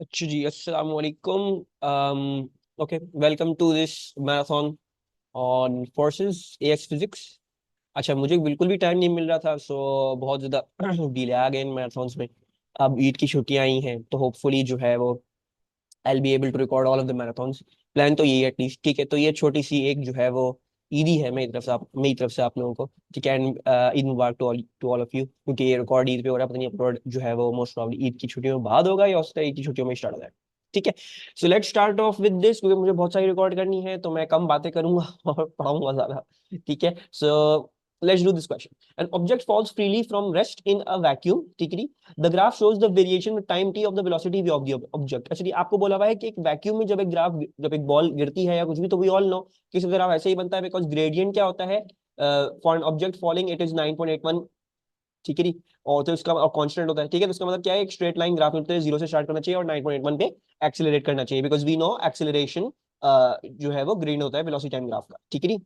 अच्छा जी, अस्सलाम वालेकुम। Okay, welcome to this marathon on forces AX physics. अच्छा, मुझे बिल्कुल भी टाइम नहीं मिल रहा था, सो बहुत ज़्यादा डिले आ गए इन मैराथन्स में। अब ईद की छुट्टियां आई हैं तो होपफुली जो है वो I will be able to record all of the marathons. Plan तो यही है एटलीस्ट, ठीक है। तो ये छोटी सी एक जो है वो ईदी है मेरी तरफ से आप लोगों को, ठीक है। एंड ईद मुबारक टू ऑल ऑफ यू, क्योंकि ये रिकॉर्ड ईद पे हो रहा है। पता नहीं अपलोड जो है वो मोस्ट प्रॉब्ली ईद की छुट्टियों में बाद होगा या उससे ईद की छुट्टियों में स्टार्ट हो जाएगा, ठीक है। So let's start of with this, क्योंकि मुझे बहुत सारी रिकॉर्ड करनी है तो मैं कम बातें करूंगा और पढ़ाऊंगा ज्यादा, ठीक है। So let's do this question. An object falls freely from rest in a vacuum, ठीक है। The graph shows the variation with time T of the velocity of the object. Actually आपको बोला हुआ है कि एक वैक्यूम में जब एक बॉल गिरती है या कुछ भी, तो वी ऑल नो कि इसका ग्राफ ऐसे ही बनता है, बिकॉज ग्रेडियंट क्या होता है for an object falling, it is 9.81, ठीक है। और तो इसका कांस्टेंट होता है, ठीक है। तो इसका मतलब क्या है, एक स्ट्रेट लाइन ग्राफ में जीरो से स्टार्ट करना चाहिए और 9.81 पे एक्सेलरेट करना चाहिए, बिकॉज वी नो एक्सेलरेशन जो है वो ग्रेडियंट होता है वेलोसिटी टाइम ग्राफ का, ठीक है।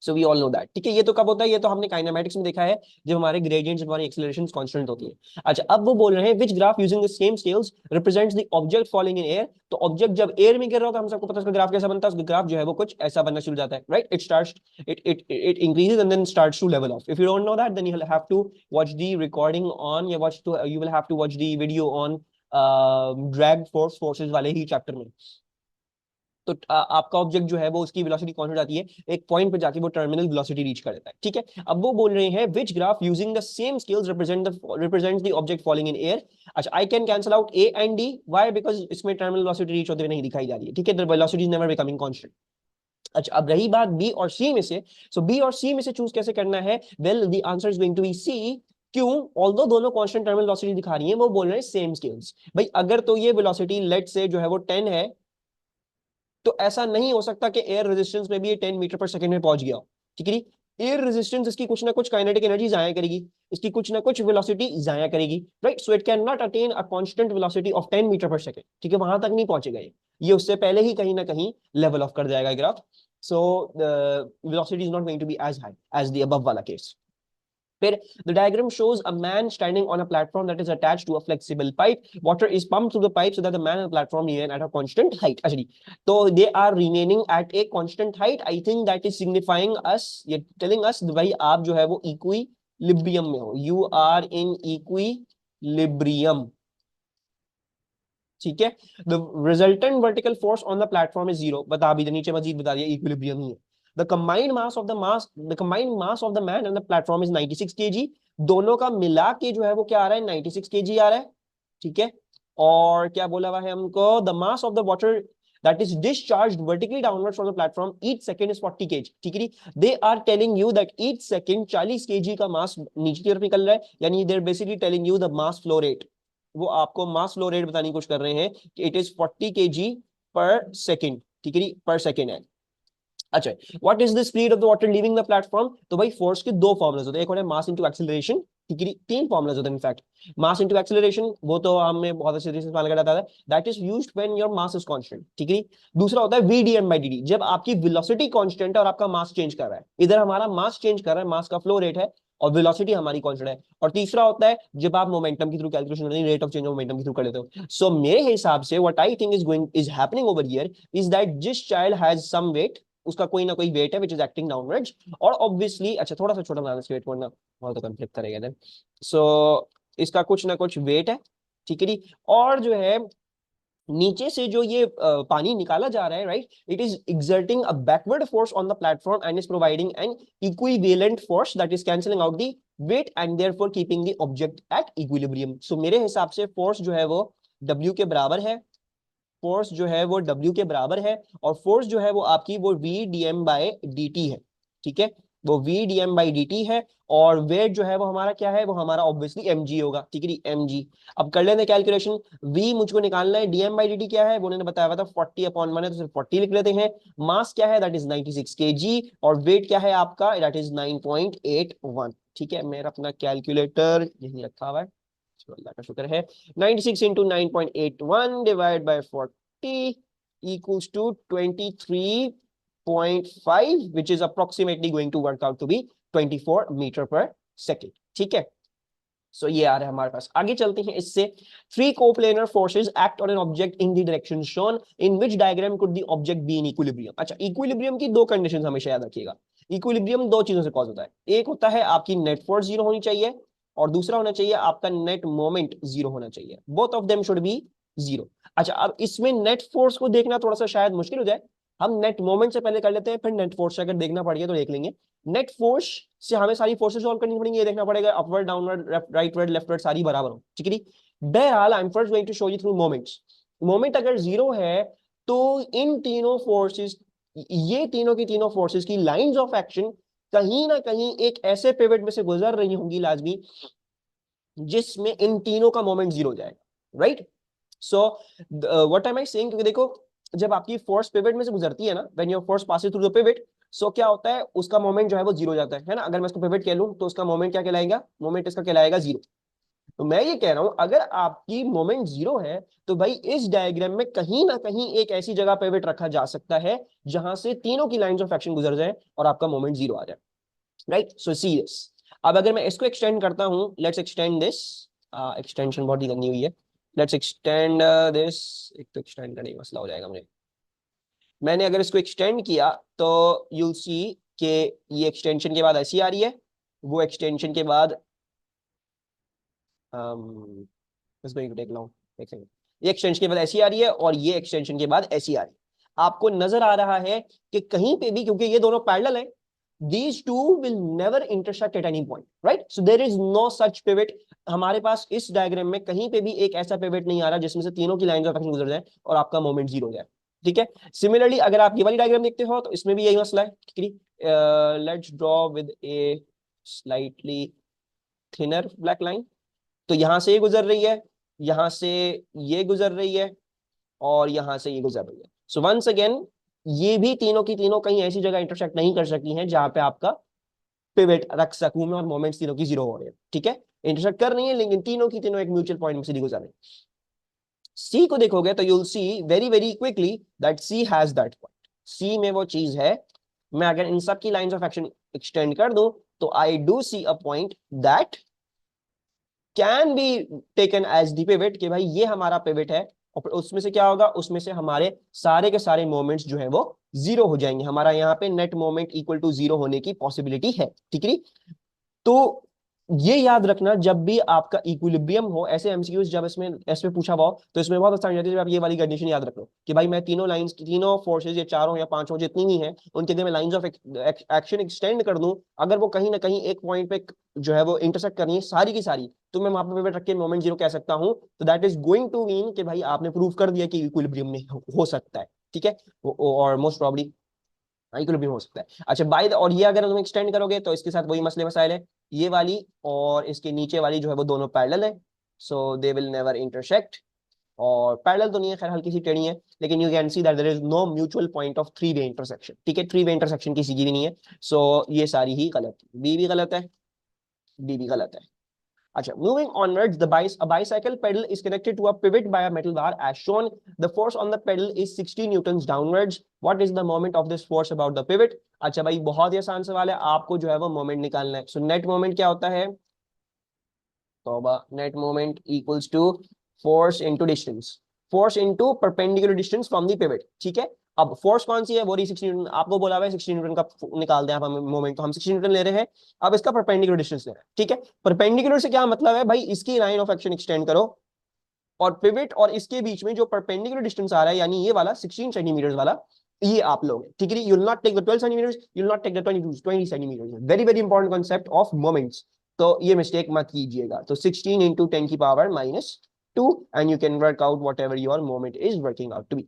So we all know that, ठीक है। ये तो कब होता है, ये तो हमने काइनेमैटिक्स में देखा है, जब हमारे ग्रेडियंट्स, हमारी एक्सेलरेशंस कांस्टेंट होती है। अच्छा, अब वो बोल रहे हैं which graph using the same scales represents the object falling in air. तो ऑब्जेक्ट जब एयर में गिर रहा होता है, हम सबको पता है उसका ग्राफ कैसा बनता है। उसका ग्राफ जो है वो कुछ ऐसा बनना शुरू हो जाता है, right. It increases and then starts to level off. If you don't know that, then you will have to watch the recording on, या you will have to watch the video on drag forces वाले ही chapter में। तो आपका object जो है वो उसकी वेलोसिटी कौन हो जाती है, एक पॉइंट पे जाके वो टर्मिनल वेलोसिटी रीच कर देता है, ठीक है। अब वो बोल रहे हैं which graph using the same scales represent the object falling in air. अच्छा, I can cancel out A and D, why, because इसमें टर्मिनल वेलोसिटी रीच होते हुए नहीं दिखाई जा रही है, ठीक है। The velocity is never becoming constant. अच्छा, अब रही बात बी और सी में से, सो बी और सी में से चूज कैसे करना है, well the answer is going to be C. क्यों? ऑल्दो दोनों कांस्टेंट टर्मिनल वेलोसिटी दिखा रही हैं, वो बोल रहे हैं सेम स्केल्स। भाई अगर तो ये वेलोसिटी लेट से जो है वो 10 है, तो ऐसा नहीं हो सकता कि एयर रेजिस्टेंस में भी ये 10 मीटर पर सेकंड में पहुंच गया हो, ठीक है। एयर रेजिस्टेंस इसकी कुछ ना कुछ काइनेटिक एनर्जी जाया करेगी, इसकी कुछ ना कुछ वेलोसिटी जाया करेगी, right. So it can not attain a constant velocity of 10 metre पर सेकंड, ठीक है। वहां तक नहीं पहुंचेगा ये उससे पहले ही कहीं ना कहीं लेवल ऑफ कर जाएगा graph. So the velocity is not going to be as high as the above वाला केस। फिर the diagram shows a man standing on a platform that is attached to a flexible pipe. Water is pumped through the pipe so that the man on the platform remain at a constant height. Actually, so they are remaining at a constant height. I think that is signifying us, ये telling us भाई आप जो है वो equilibrium में हो, you are in equilibrium, ठीक है। The resultant vertical force on the platform is zero, बता भी नीचे मजीद बता दिया, इक्विलिब्रियम ही है। The combined mass of the man and the platform is 96 KG. दोनों का मिला के जो है वो क्या आ रहा है, 96 केजी आ रहा है, ठीक है। और क्या बोला हुआ है हमको, the mass of the water that is discharged vertically downwards from the platform each second is 40 kg, ठीक है। they are telling you that each second 40 kg का मास नीचे की तरफ निकल रहा है, यानी they're basically telling you the mass flow rate। वो आपको मास फ्लो रेट बताने की कोशिश कर रहे हैं कि इट इज 40 केजी पर सेकेंड, ठीक है, पर सेकेंड है। अच्छा, what is the speed of the water leaving the platform. तो भाई फोर्स के दो फॉर्मुलाज होते हैं, एक होता है मास इनटू एक्सीलरेशन, ठीक है। तीन फॉर्मुलाज होते हैं इनफैक्ट। मास इनटू एक्सीलरेशन वो तो हमें बहुत अच्छे तरीके से मालूम रहता है, that is used when your mass is constant, ठीक है। दूसरा होता है वीडीएम बाई डी, जब आपकी वेलोसिटी कांस्टेंट है और आपका मास चेंज कर रहा है। इधर हमारा मास चेंज कर रहा है, मास का फ्लो रेट है, और वेलोसिटी हमारी कांस्टेंट है। और तीसरा होता है जब आप मोमेंटम के through calculation rate of change of momentum के थ्रू कर लेते हो। सो मेरे हिसाब से what I think is happening over here is that जिस चाइल्ड हैज सम वेट, उसका कोई ना कोई वेट है विच इज एक्टिंग डाउनवर्ड्स, और ऑब्वियसली, अच्छा थोड़ा सा छोटा बनाना वेट करना और तो कंफ्लिक्ट करेगा देन। सो इसका कुछ ना कुछ वेट है, ठीक है जी। और जो है नीचे से जो ये पानी निकाला जा रहा है, right, it is exerting a backward force on the platform and is providing an equivalent force that is cancelling out the weight and therefore keeping the object at equilibrium। so मेरे हिसाब से फोर्स जो है वो W के बराबर है, force जो है वो W के बराबर है, और फोर्स जो है वो आपकी वो V D M by D T है, ठीक है। वो V D M by D T है, और वेट जो है वो हमारा क्या है, वो हमारा ऑब्वियसली एम जी होगा, ठीक है, एम जी। अब कर लेते हैं कैलकुलेशन। वी मुझको निकालना है, डीएम बाई डी टी क्या है वो उन्होंने बताया हुआ था 40/1 है, तो सिर्फ 40 लिख लेते हैं। मास क्या है, दैट इज 96 केजी, और वेट क्या है आपका, दैट इज 9.81, ठीक है। मेरा अपना कैलकुलेटर यही रखा हुआ है, अल्लाह का शुक्र है। 96 into 9.81 divided by 40 equals to 23.5, which is approximately going to work out to be 24 meter per second, ठीक है। सो ये आ रहा है हमारे पास। आगे चलते हैं इससे। Three coplanar forces act on an object in the direction shown in which diagram could the object B in equilibrium. अच्छा, इक्विलिब्रियम की दो कंडीशंस हमेशा याद रखिएगा। इक्विलिब्रियम दो चीजों से कॉज होता है, एक होता है आपकी नेट फोर्स जीरो होनी चाहिए, और दूसरा होना चाहिए आपका नेट मोमेंट जीरो होना चाहिए। Both of them should be zero. अच्छा, अब इसमें नेट फोर्स को देखना थोड़ा सा शायद मुश्किल हो जाए, हम नेट मोमेंट से पहले कर लेते हैं, फिर नेट फोर्स से अगर देखना पड़ेगा तो देख लेंगे। नेट फोर्स से हमें सारी फोर्सेस सॉल्व करनी पड़ेंगी, ये देखना पड़ेगा upward downward rightward leftward सारी बराबर हो, ठीक है। बहरहाल I am first going to show you through moments. Moment अगर जीरो है तो इन तीनों फोर्सेस, ये तीनों की तीनों फोर्सेस की लाइंस ऑफ एक्शन कहीं ना कहीं एक ऐसे पिवट में से गुजर रही होंगी लाजमी, जिसमें इन तीनों का मोमेंट जीरो जाएगा, right. So what am I saying, क्योंकि देखो जब आपकी फोर्स पिवट में से गुजरती है ना, when your force passes through the pivot, so क्या होता है उसका मोमेंट जो है वो जीरो जाता है ना। अगर मैं इसको पिवट कह लूं तो उसका मोमेंट क्या कहलाएगा, मोमेंट इसका कहलाएगा जीरो। तो मैं ये कह रहा हूं अगर आपकी मोमेंट जीरो है तो भाई इस डायग्राम में कहीं ना कहीं एक ऐसी जगह पिवट रखा जा सकता है जहां से तीनों की लाइंस ऑफ एक्शन गुजर जाए और आपका मोमेंट जीरो आ जाए, राइट। So see this. अब अगर मैं इसको एक्सटेंड करता हूं, लेट्स एक्सटेंड दिस। एक्सटेंशन बहुत ही गंदी हुई है। Let's extend this. एक तो एक्सटेंड करने का मसला हो जाएगा मुझे। मैंने अगर इसको एक्सटेंड किया तो यूल सी कि ये एक्सटेंशन के बाद ऐसी आ रही है, वो एक्सटेंशन के बाद इसको टेक लॉन्ग, एक सेकंड, ये एक्सटेंशन के बाद ऐसी आ रही है और ये एक्सटेंशन के बाद ऐसी आ रही है। आपको नजर आ रहा है कि कहीं पे भी, क्योंकि ये दोनों पैरेलल है, these two will never intersect at any point, right? So there is no such pivot। हमारे पास इस डायग्राम में कहीं पे भी एक ऐसा पिवट नहीं आ रहा जिसमें से तीनों की लाइंस ऑफ एक्शन गुजर जाए और आपका मोमेंट जीरो हो जाए, ठीक है। सिमिलरली अगर आप ये वाली डायग्राम देखते हो तो इसमें भी यही मसला है, ठीक है। Let's draw with A slightly thinner black line. तो यहां से ये गुजर रही है, यहां से ये गुजर रही है, और यहां से ये गुजर रही है। सो वंस अगेन ये भी तीनों की तीनों कहीं ऐसी जगह इंटरसेक्ट नहीं कर सकी हैं जहां पे आपका पिवट रख सकूं मैं और मोमेंट्स तीनों की जीरो हो रहे हैं, ठीक है। इंटरसेक्ट कर रही है लेकिन तीनों की तीनों एक म्यूचुअल पॉइंट में से गुजर रहे हैं। सी को देखोगे तो you'll see very very quickly that C has that point. C में वो चीज है, मैं अगर इन सब की लाइंस ऑफ एक्शन एक्सटेंड कर दूं तो I do see a point that can be taken as the pivot, कि भाई ये हमारा पिवट है। और उसमें से क्या होगा, उसमें से हमारे सारे के सारे मोमेंट्स जो है वो जीरो हो जाएंगे। हमारा यहाँ पे net moment equal to zero होने की पॉसिबिलिटी है, ठीक है। तो ये याद रखना जब भी आपका इक्विलिब्रियम हो, ऐसे एमसीक्यूज जब इसमें पूछा हुआ हो तो इसमें बहुत आसान जाती है जब आप ये वाली कंडीशन याद रख लो कि भाई मैं तीनों लाइंस, तीनों फोर्सेज या चारों या पांचों जितनी भी हैं उनके लिए मैं लाइंस ऑफ एक्शन एक्सटेंड कर दूं, अगर वो कहीं ना कहीं एक पॉइंट पे जो है वो इंटरसेक्ट करनी है सारी की सारी, तो मैं वहां पे रख के मोमेंट जीरो कह सकता हूं। तो that is going to mean कि भाई आपने प्रूव कर दिया कि इक्विलिब्रियम में हो सकता है, ठीक है। और मोस्ट प्रॉब्ली इक्विलिब्रियम हो सकता है। अच्छा बाय द, और ये अगर तुम एक्सटेंड करोगे तो इसके साथ वही मसले मसाइल है, ये वाली और इसके नीचे वाली जो है वो दोनों पैरेलल है, so they will never intersect. और पैरेलल तो नहीं है खैर, हल्की सी टेढ़ी है, लेकिन you can see that there is no mutual point of three way intersection, ठीक है। थ्री वे इंटरसेक्शन किसी की भी नहीं है। सो ये सारी ही गलत, बी भी गलत है, डी भी गलत है। Acha, moving onwards, a bicycle pedal is connected to a pivot by a metal bar as shown. The force on the pedal is 60 newtons downwards. What is the moment of this force about the pivot? अच्छा भाई बहुत ही आसान सवाल है, आपको जो है वो मोमेंट निकालना है। सो नेट मोमेंट क्या होता है, तो net moment equals to force into distance, force into perpendicular distance from the pivot, ठीक है। अब फोर्स कौन सी है, वो रही 60 न्यूटन, आपको बोला हुआ है 60 न्यूटन का निकाल दें आप हमें मोमेंट, तो हम 60 न्यूटन ले रहे हैं। अब इसका परपेंडिकुलर डिस्टेंस ले रहे हैं, ठीक है। परपेंडिकुलर से क्या मतलब है भाई, इसकी लाइन ऑफ एक्शन एक्सटेंड करो और पिवट और इसके बीच में जो परपेंडिकुलर डिस्टेंस आ रहा है यानी ये वाला 16 सेंटीमीटर वाला, ये आप लोग, ठीक है। You will not take the 12 centimetre, you will not take the 20 centimetre. Very very important concept of moments, तो ये मिस्टेक मत कीजिएगा। तो 16 इंटू 10 की power -2 and you can work out whatever your moment is working out to be,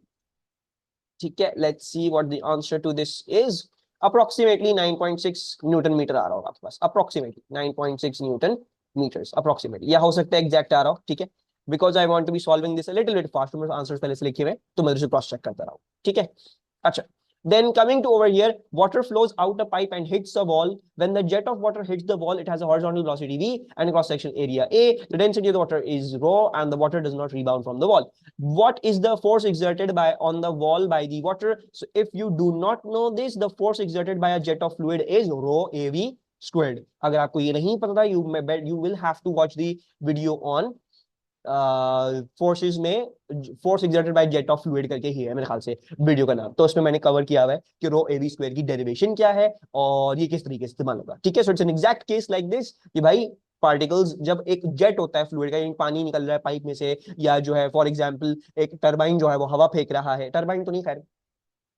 ठीक है। Let's see what the answer to this is. Approximately 9.6 newton metre आ रहा होगा आपके पास, अप्रोक्सीमेटली 9.6 न्यूटन मीटर्स अप्रोक्सीमेटली, या हो सकता है एग्जैक्ट आ रहा हो, ठीक है। Because I want to be solving this a little bit fast, मेरे आंसर्स पहले से लिखे हुए तो मैं क्रॉस चेक करता रहा हूं, ठीक है। अच्छा, then coming to over here, water flows out a pipe and hits a wall. When the jet of water hits the wall, it has a horizontal velocity v and a cross section area a. The density of the water is rho and the water does not rebound from the wall. What is the force exerted by on the wall by the water? So if you do not know this, the force exerted by a jet of fluid is rho av. Squared. अगर आपको ये नहीं पता था, you will have to watch the video on forces में force exerted by jet of fluid करके ही है मेरे ख्याल से वीडियो का नाम। तो उसमें मैंने कवर किया हुआ है कि रो ए वी स्क्वायर की डेरिवेशन क्या है और ये किस तरीके से इस्तेमाल होगा। ठीक है, so it's an exact case like this कि भाई पार्टिकल्स, जब एक जेट होता है फ्लूइड का, पानी निकल रहा है पाइप में से, या जो है फॉर एग्जांपल एक टरबाइन जो है वो हवा फेंक रहा है, टरबाइन तो नहीं खैर,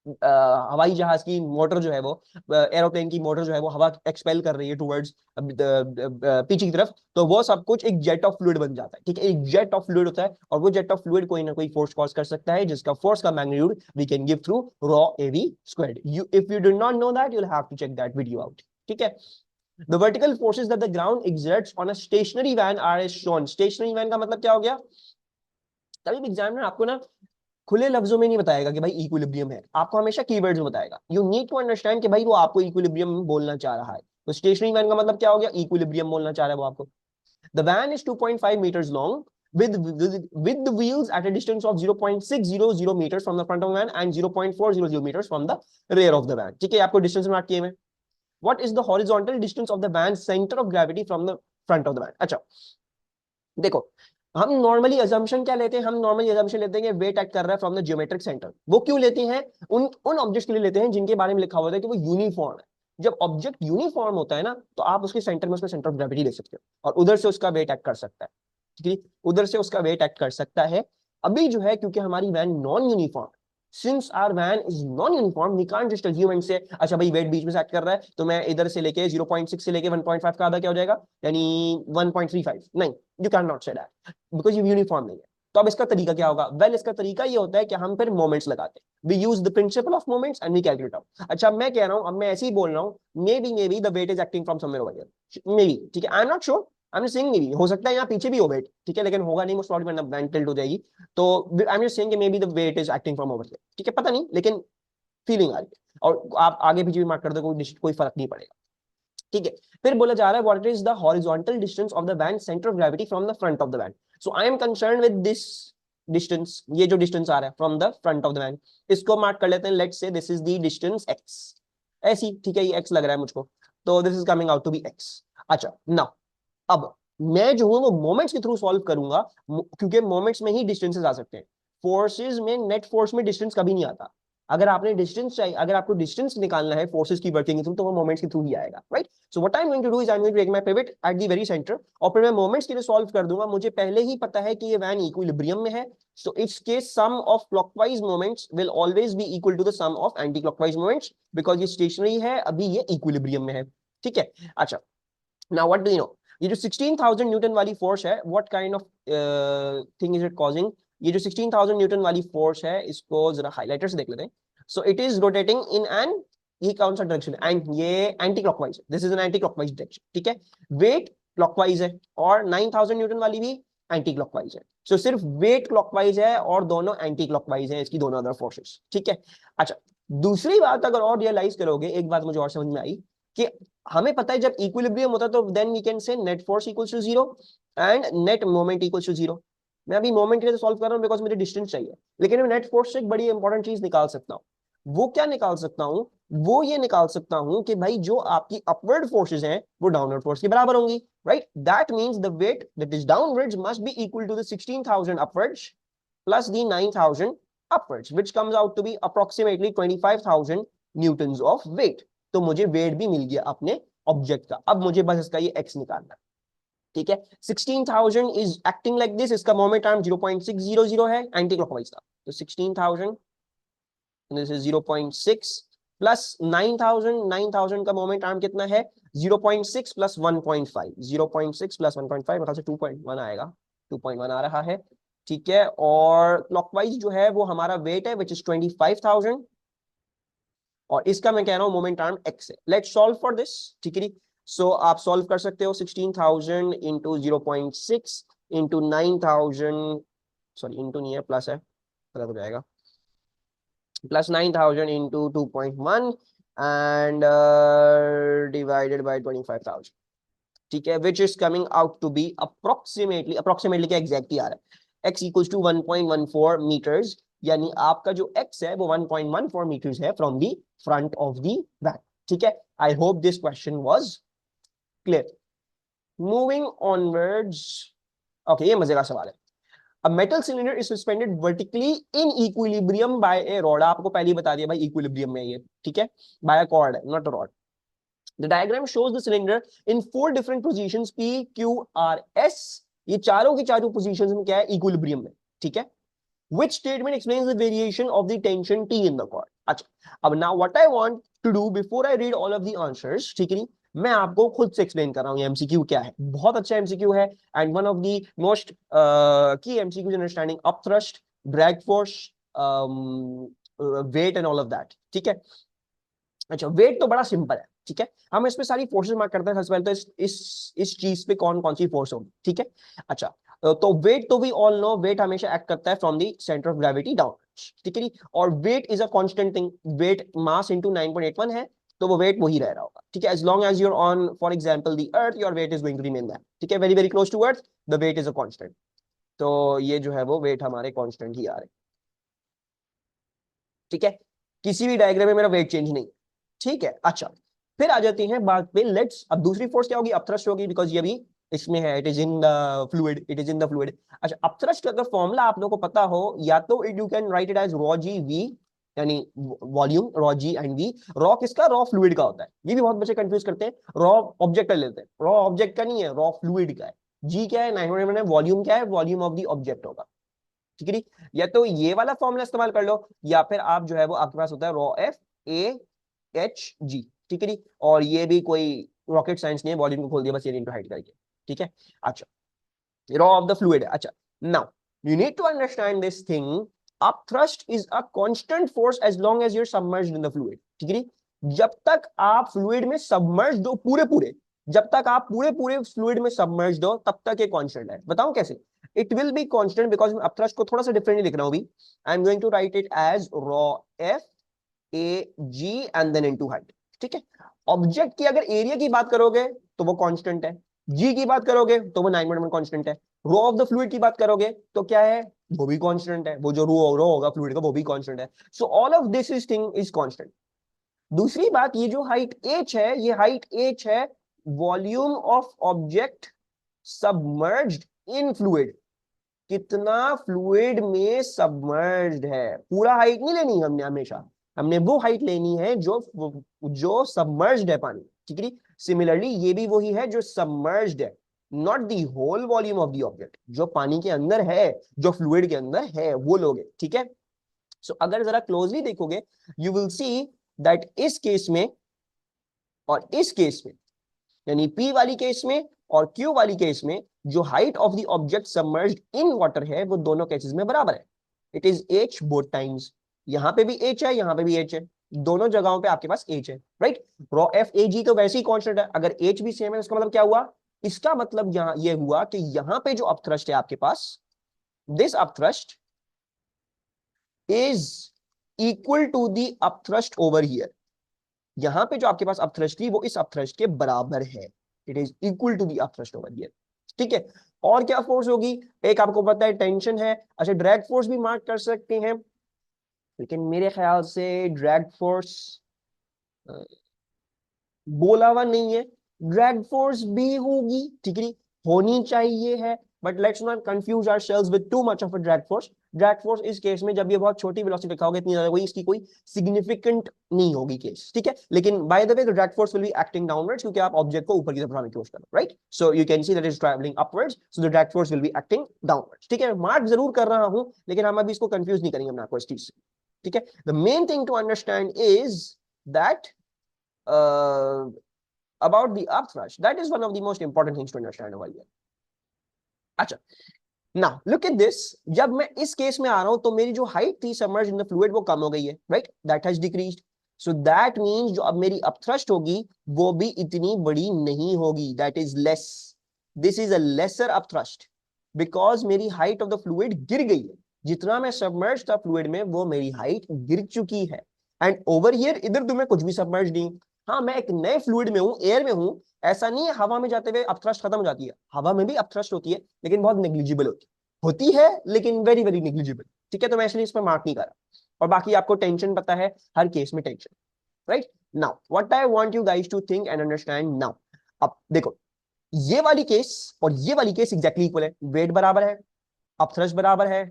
हवाई जहाज की मोटर जो है वो, एरोप्लेन की मोटर जो है वो हवा एक्सपेल कर रही है टुवर्ड्स पीछे की तरफ, तो वो सब कुछ एक जेट ऑफ फ्लूइड बन जाता है। ठीक है, एक जेट ऑफ फ्लूइड होता है और वो जेट ऑफ फ्लूइड कोई ना कोई फोर्स कॉज कर सकता है, जिसका फोर्स का magnitude we can give through rho AV squared. You if you do not know that, you will have to check that video out. ठीक है, the vertical forces that the ground exerts on a stationary van are as shown। stationary van का मतलब क्या हो गया? तभी examiner आपको ना खुले लफ्जों में नहीं बताएगा कि भाई इक्विलिब्रियम है, आपको हमेशा कीवर्ड्स में बताएगा। यू नीड टू अंडरस्टैंड कि भाई वो आपको इक्विलिब्रियम में बोलना चाह रहा है। तो स्टेशनरी वैन का मतलब क्या हो गया? इक्विलिब्रियम बोलना चाह रहा है वो आपको। The van is 2.5 meters long with the wheels at a distance of 0.600 meters from the front of the van and 0.400 meters from the rear of the van। ठीक है, आपको डिस्टेंस मार्क किए हैं। What is the horizontal distance of the van's center of gravity from the front of the van? अच्छा देखो, हम normally assumption क्या लेते हैं? हम नॉर्मली अजम्पशन लेते हैं कि वेट एक्ट कर रहा है फ्रॉम द जियोमेट्रिक सेंटर। वो क्यों लेते हैं? उन ऑब्जेक्ट्स के लिए लेते हैं जिनके बारे में लिखा हुआ है कि वो यूनिफॉर्म है। जब ऑब्जेक्ट यूनिफॉर्म होता है ना, तो आप उसके सेंटर में उसका सेंटर ऑफ ग्रेविटी ले सकते हो और उधर से उसका वेट एक्ट कर सकता है। ठीक है, उधर से उसका वेट एक्ट कर सकता है। अभी जो है, क्योंकि हमारी van non uniform, since our van is non uniform, we can't just assume and से अच्छा भाई वेट बीच में से एक्ट कर रहा है तो मैं इधर से लेके 0.6 से लेके 1.5 का आधा क्या हो जाएगा, यानी 1.35। नहीं, you can not say that because ये यूनिफॉर्म नहीं है। तो अब इसका तरीका क्या होगा? वेल, इसका तरीका ये होता है कि हम फिर मोमेंट्स लगाते हैं। We use the principle of moments and we calculate out. अच्छा, अब मैं कह रहा हूं, अब मैं ऐसे ही बोल रहा हूं, maybe the weight is acting from somewhere over here, maybe. ठीक है, I am not sure, I am saying maybe, हो सकता है यहाँ पीछे भी हो वेट। ठीक है, लेकिन होगा नहीं, मोस्ट प्रॉब्ली वरना वैन टिल्ट हो जाएगी। तो I am just saying maybe the weight is acting from over here. ठीक है, पता नहीं, लेकिन फीलिंग आ रही है। और आप आगे पीछे भी मार्क कर दो, कोई फर्क नहीं पड़ेगा। ठीक है, फिर बोला जा रहा है what is the horizontal distance of the van centre of gravity from the front of the van. So I am concern with this distance, ये जो डिस्टेंस आ रहा है from the front of the van, इसको mark कर लेते हैं। Let's say this is the distance x, ऐसी। ठीक है, ये x लग रहा है मुझको, तो this is coming out to be x। अच्छा, नाउ अब मैं जो हूं वो मोमेंट्स के थ्रू सॉल्व करूंगा, क्योंकि मोमेंट्स में ही डिस्टेंसेस आ सकते हैं। फोर्सेस में, नेट फोर्स में डिस्टेंस कभी नहीं आता। अगर आपने डिस्टेंस चाहिए, अगर आपको डिस्टेंस निकालना है फोर्सेस की वर्किंग के थ्रू, तो वो मोमेंट्स के थ्रू ही आएगा, right? So what I am going to do is I am going to take my pivot at the very centre और फिर मैं मोमेंट्स के लिए सॉल्व कर दूंगा। मुझे पहले ही पता है कि ये वैन इक्विलिब्रियम में है, so it's case sum of clockwise moments will always be equal to the sum of anti clockwise moments, because ये स्टेशनरी है, अभी ये इक्विलिब्रियम में है। ठीक है, अच्छा, now what do you know, ये जो 16,000 न्यूटन वाली फोर्स है, what kind of thing is it causing? ये जो 16,000 न्यूटन वाली फोर्स है, इसको जरा हाइलाइटर से देख लेते हैं। सो it is rotating in an, ये कौन सा डायरेक्शन है? एंड ये anti clockwise, this is an anti clockwise direction. ठीक है, वेट क्लॉकवाइज है और 9,000 न्यूटन वाली भी एंटी क्लॉकवाइज है। सो सिर्फ वेट क्लॉकवाइज है और दोनों एंटी क्लॉकवाइज है, इसकी दोनों अदर फोर्सेस। ठीक है, अच्छा, दूसरी बात अगर और रियलाइज करोगे, एक बात मुझे और समझ में आई कि हमें पता है जब इक्विलिब्रियम होता है तो then we can say net force equals to 0 and net moment equals to 0। मैं अभी मोमेंट के लिए सॉल्व कर रहा हूं बिकॉज मुझे डिस्टेंस चाहिए, लेकिन मैं नेट फोर्स से एक बड़ी इंपॉर्टेंट चीज निकाल सकता हूं। वो क्या निकाल सकता हूं? वो ये निकाल सकता हूं कि भाई जो आपकी अपवर्ड फोर्सेस हैं वो डाउनवर्ड फोर्स के बराबर होंगी, right? That means the weight that is downwards must be equal to the 16,000 upwards plus the 9,000 upwards, which comes out to be approximately 25,000 newtons of weight। तो मुझे वेट भी मिल गया अपने ऑब्जेक्ट का। अब मुझे बस इसका ये x निकालना है। ठीक है, 16,000 इज एक्टिंग लाइक दिस, इसका मोमेंट आर्म 0.600 है, एंटी क्लॉकवाइज का। तो 16,000 दिस इज 0.6 प्लस 9,000, 9,000 का मोमेंट आर्म कितना है? 0.6 प्लस 1.5, 0.6 प्लस 1.5 मतलब से 2.1 आएगा, 2.1 आ रहा है। ठीक है, और क्लॉकवाइज जो है वो हमारा वेट है विच इज 25,000 और इसका मैं कह रहा हूं मोमेंट आर्म x है। Let's solve for this. ठीक है, सो आप सॉल्व कर सकते हो 16,000 इंटू 0.6 इंटू 9,000, सॉरी इंटू नहीं है, प्लस है, गलत हो जाएगा, plus 9,000 into 2.1 and divided by 25,000। ठीक है, which is coming out to be approximately, approximately क्या एग्जैक्टली आ रहा है? x इक्वल्स टू 1.14 मीटर्स, यानी आपका जो x है वो 1.14 मीटर्स है from the front of the van. ठीक है, I hope this question was clear, moving onwards. Okay, ये मजे का सवाल है। A metal cylinder is suspended vertically in equilibrium by a rod. आपको पहले ही बता दिया भाई, equilibrium में ये, ठीक है, by a cord है, not a rod. The diagram shows the cylinder in 4 different positions P, Q, R, S. ये चारों की चारों positions में क्या है, equilibrium में, ठीक है. Which statement explains the variation of the tension T in the cord? अच्छा, अब now what I want to do before I read all of the answers, ठीक है नहीं, मैं आपको खुद से एक्सप्लेन कर रहा हूं ये एमसीक्यू क्या है. बहुत अच्छा एमसीक्यू है and one of the most key MCQs understanding upthrust, drag force, weight and all of that, ठीक है. अच्छा, वेट तो बड़ा सिंपल है, ठीक है, हम इसमें सारी फोर्सेस मार्क करते हैं. सबसे पहले तो इस चीज पे कौन कौन सी फोर्स होगी, ठीक है. अच्छा, तो वेट तो वी ऑल नो, वेट हमेशा एक्ट करता है from the centre of gravity downwards, ठीक है. और weight is a constant thing, weight mass into 9.81 है, तो वो वेट वही रह रहा होगा, ठीक है. As long as you're on for example the earth, your weight is going to remain that, ठीक है, very very close to earth, the weight is a constant. तो ये जो है वो वेट हमारे कांस्टेंट ही आ रहे, ठीक है. किसी भी डायग्राम में मेरा वेट चेंज नहीं, ठीक है. अच्छा, फिर आ जाती हैं बात पे, लेट्स, अब दूसरी फोर्स क्या होगी, अपथ्रस्ट होगी, बिकॉज ये भी इसमें है, it is in the fluid, it is in the fluid. अच्छा, अपथ्रस्ट का अगर फॉर्मूला आप लोगों को पता हो, या तो you can write it as rho g V, यानी volume, rho g and V. Rho किसका, रॉ फ्लूइड का होता है, ये भी बहुत बच्चे कंफ्यूज करते हैं. रॉ ऑब्जेक्ट का लेते हैं, रॉ ऑब्जेक्ट का नहीं है, रॉ फ्लूइड का है. जी क्या है, 9 वॉल्यूम क्या है, वॉल्यूम ऑफ द ऑब्जेक्ट होगा, ठीक है. या तो ये वाला फॉर्मूला इस्तेमाल कर लो, या फिर आप जो है वो आपके पास होता है raw F A H G, ठीक है. और ये भी कोई रॉकेट साइंस नहीं है, वॉल्यूम को खोल दिया बस ये इनटू हाइट करके, ठीक है. अच्छा, रॉ ऑफ द फ्लूइड है. अच्छा, now you need to understand this thing, upthrust is a constant force as long as you are submerged in the fluid, ठीक है. जब तक आप फ्लूइड में सबमर्ज्ड हो पूरे पूरे, जब तक आप पूरे पूरे फ्लूइड में सबमर्ज्ड हो, तब तक ये कांस्टेंट है. बताऊं कैसे? It will be constant because मैं अपथ्रस्ट को थोड़ा सा डिफरेंटली लिख रहा हूं अभी. I am going to write it as rho F A G and then into height, ठीक है. ऑब्जेक्ट की अगर एरिया की बात करोगे तो वो कांस्टेंट है, जी की बात करोगे तो वो 9.1 कांस्टेंट है, रो ऑफ द फ्लूइड की बात करोगे तो क्या है, वो भी कांस्टेंट है, वो जो रो होगा फ्लूइड का वो भी कांस्टेंट है. So all of this is thing is constant. दूसरी बात, ये जो हाइट h है, ये हाइट h है volume of object submerged in fluid. कितना फ्लूइड में सबमर्ज्ड है, पूरा हाइट नहीं लेनी हमने, हमेशा हमने वो हाइट लेनी है जो सबमर्ज्ड है पानी, ठीक है. सिमिलरली ये भी वही है जो सबमर्ज्ड है, not the whole volume of the object, जो पानी के अंदर है, जो फ्लूइड के अंदर है वो लोगे, ठीक है. सो अगर जरा क्लोजली देखोगे, यू विल सी दैट इस केस में और इस केस में, यानी P वाली केस में और Q वाली केस में, जो height of the object submerged in water है वो दोनों केसेस में बराबर है. It is h both times. यहां पे भी h है, यहां पे भी h है, दोनों जगहों पे आपके पास h है, राइट. रॉ एफ ए जी तो वैसे ही कांस्टेंट है, अगर h भी सेम है इसका मतलब क्या हुआ, इसका मतलब यहां ये हुआ कि यहां पे जो अपथ्रस्ट है आपके पास, this upthrust is equal to the upthrust over here. यहां पे जो आपके पास अपथ्रस्ट थी वो इस अपथ्रस्ट के बराबर है, it is equal to the upthrust over here, ठीक है. और क्या फोर्स होगी, एक आपको पता है टेंशन है. अच्छा, ड्रैग फोर्स भी मार्क कर सकते हैं, लेकिन मेरे ख्याल से ड्रैग फोर्स बोला हुआ नहीं है, ड्रैग फोर्स भी होगी, ठीक है, होनी चाहिए है. But let's not confuse ourselves with too much of a drag force. Drag force इस केस में जब ये बहुत छोटी वेलोसिटी दिखाओगे, इतनी ज्यादा कोई इसकी कोई सिग्निफिकेंट नहीं होगी केस, ठीक है. लेकिन by the way the drag force will be acting downwards, क्योंकि आप ऑब्जेक्ट को ऊपर की तरफ बढ़ाने की कोशिश कर रहे हो, right. So you can see that is travelling upwards, so the drag force will be acting downwards, ठीक है. मार्क जरूर कर रहा हूं, लेकिन हम अभी इसको कंफ्यूज नहीं करेंगे अपना आपको इस चीज से, ठीक है. The main thing to understand is that about the upthrust, that is one of the most important things to understand over here. अच्छा, now look at this, जब मैं इस केस में आ रहा हूं तो मेरी जो हाइट थी submerged in the fluid वो कम हो गई है, right, that has decreased. So that means जो अब मेरी upthrust होगी वो भी इतनी बड़ी नहीं होगी, that is less. This is a lesser upthrust because मेरी height of the fluid गिर गई है. जितना मैं submerged था fluid में वो मेरी हाइट गिर चुकी है. And over here इधर तो मैं कुछ भी submerged नहीं. हाँ, मैं एक नए फ्लूइड में हूं, एयर में हूं. ऐसा नहीं है हवा में जाते हुए अपथ्रस्ट खत्म हो जाती है, हवा में भी अपथ्रस्ट होती है, लेकिन बहुत नेग्लिजिबल होती है, लेकिन वेरी वेरी नेग्लिजिबल, ठीक है. तो मैं इसलिए इस पर मार्क नहीं कर रहा. और बाकी आपको टेंशन पता है, हर केस में tension, right. Now what I want you guys to think and understand now, अब देखो, ये वाली केस और ये वाली केस एग्जैक्टली इक्वल है, वेट बराबर है, अपथ्रस्ट बराबर है,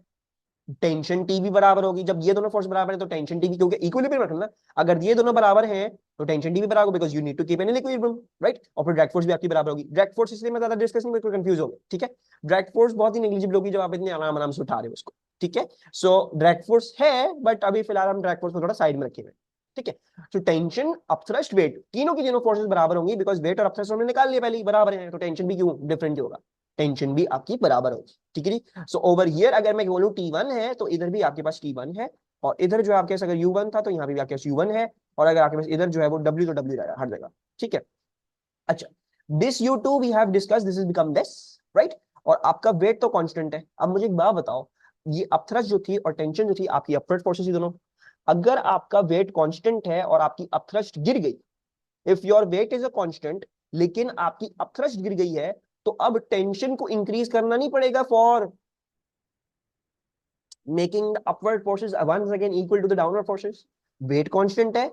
टेंशन टी भी बराबर होगी। जब ये दोनों फोर्स बराबर है तो टेंशन टी भी, क्योंकि इक्विलिब्रियम रखना, अगर ये दोनों बराबर हैं तो टेंशन टी भी बराबर, because you need to keep an equilibrium, right. और फिर ड्रैग फोर्स भी आपकी बराबर होगी। ड्रैग फोर्स इसलिए मैं ज्यादा डिस्कस नहीं, बिल्कुल कंफ्यूज हो गए, ठीक है। ड्रैग फोर्स बहुत ही नेग्लिजिबल होगी जब आप इतने आराम आराम से उठा रहे हो उसको, ठीक है। सो ड्रैग फोर्स है, बट अभी फिलहाल हम ड्रैग फोर्स को थोड़ा साइड में रखेंगे, ठीक है। तो टेंशन, अपथ्रस्ट, वेट, तीनों की तीनों फोर्सेस बराबर होंगी, बिकॉज वेट और अपथ्रस्ट हमने निकाल लिया पहले ही, बराबर है, तो टेंशन भी क्यों डिफरेंट होगा, टेंशन भी आपकी बराबर होगी, ठीक है जी। सो ओवर हियर अगर मैं बोलूं T1 है तो इधर भी आपके पास T1 है, और इधर जो आपके पास अगर U1 था तो यहाँ भी आपके पास U1 है, और अगर आपके पास इधर जो है वो W तो W रहेगा हर जगह, ठीक है। अच्छा, this U2 we have discuss, this is become this, right. और आपका वेट तो कांस्टेंट है। अब मुझे एक बात बताओ, ये अपथ्रस्ट जो थी और टेंशन जो थी आपकी अपवर्ड फोर्सेस ही दोनों, अगर आपका वेट कांस्टेंट है और आपकी अपथ्रस्ट गिर गई, if your weight is a constant लेकिन आपकी अपथ्रस्ट गिर गई है, तो अब टेंशन को इंक्रीज करना नहीं पड़ेगा for making the upward forces once again equal to the downward forces. Weight constant है,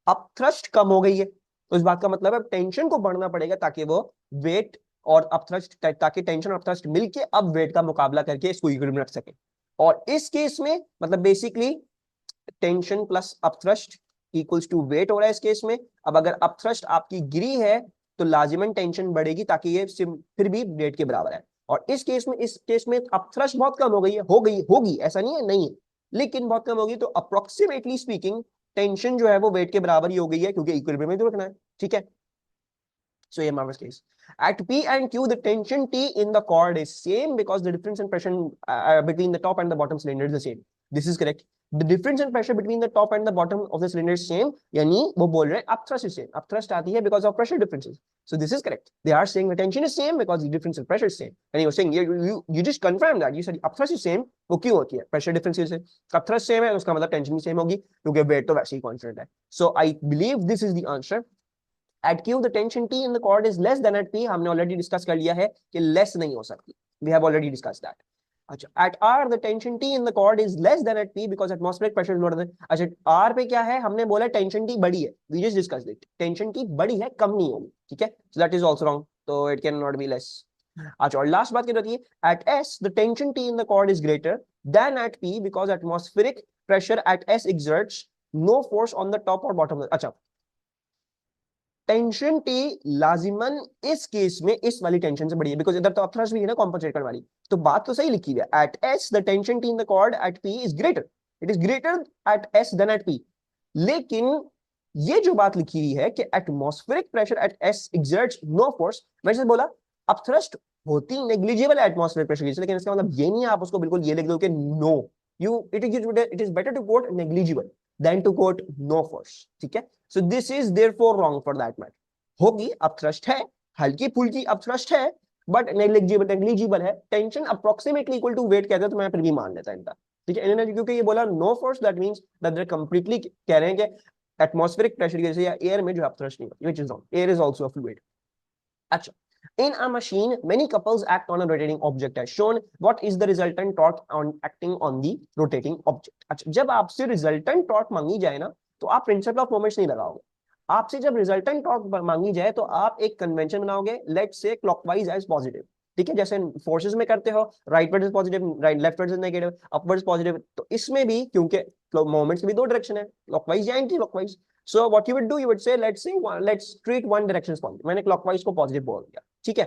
अपथ्रस्ट कम हो गई है, तो इस बात का मतलब है टेंशन को बढ़ना पड़ेगा ताकि वो वेट और अपथ्रस्ट, ताकि टेंशन और अपथ्रस्ट मिलके अब वेट का मुकाबला करके इसको इक्विलिब्रियम में रख सके। और इस केस में मतलब basically tension plus upthrust equals to weight हो रहा है इस केस में। अब अगर अपथ्रस्ट आपकी गिरी है तो लाजिमन टेंशन बढ़ेगी ताकि ये फिर भी वेट के बराबर है। और इस केस में अपथ्रस्ट बहुत कम हो गई है, हो गई होगी ऐसा नहीं है, नहीं है, लेकिन बहुत कम होगी, तो अप्रोक्सीमेटली स्पीकिंग टेंशन जो है वो वेट के बराबर ही हो गई है, क्योंकि इक्विलिब्रियम में तो रखना है, ठीक है। So yeah, Marvel's case. At P and Q, the tension T in the cord is same because the difference in pressure between the top and the bottom cylinder is the same. This is correct. The difference in pressure between the top and the bottom of the cylinder is same. यानी वो बोल रहे हैं upthrust is same. Upthrust आती है because of pressure differences. So this is correct. They are saying the tension is same because the difference in pressure is same. And you're saying you just confirmed that. You said upthrust is same. वो क्यों होती है? Pressure difference से upthrust same है, उसका मतलब tension भी same होगी, क्योंकि weight तो वैसे ही constant है. So I believe this is the answer. At Q, the tension T in the cord is less than at P. हमने ऑलरेडी डिस्कस कर लिया है कि लेस नहीं हो सकती. We have already discussed that. अच्छा, at R the tension T in the cord is less than at P because atmospheric pressure is lower than. अच्छा, R पे क्या है, हमने बोला टेंशन T बड़ी है. We just discussed it. Tension T बड़ी है, कम नहीं होगी, ठीक है. So that is also wrong. So it cannot be less. अच्छा, और लास्ट बात क्या होती है, at S the tension T in the cord is greater than at P because atmospheric pressure at S exerts no force on the top or bottom. अच्छा, tension T लाजिमन इस case में इस वाली टेंशन से बड़ी है, बिकॉज इधर तो अपथ्रस्ट भी है ना कॉम्पनसेट करने वाली, तो बात तो सही लिखी है, at S the tension T in the cord at P is greater, it is greater at S than at P. लेकिन ये जो बात लिखी हुई है कि atmospheric pressure at S exerts no force, मैंने बोला अपथ्रस्ट होती नेग्लिजिबल एटमॉस्फेरिक प्रेशर की, लेकिन इसका मतलब ये नहीं है आप उसको बिल्कुल ये लिख दो कि no, you it is better to quote negligible than to quote no force, ठीक है। So this is therefore wrong for that matter. होगी अपथ्रस्ट है, हल्की फुल्की अपथ्रस्ट है, बट नेग्लिजिबल है, tension approximately equal to weight कहते हैं तो मैं फिर भी मान लेता इनका, ठीक है। इन्होंने क्योंकि ये बोला no force, that means that they completely कह रहे हैं कि एटमॉस्फेरिक प्रेशर की वजह से या एयर में जो अपथ्रस्ट नहीं होती, which is wrong, air is also a fluid. अच्छा, in a machine many couples act on a rotating object as shown, what is the resultant torque on acting on the rotating object। अच्छा, जब आपसे resultant torque मांगी जाए ना तो आप principal of moments नहीं लगाओगे, आपसे जब रिजल्टेंट टॉर्क मांगी जाए तो आप एक कन्वेंशन बनाओगे, let's say clockwise as positive, ठीक है, जैसे फोर्सेस में करते हो, right word is positive, right left word is negative, upwards positive, तो इसमें भी क्योंकि मोमेंट्स की भी दो डायरेक्शन है, क्लॉकवाइज या anti clockwise. So what you would do, you would say, let's treat one direction as positive. मैंने clockwise को positive बोल दिया, ठीक है।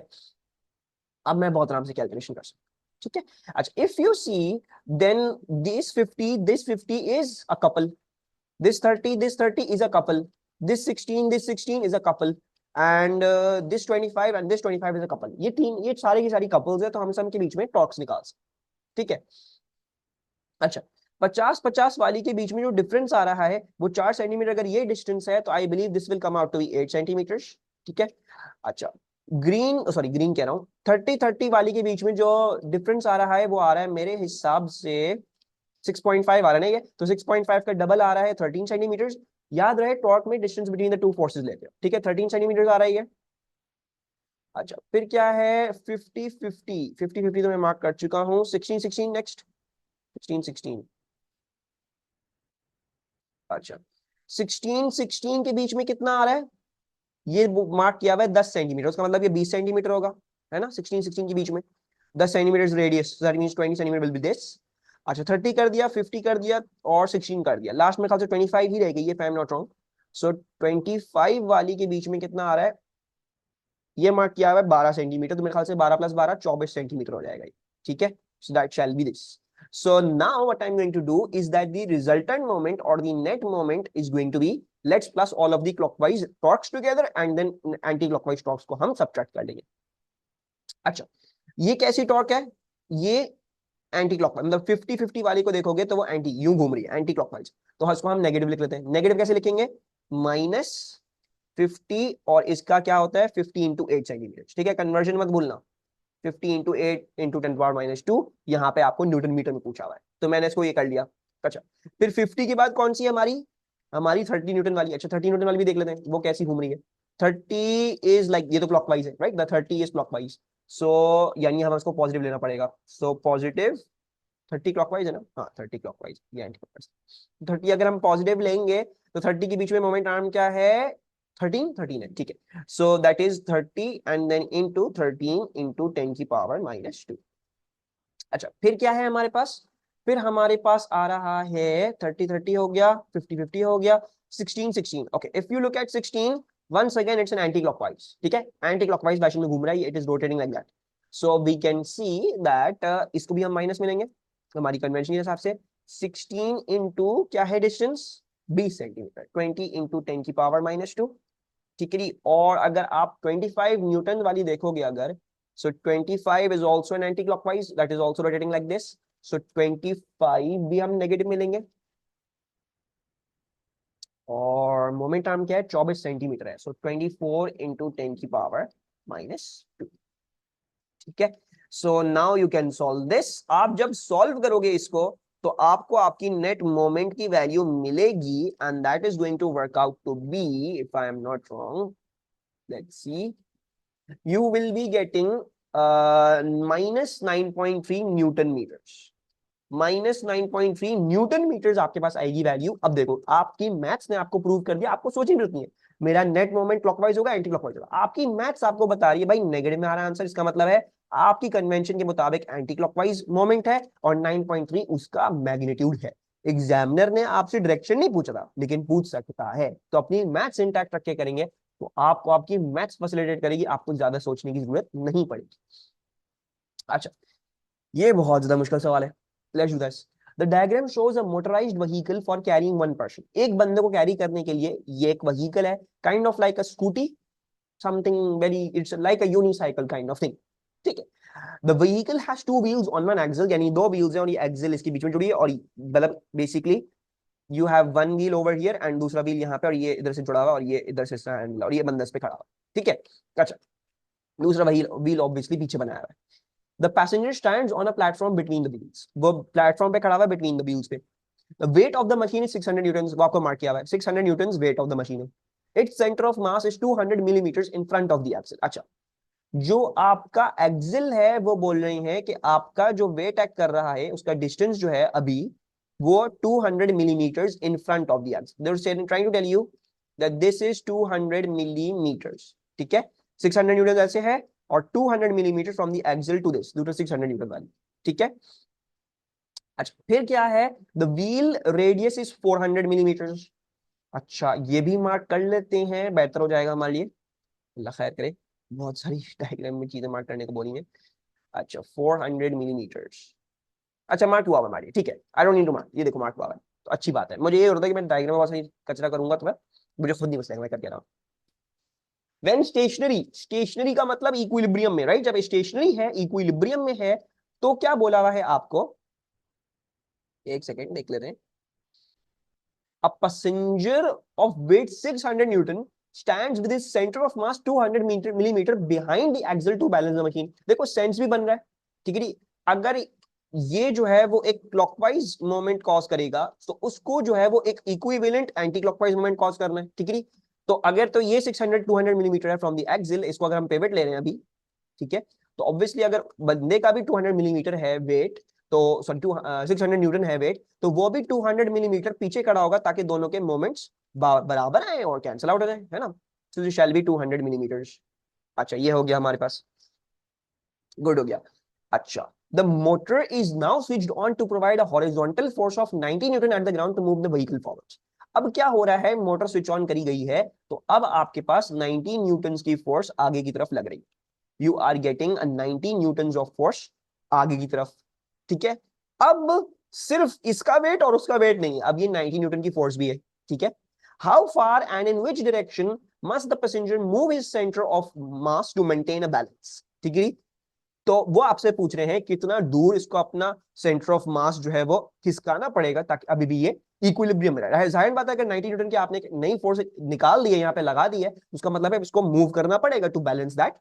अब मैं बहुत आराम से कैलकुलेशन कर सकता हूँ, ठीक है। अच्छा, if you see, then this 50 is a couple, this 30 is a couple, this 16 is a couple, and this 25 and this 25 is a couple। ये सारे की सारी couples है, तो हम सब के बीच में टॉर्क्स निकाल सकते, ठीक है। अच्छा, 50-50 वाली के बीच में जो डिफरेंस आ रहा है वो 4 सेंटीमीटर, अगर ये डिस्टेंस है तो I believe this will come out to be 8 centimetre, ठीक है। अच्छा, ग्रीन कह रहा हूँ, 30-30 वाली के बीच में जो डिफरेंस आ रहा है वो आ रहा है मेरे हिसाब से 6.5 आ रहा है ना, ये तो 6.5 का डबल आ रहा है 13 सेंटीमीटर। याद रहे टॉर्क में distance between the two forces लेते हो, ठीक है, 13 सेंटीमीटर आ रहा है ये। अच्छा, फिर क्या है, 50-50 तो मैं मार्क कर चुका हूँ, 16-16 नेक्स्ट, 16-16। अच्छा, 16-16 के बीच में कितना आ रहा है, ये मार्क किया हुआ है 10 सेंटीमीटर, उसका मतलब ये 20 सेंटीमीटर होगा, है ना, 16 के बीच में, 10 centimetre radius, that means 20 centimetre will be this. अच्छा 30 कर दिया, 50 कर दिया और 16 कर दिया, लास्ट में ख्याल से 25 ही रह गई है, if I am not wrong. So 25 वाली के बीच में कितना आ रहा है, ये मार्क किया हुआ है 12 सेंटीमीटर, तो मेरे ख्याल से 12 + 12 24 सेंटीमीटर हो जाएगा ये, ठीक है। So that shall B this. So now what I'm going to do is that the resultant moment or the net moment is going to be, let's plus all of the clockwise torques together and then anti-clockwise torques को हम subtract कर लेंगे। अच्छा ये कैसी torque है, ये anti clockwise, मतलब 50-50 वाली को देखोगे तो वो एंटी यूं घूम रही है, एंटी क्लॉकवाइज, तो इसको हम नेगेटिव लिख लेते हैं। नेगेटिव कैसे लिखेंगे, -50 और इसका क्या होता है 50 × 8 सेंटीमीटर, ठीक है, कन्वर्जन मत भूलना, 50 × 8 × 10⁻², यहाँ पे आपको न्यूटन मीटर में पूछा हुआ है, तो मैंने इसको ये कर लिया। अच्छा फिर 50 के बाद कौन सी है हमारी, हमारी 30 न्यूटन वाली। अच्छा 30 न्यूटन वाली भी देख लेते हैं वो कैसी घूम रही है। 30 इज लाइक, ये तो क्लॉकवाइज है राइट, द 30 इज क्लॉकवाइज, सो यानी हमें उसको पॉजिटिव लेना पड़ेगा, सो पॉजिटिव 30 क्लॉकवाइज है ना, हाँ 30 क्लॉकवाइज, ये एंटी क्लॉकवाइज। 30 अगर हम पॉजिटिव लेंगे तो 30 के बीच में मोमेंट आर्म क्या है, 13 है, ठीक है। So that is 30 and then into 13 × 10⁻²। अच्छा फिर क्या है हमारे पास, फिर हमारे पास आ रहा है 30 हो गया, 50 हो गया, 16 okay. If you look at 16 once again it's an anti-clockwise, ठीक है, anti-clockwise डायरेक्शन में घूम रहा है, it is rotating like that, so we can see that इसको भी हम माइनस में लेंगे हमारी कन्वेंशन के हिसाब से। 16 इंटू क्या है डिस्टेंस 20 सेंटीमीटर, 20 × 10⁻², ठीक है। और अगर आप 25 न्यूटन वाली देखोगे अगर, so 25 is also an anti-clockwise that is also rotating like this, so 25 भी हम नेगेटिव में लेंगे और मोमेंट आर्म क्या है 24 सेंटीमीटर है, सो 24 × 10⁻², ठीक है। So now you can solve this, आप जब सॉल्व करोगे इसको तो आपको आपकी नेट मोमेंट की वैल्यू मिलेगी and that is going to work out to be, if I am not wrong, let's see, you will be getting -9.3 newton metres, -9.3 newton metres आपके पास आएगी वैल्यू। अब देखो आपकी मैथ्स ने आपको प्रूव कर दिया, आपको सोचने की जरूरत नहीं है मेरा नेट मोमेंट क्लॉकवाइज होगा एंटी क्लॉकवाइज होगा, आपकी मैथ्स आपको बता रही है भाई नेगेटिव में आ रहा है आंसर, इसका मतलब है आपकी कन्वेंशन के मुताबिक एंटी क्लॉकवाइज मोमेंट है और 9.3 उसका मैग्नीट्यूड है। एग्जामिनर ने आपसे डायरेक्शन नहीं पूछा था लेकिन पूछ सकता है, तो अपनी मैथ्स इंटैक्ट रख के करेंगे तो आपको आपकी मैथ्स फैसिलिटेट करेगी, आपको ज्यादा सोचने की जरूरत नहीं पड़ेगी। अच्छा ये बहुत ज्यादा मुश्किल सवाल है, let's do this. The diagram shows a motorised vehicle for carrying one person, एक बंदे को कैरी करने के लिए ये एक व्हीकल है, kind of like a scooty, something very, it's like a unicycle kind of thing, ठीक है। The vehicle has two wheels on one axle, यानी दो व्हील्स हैं और ये एक्सिल इसके बीच में जुड़ी है, और मतलब basically you have one wheel over here and दूसरा व्हील यहाँ पे, और ये इधर से जुड़ा हुआ और ये इधर से हैंडल और ये बंदा इस पे खड़ा हुआ, ठीक है। अच्छा दूसरा व्हील ऑब्वियसली पीछे बनाया हुआ है। The passenger stands on a platform between the wheels, वो प्लेटफॉर्म पे खड़ा हुआ है बिटवीन द व्हील्स पे। The weight of the machine is 600 newton, वो आपको मार्क किया हुआ है 600 newton weight of the machine है। Its centre of mass is 200 millimetre in front of the axle. अच्छा जो आपका एक्सिल है वो बोल रहे हैं कि आपका जो वेट एक्ट कर रहा है उसका डिस्टेंस जो है अभी वो 200 millimetres in front of the axle, they are trying to tell you that this is 200 millimetres, ठीक है। 600 न्यूटन ऐसे है और 200 millimetre from the axle to this, दूसरा 600 न्यूटन वाली, ठीक है। अच्छा फिर क्या है, the wheel radius is 400 millimetres. अच्छा ये भी मार्क कर लेते हैं, बेहतर हो जाएगा हमारे लिए, अल्लाह खैर करे, बहुत सारी डायग्राम में चीजें मार्क करने को बोली है। अच्छा 400 मिलीमीटर्स, अच्छा मार्क हुआ हमारी, ठीक है, I don't need to mark, ये देखो मार्क हुआ है, तो अच्छी बात है। मुझे ये होता है कि मैं डायग्राम में बहुत सारी कचरा करूंगा तो मैं मुझे खुद नहीं बचेगा, मैं करके रहा हूँ। व्हेन स्टेशनरी, स्टेशनरी का मतलब इक्विलिब्रियम में, राइट, जब स्टेशनरी है इक्विलिब्रियम में है तो क्या बोला हुआ है आपको, एक सेकेंड देख लेते हैं। A passenger of weight 600 Newton stands with his center of mass 200 millimeter behind the axle to balance the machine। देखो सेंस भी बन रहा है, ठीक है जी। अगर ये जो है वो एक क्लॉकवाइज मोमेंट कॉज करेगा तो उसको जो है वो एक equivalent anti clockwise moment cause करना है, ठीक है जी। तो अगर तो ये 600 200 मिलीमीटर है फ्रॉम द एक्सिल, इसको अगर हम पिवट ले रहे हैं अभी, ठीक है, तो ऑब्वियसली अगर बंदे का भी 200 मिलीमीटर है वेट, तो सॉरी 600 न्यूटन है वेट, तो वो भी 200 मिलीमीटर पीछे खड़ा होगा ताकि दोनों के मोमेंट्स बराबर आए और कैंसिल आउट हो जाए, है ना। सो दिस शैल बी 200 मिलीमीटर्स। अच्छा ये हो गया हमारे पास, गुड हो गया। अच्छा, the motor is now switched on to provide a horizontal force of 90 newton at the ground to move the vehicle forward. अब क्या हो रहा है, मोटर स्विच ऑन करी गई है तो अब आपके पास 90 न्यूटन की फोर्स आगे की तरफ लग रही है। You are getting a 90 newton of force आगे की तरफ, ठीक है। अब सिर्फ इसका वेट और उसका वेट नहीं, अब ये 90 न्यूटन की फोर्स भी है, ठीक है। How far and in which direction must the passenger move his centre of mass to maintain a balance, ठीक है। तो वो आपसे पूछ रहे हैं कितना दूर इसको अपना सेंटर ऑफ मास जो है वो खिसकाना पड़ेगा ताकि अभी भी ये इक्विलिब्रियम में रहे। जाहिर बात है अगर 90 न्यूटन की आपने एक नई फोर्स निकाल दी है, यहाँ पे लगा दी है, उसका मतलब है इसको मूव करना पड़ेगा टू बैलेंस दैट,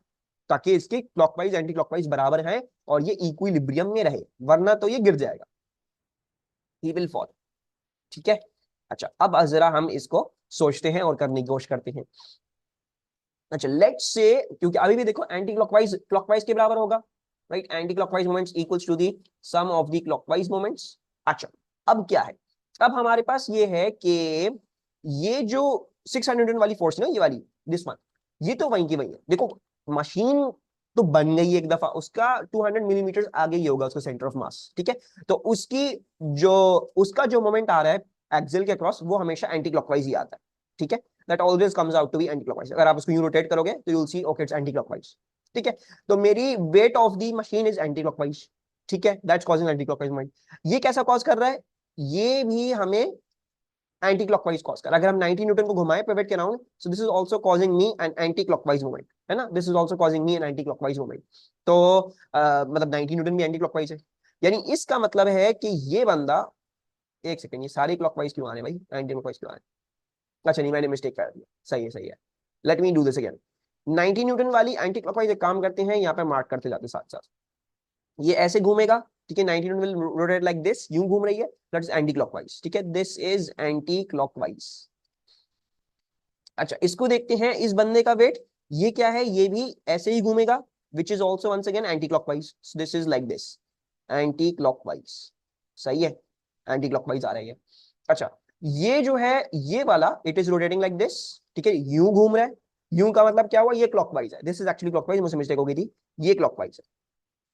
ताकि इसके क्लॉकवाइज एंटी क्लॉकवाइज बराबर है और ये इक्विलिब्रियम में रहे, वरना तो ये गिर जाएगा, ही विल फॉल, ठीक है। अच्छा अब जरा हम इसको सोचते हैं और करने की कोशिश करते हैं। अच्छा लेट्स से, क्योंकि अभी भी देखो एंटी क्लॉकवाइज क्लॉकवाइज के बराबर होगा, right, anti clockwise moments equals to the sum of the clockwise moments. अच्छा अब क्या है, अब हमारे पास ये है कि ये जो 600 न्यूटन वाली फोर्स है ना, ये वाली दिस वन, ये तो वहीं की वहीं है। देखो मशीन तो बन गई एक दफा, उसका 200 मिलीमीटर आगे ही होगा उसका सेंटर ऑफ मास, ठीक है। तो उसकी जो उसका जो मोमेंट आ रहा है एक्सिल के क्रॉस, वो हमेशा एंटी क्लॉकवाइज ही आता है, ठीक है। That always comes out to be anti clockwise. अगर आप उसको यूं रोटेट करोगे तो you will see okay it's anti clockwise, ठीक है। तो मेरी weight of the machine is anti clockwise, ठीक है, that's causing anti clockwise moment. ये कैसा कॉज कर रहा है, ये भी हमें एंटी क्लॉकवाइज कॉज कर, अगर हम 90 न्यूटन को घुमाए पिवट के round, so this is also causing me an anti clockwise moment, है ना, this is also causing me an anti clockwise moment. तो मतलब 90 न्यूटन भी एंटी क्लॉकवाइज है, यानी इसका मतलब है कि ये बंदा, एक सेकंड, ये सारे क्लॉकवाइज क्यों आ रहे हैं भाई, एंटी क्लॉकवाइज क्यों आ रहे हैं? अच्छा नहीं मैंने मिस्टेक कर दिया, सही है सही है, let me do this again. 90 Newton वाली एंटी क्लॉकवाइज एक काम करते हैं, यहाँ पे मार्क करते जाते साथ साथ, ये ऐसे घूमेगा, ठीक है, 90 विल रोटेट लाइक दिस, यूं घूम रही है, दैट इज एंटी क्लॉकवाइज, ठीक है, दिस इज एंटी क्लॉकवाइज। अच्छा इसको देखते हैं, इस बंदे का वेट, ये क्या है, ये भी ऐसे ही घूमेगा, which is also once again anti clockwise, this is like this, anti clockwise, सही है, एंटी क्लॉकवाइज आ रही है। अच्छा ये जो है ये वाला, it is rotating like this, ठीक है, यूं घूम रहा है, यूं का मतलब क्या हुआ, ये क्लॉकवाइज है, दिस इज एक्चुअली क्लॉकवाइज, मुझसे मिस्टेक हो गई थी, ये क्लॉकवाइज है,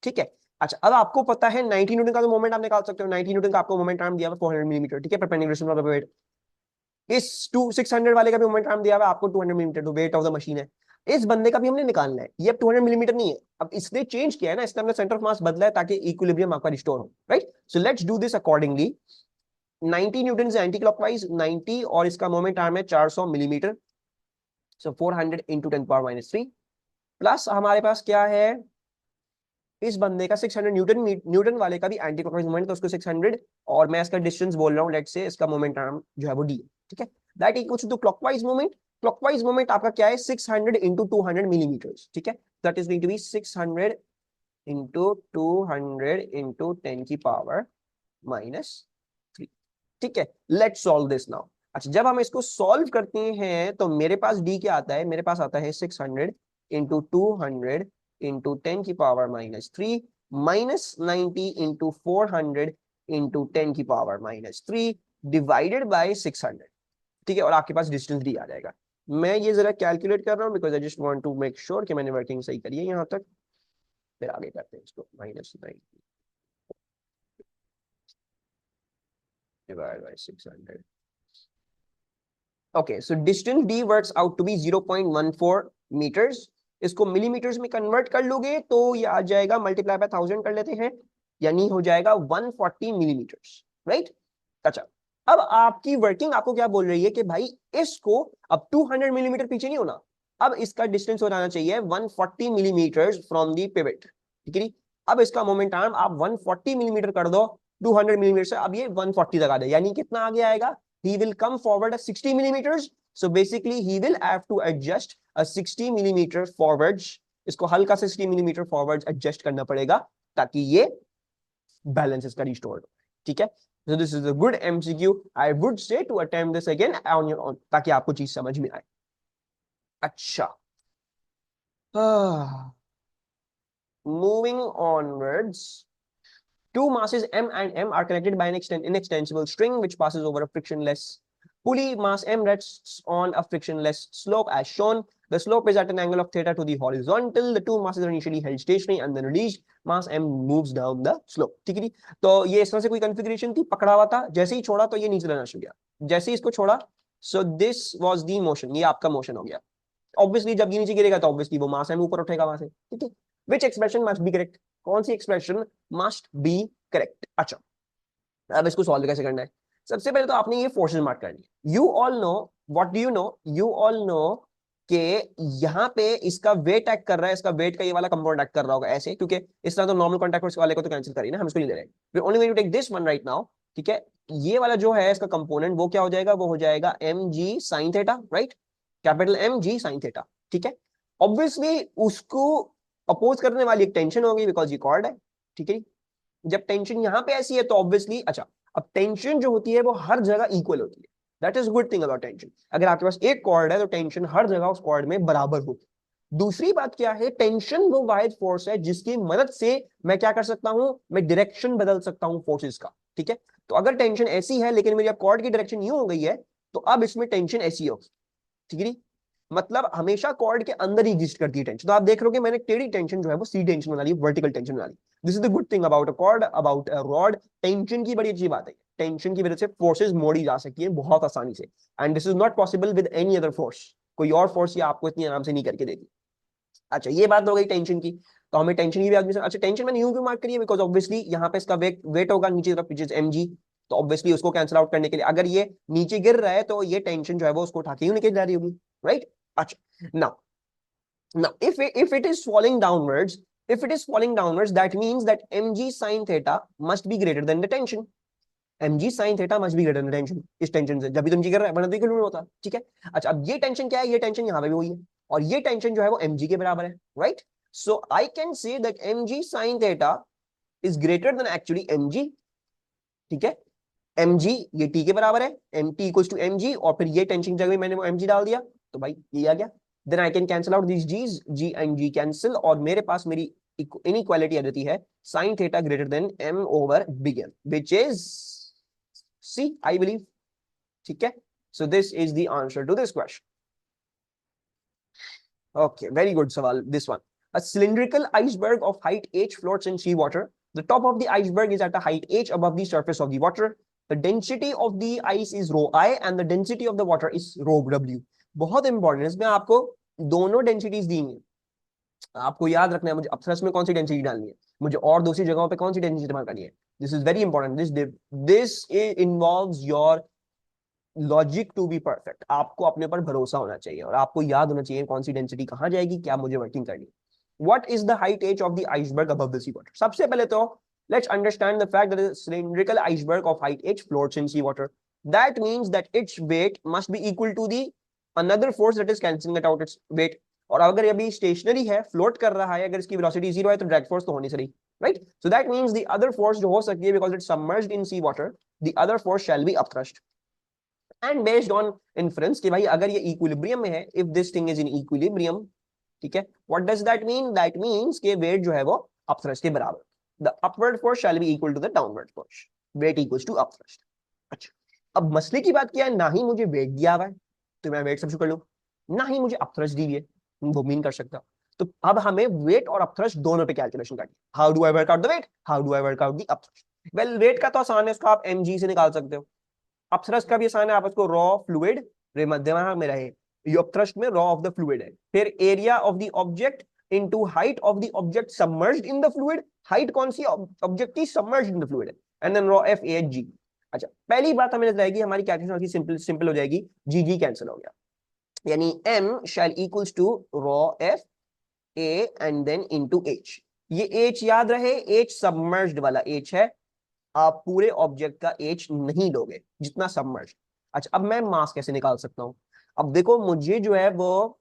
ठीक है। अच्छा अब आपको पता है 90 न्यूटन का तो मोमेंट आप निकाल सकते हो, 90 न्यूटन का आपको मोमेंट आर्म दिया हुआ 400 मिलीमीटर, ठीक है, परपेंडिकुलर टू द वेट। इस 600 वाले का भी मोमेंट आर्म दिया हुआ आपको 200 मिलीमीटर, तो वेट ऑफ द मशीन है। इस बंदे का भी हमने निकालना है, ये अब 200 मिलीमीटर नहीं है, अब इसने चेंज किया है ना, इसने अपना सेंटर ऑफ मास बदला है ताकि इक्विलिब्रियम आपका रिस्टोर हो, right. So let's do this accordingly. 90 Newton से एंटी क्लॉकवाइज 90, और इसका मोमेंट आर्म है 400 मिलीमीटर, सो 400 इंटू 10⁻³ प्लस हमारे पास क्या है, इस बंदे का 600 न्यूटन, न्यूटन वाले का भी एंटी क्लॉकवाइज मोमेंट, तो उसको 600, और मैं इसका डिस्टेंस बोल रहा हूँ, लेट्स से इसका मोमेंट आर्म जो है वो डी, ठीक है, that equals to clockwise moment. Clockwise moment आपका क्या है, 600 इंटू 200 मिलीमीटर, ठीक है, that is going to be 600 into 200 into 10⁻³ ठीक है। Let's solve this now. अच्छा जब हम इसको सॉल्व करते हैं तो मेरे पास डी क्या आता है, मेरे पास आता है 600 into 200 into 10⁻³ minus 90 into 400 into 10⁻³ divided by 600, ठीक है, और आपके पास डिस्टेंस डी आ जाएगा। मैं ये जरा कैलकुलेट कर रहा हूँ because I just want to make sure कि मैंने वर्किंग सही करी है यहाँ तक, फिर आगे करते हैं इसको, -90 divided by 600. Okay, so distance d works out to be 0.14 meters. इसको मिलीमीटर्स में कन्वर्ट कर लोगे तो ये आ जाएगा, मल्टीप्लाई बाय 1000 कर लेते हैं, यानी हो जाएगा 140 मिलीमीटर्स, राइट। अच्छा अब आपकी वर्किंग आपको क्या बोल रही है कि भाई इसको अब 200 मिलीमीटर पीछे नहीं होना, अब इसका डिस्टेंस हो जाना चाहिए 140 मिलीमीटर फ्रॉम दी पिवट, ठीक है। अब इसका मोमेंट आर्म आप 140 मिलीमीटर कर दो 200 मिलीमीटर से, अब ये 140 तक आ जाए, यानी कितना आगे आएगा, he will come forward at 60 millimeters. So basically he will have to adjust a 60 millimeter forwards. इसको हल्का से 60 मिलीमीटर फॉरवर्ड एडजस्ट करना पड़ेगा ताकि ये बैलेंस इसका रिस्टोर, ठीक है। So this is a good MCQ. I would say to attempt this again on your own ताकि आपको चीज समझ में आए। अच्छा moving onwards, two masses m and m are connected by an inextensible string which passes over a frictionless Pulley mass m rests on a frictionless slope as shown. The slope is at an angle of theta to the horizontal. The two masses are initially held stationary and then released. Mass m moves down the slope. ठीक है, तो ये इस तरह से कोई configuration थी, पकड़ा हुआ था, जैसे ही छोड़ा तो ये नीचे रहना शुरू किया, जैसे ही इसको छोड़ा, so this was the motion, ये आपका मोशन हो गया। ऑब्वियसली जब ये नीचे गिरेगा तो ऑब्वियसली वो मास m ऊपर उठेगा वहां से, ठीक है। विच एक्सप्रेशन मस्ट बी करेक्ट, कौन सी एक्सप्रेशन मस्ट बी करेक्ट। अच्छा, अब इसको सॉल्व कैसे करना है। सबसे पहले तो आपने ये फोर्सेस मार्क करनी है। You all know, what do you no, you all know कि यहाँ पे इसका वेट एक्ट कर रहा है, इसका वेट का ये वाला कंपोनेंट एक्ट कर रहा होगा ऐसे, क्योंकि इस तरह तो नॉर्मल कॉन्टैक्ट फोर्स वाले को तो कैंसिल करिए ना, हम इसको नहीं ले रहे, we only going to take this one right now, ठीक है। ये वाला जो है इसका कंपोनेंट वो क्या हो जाएगा, वो हो जाएगा M G sine theta, right, capital M G sine theta, ठीक है। ऑब्वियसली उसको अपोज करने वाली एक टेंशन होगी बिकॉज ये कॉर्ड है, ठीक है। जब टेंशन यहाँ पे ऐसी है तो ऑब्वियसली, अच्छा, अब टेंशन जो होती है वो हर जगह इक्वल होती है, that is good thing about tension. अगर आपके पास एक कॉर्ड है तो टेंशन हर जगह उस कॉर्ड में बराबर होती है। दूसरी बात क्या है, टेंशन वो वाहिद फोर्स है जिसकी मदद से मैं क्या कर सकता हूं, मैं डायरेक्शन बदल सकता हूं फोर्सेस का, ठीक है। तो अगर टेंशन ऐसी है लेकिन मेरी अब कॉर्ड की डायरेक्शन यूं हो गई है, तो अब इसमें टेंशन ऐसी होगी, ठीक है। मतलब हमेशा कॉर्ड के अंदर ही एग्जिस्ट करती है टेंशन। तो आप देख रहे हो कि मैंने टेढ़ी टेंशन जो है वो सी टेंशन बना ली, वर्टिकल टेंशन बना ली। This is the good thing about a cord, about a rod. Tension की बड़ी अच्छी बात है, टेंशन की वजह से फोर्सेस मोड़ी जा सकती है बहुत आसानी से, and this is not possible with any other force. कोई और फोर्स ये आपको इतनी आराम से नहीं करके देती। अच्छा, ये बात हो गई टेंशन की। तो हमें टेंशन की भी आदमी, अच्छा टेंशन मैंने यूं क्यों मार्क करी है, बिकॉज ऑब्वियसली यहाँ पे इसका वेट होगा नीचे तरफ, विच इज mg। तो ऑब्वियसली उसको कैंसिल आउट करने के लिए अगर ये नीचे गिर रहा है तो ये टेंशन जो है वो उसको उठा के यूं निकल जा रही होगी, राइट। अच्छा, now if it is falling downwards, if it is falling downwards, that means that mg sin theta must be greater than the tension। mg sin theta must be greater than the tension। इस tension से जब भी तुम जी कर रहा है, वरना तो इक्विलिब्रियम होता, ठीक है। अच्छा, अब ये टेंशन क्या है, ये टेंशन यहाँ पे भी हुई है, और ये टेंशन जो है वो mg के बराबर है, right. So I can say that mg sin theta is greater than actually mg, ठीक है। mg ये t के बराबर है, mt इक्वल्स टू mg, और फिर ये टेंशन की जगह मैंने वो mg डाल दिया, तो भाई ये आ गया। Then I can cancel out this g's, g and g cancel, और मेरे पास मेरी इनइक्वालिटी आ जाती है sin theta greater than m over big M, which is C, I believe, ठीक है। So this is the answer to this question. Okay, very good सवाल this one. A cylindrical iceberg of height h floats in sea water. The top of the iceberg is at a height h above the surface of the water. The density of the ice is rho I and the density of the water is rho W. बहुत important, इसमें आपको दोनों densities दी हैं, आपको याद रखना है मुझे अपसरस में कौन सी डेंसिटी डालनी है, मुझे और दूसरी जगहों पे कौन सी डेंसिटी इस्तेमाल करनी है। This is very important, this involves your logic to be perfect. आपको अपने पर भरोसा होना चाहिए और आपको याद होना चाहिए कौन सी डेंसिटी कहां जाएगी, क्या मुझे वर्किंग करनी है। What is the height h of the iceberg above the seawater? सबसे पहले तो let's understand the fact that a cylindrical iceberg of height h floats in seawater. That means that its weight must be equal to the another force that is cancelling it out its weight. और अगर ये अभी stationery है, float कर रहा है, अगर इसकी वेलोसिटी 0 है तो ड्रैग फोर्स तो होनी चाहिए, right. So that means the other force जो हो सकती है, because it's submerged in sea water, the other force shall be upthrust. And based on inference कि भाई अगर ये इक्विलिब्रियम में है, if this thing is in equilibrium, ठीक है, what does that mean, that means के वेट जो है वो अपथ्रस्ट के बराबर, the upward force shall be equal to the downward force, wait equals to upthrust. अच्छा, अब मसले की बात क्या है, ना ही मुझे वेट दिया हुआ है तो मैं वेट सब्स्टिट्यूट कर लूं, ना ही मुझे अपथ्रस्ट दी है, वो मीन कर सकता। तो अब हमें वेट और अपथ्रस्ट दोनों पे कैलकुलेशन करनी है। How do I work out the weight, how do I work out the upthrust. Well, weight का तो आसान है, उसको आप mg से निकाल सकते हो। अपथ्रस्ट का भी आसान है, आप उसको रॉ फ्लूइड मध्यमा में रहे, ये अपथ्रस्ट में रॉ ऑफ द फ्लूइड है, फिर area of the object into height of the object submerged in the fluid, height कौन सी, ऑब्जेक्ट की सबमर्ज्ड इन द फ्लूइड है, and then rho F A g. अच्छा, पहली बात हमें नजर आएगी, हमारी कैलकुलेशन सिंपल सिंपल हो जाएगी, जी जी कैंसिल हो गया, यानी m shall equals to rho F A and then into h। ये h याद रहे, h सबमर्ज्ड वाला h है, आप पूरे ऑब्जेक्ट का एच नहीं लोगे जितना सबमर्ज। अच्छा, अब मैं मास कैसे निकाल सकता हूं, अब देखो मुझे जो है वो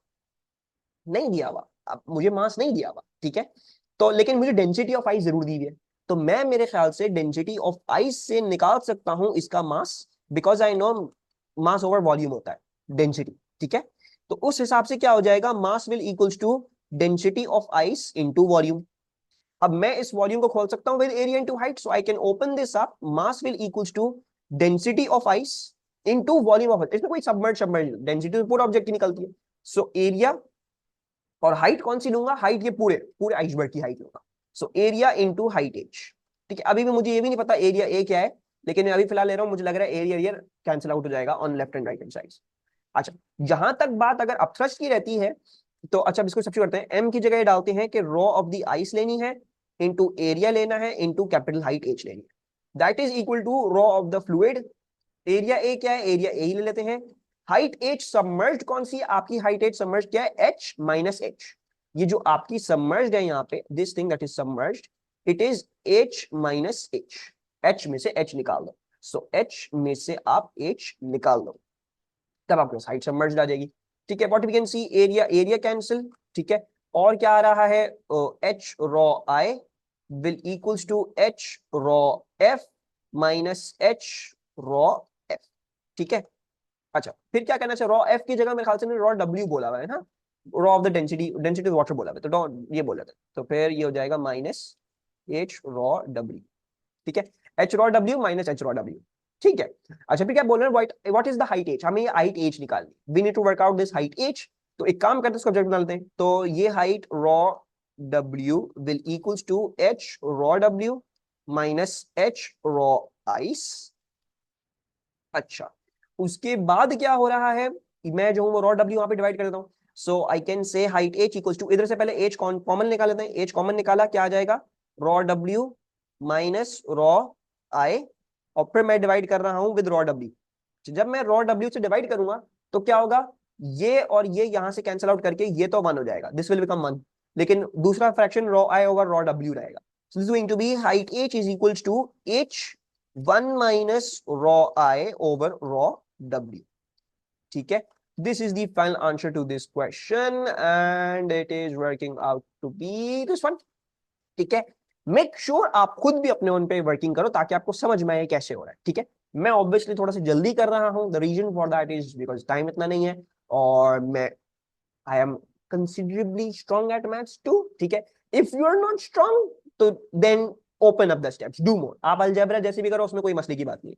नहीं दिया हुआ, अब मुझे मास नहीं दिया हुआ, ठीक है, तो लेकिन मुझे डेंसिटी ऑफ आइस जरूर दी हुई है, तो मैं मेरे ख्याल से डेंसिटी ऑफ आइस से निकाल सकता हूं इसका mass, because I know mass over volume होता है डेंसिटी, ठीक है। तो उस हिसाब से क्या हो जाएगा, mass will equals to density of ice into volume. अब मैं इस वॉल्यूम को खोल सकता हूं with area into height, so I can open this up, mass will equals to density of ice into volume of, इसमें कोई सबमर्ज डेंसिटी तो पूरा ऑब्जेक्ट की निकलती है। सो एरिया और हाइट कौन सी लूंगा, हाइट ये पूरे पूरे आइसबर्ग की हाइट लूंगा। So area into height H. ठीक है, अभी भी मुझे ये भी नहीं पता एरिया ए क्या है, लेकिन मैं अभी फिलहाल ले रहा हूं, मुझे लग रहा है एरिया कैंसिल आउट हो जाएगा on left and right hand side. अच्छा, जहां तक बात अगर अपथ्रस्ट की रहती है तो अच्छा इसको सब्स्टिट्यूट करते हैं, एम की जगह ये डालते हैं कि रो ऑफ द आइस लेनी है इनटू एरिया लेना है इनटू कैपिटल हाइट एच लेनी है, that is equal to rho of the fluid. Area A क्या है, एरिया ए ही ले लेते हैं। हाइट एच सबमर्ज्ड कौन सी, आपकी हाइट एच सबमर्ज्ड क्या है, एच माइनस एच। ये जो आपकी सबमर्ज्ड है यहाँ पे, this thing that is submerged, it is H minus H. H में से एच निकाल दो, सो एच में से आप एच निकाल दो, तब आपके पास हाइट सबमर्ज्ड आ जाएगी। ठीक है, what we can see, area area cancel. ठीक है, और क्या आ रहा है, H rho I will equals to H rho F minus H rho F. ठीक है, अच्छा फिर क्या करना चाहिए, रॉ एफ की जगह मेरे ख्याल से रॉ डब्ल्यू बोला हुआ है ना, raw of the density of water बोला हुआ है, तो ये बोला था, तो फिर ये हो जाएगा माइनस एच रॉ डब्ल्यू। ठीक है, H rho W minus H rho W. ठीक है, अच्छा फिर क्या बोल रहे हैं, what is the height H, हमें ये हाइट एच निकालनी, we need to work out this height H. तो एक काम करते हैं, इसको ऑब्जेक्ट बनाते हैं, तो ये height rho W will equals to H rho W minus H rho ice. अच्छा, उसके बाद क्या हो रहा है, मैं जो हूं वो रॉ डब्ल्यू वहां पे डिवाइड कर देता हूं, so I can say height h equals to, इधर से पहले एच कॉमन निकाल लेते हैं, एच कॉमन निकाला क्या आ जाएगा, रॉ डब्ल्यू माइनस रॉ आई, और फिर मैं डिवाइड कर रहा हूं विद रॉ डब्ल्यू। जब मैं रॉ डब्ल्यू से डिवाइड करूंगा तो क्या होगा, ये और ये यहां से कैंसिल आउट करके ये तो 1 हो जाएगा, दिस विल बिकम 1, लेकिन दूसरा fraction rho i over rho डब्ल्यू रहेगा। So this going to be height h is equals to h 1 minus rho i over rho W. ठीक है, this is the final answer to this question and it is working out to be this one. ठीक है, make sure आप खुद भी अपने उन पे वर्किंग करो ताकि आपको समझ में आए कैसे हो रहा है। ठीक है, मैं ऑब्वियसली थोड़ा सा जल्दी कर रहा हूं, the reason for that is because time इतना नहीं है, और मैं I am considerably strong at maths too. ठीक है, if you are not strong तो then open up the steps, do more, आप अलजेब्रा जैसे भी करो, उसमें कोई मसले की बात नहीं।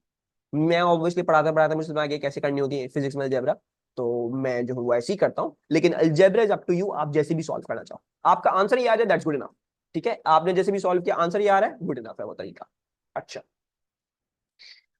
मैं ऑब्वियसली पढ़ाता पढ़ाता मुझे समझ आ गया कैसे करनी होती है फिजिक्स में अलजेब्रा, तो मैं जो हूँ वो ऐसे ही करता हूँ, लेकिन algebra is up to you, आप जैसे भी सॉल्व करना चाहो, आपका आंसर ये आ जाए दैट्स गुड इनफ। ठीक है, आपने जैसे भी सॉल्व किया आंसर ये आ रहा है, गुड इनफ है वो तरीका। अच्छा,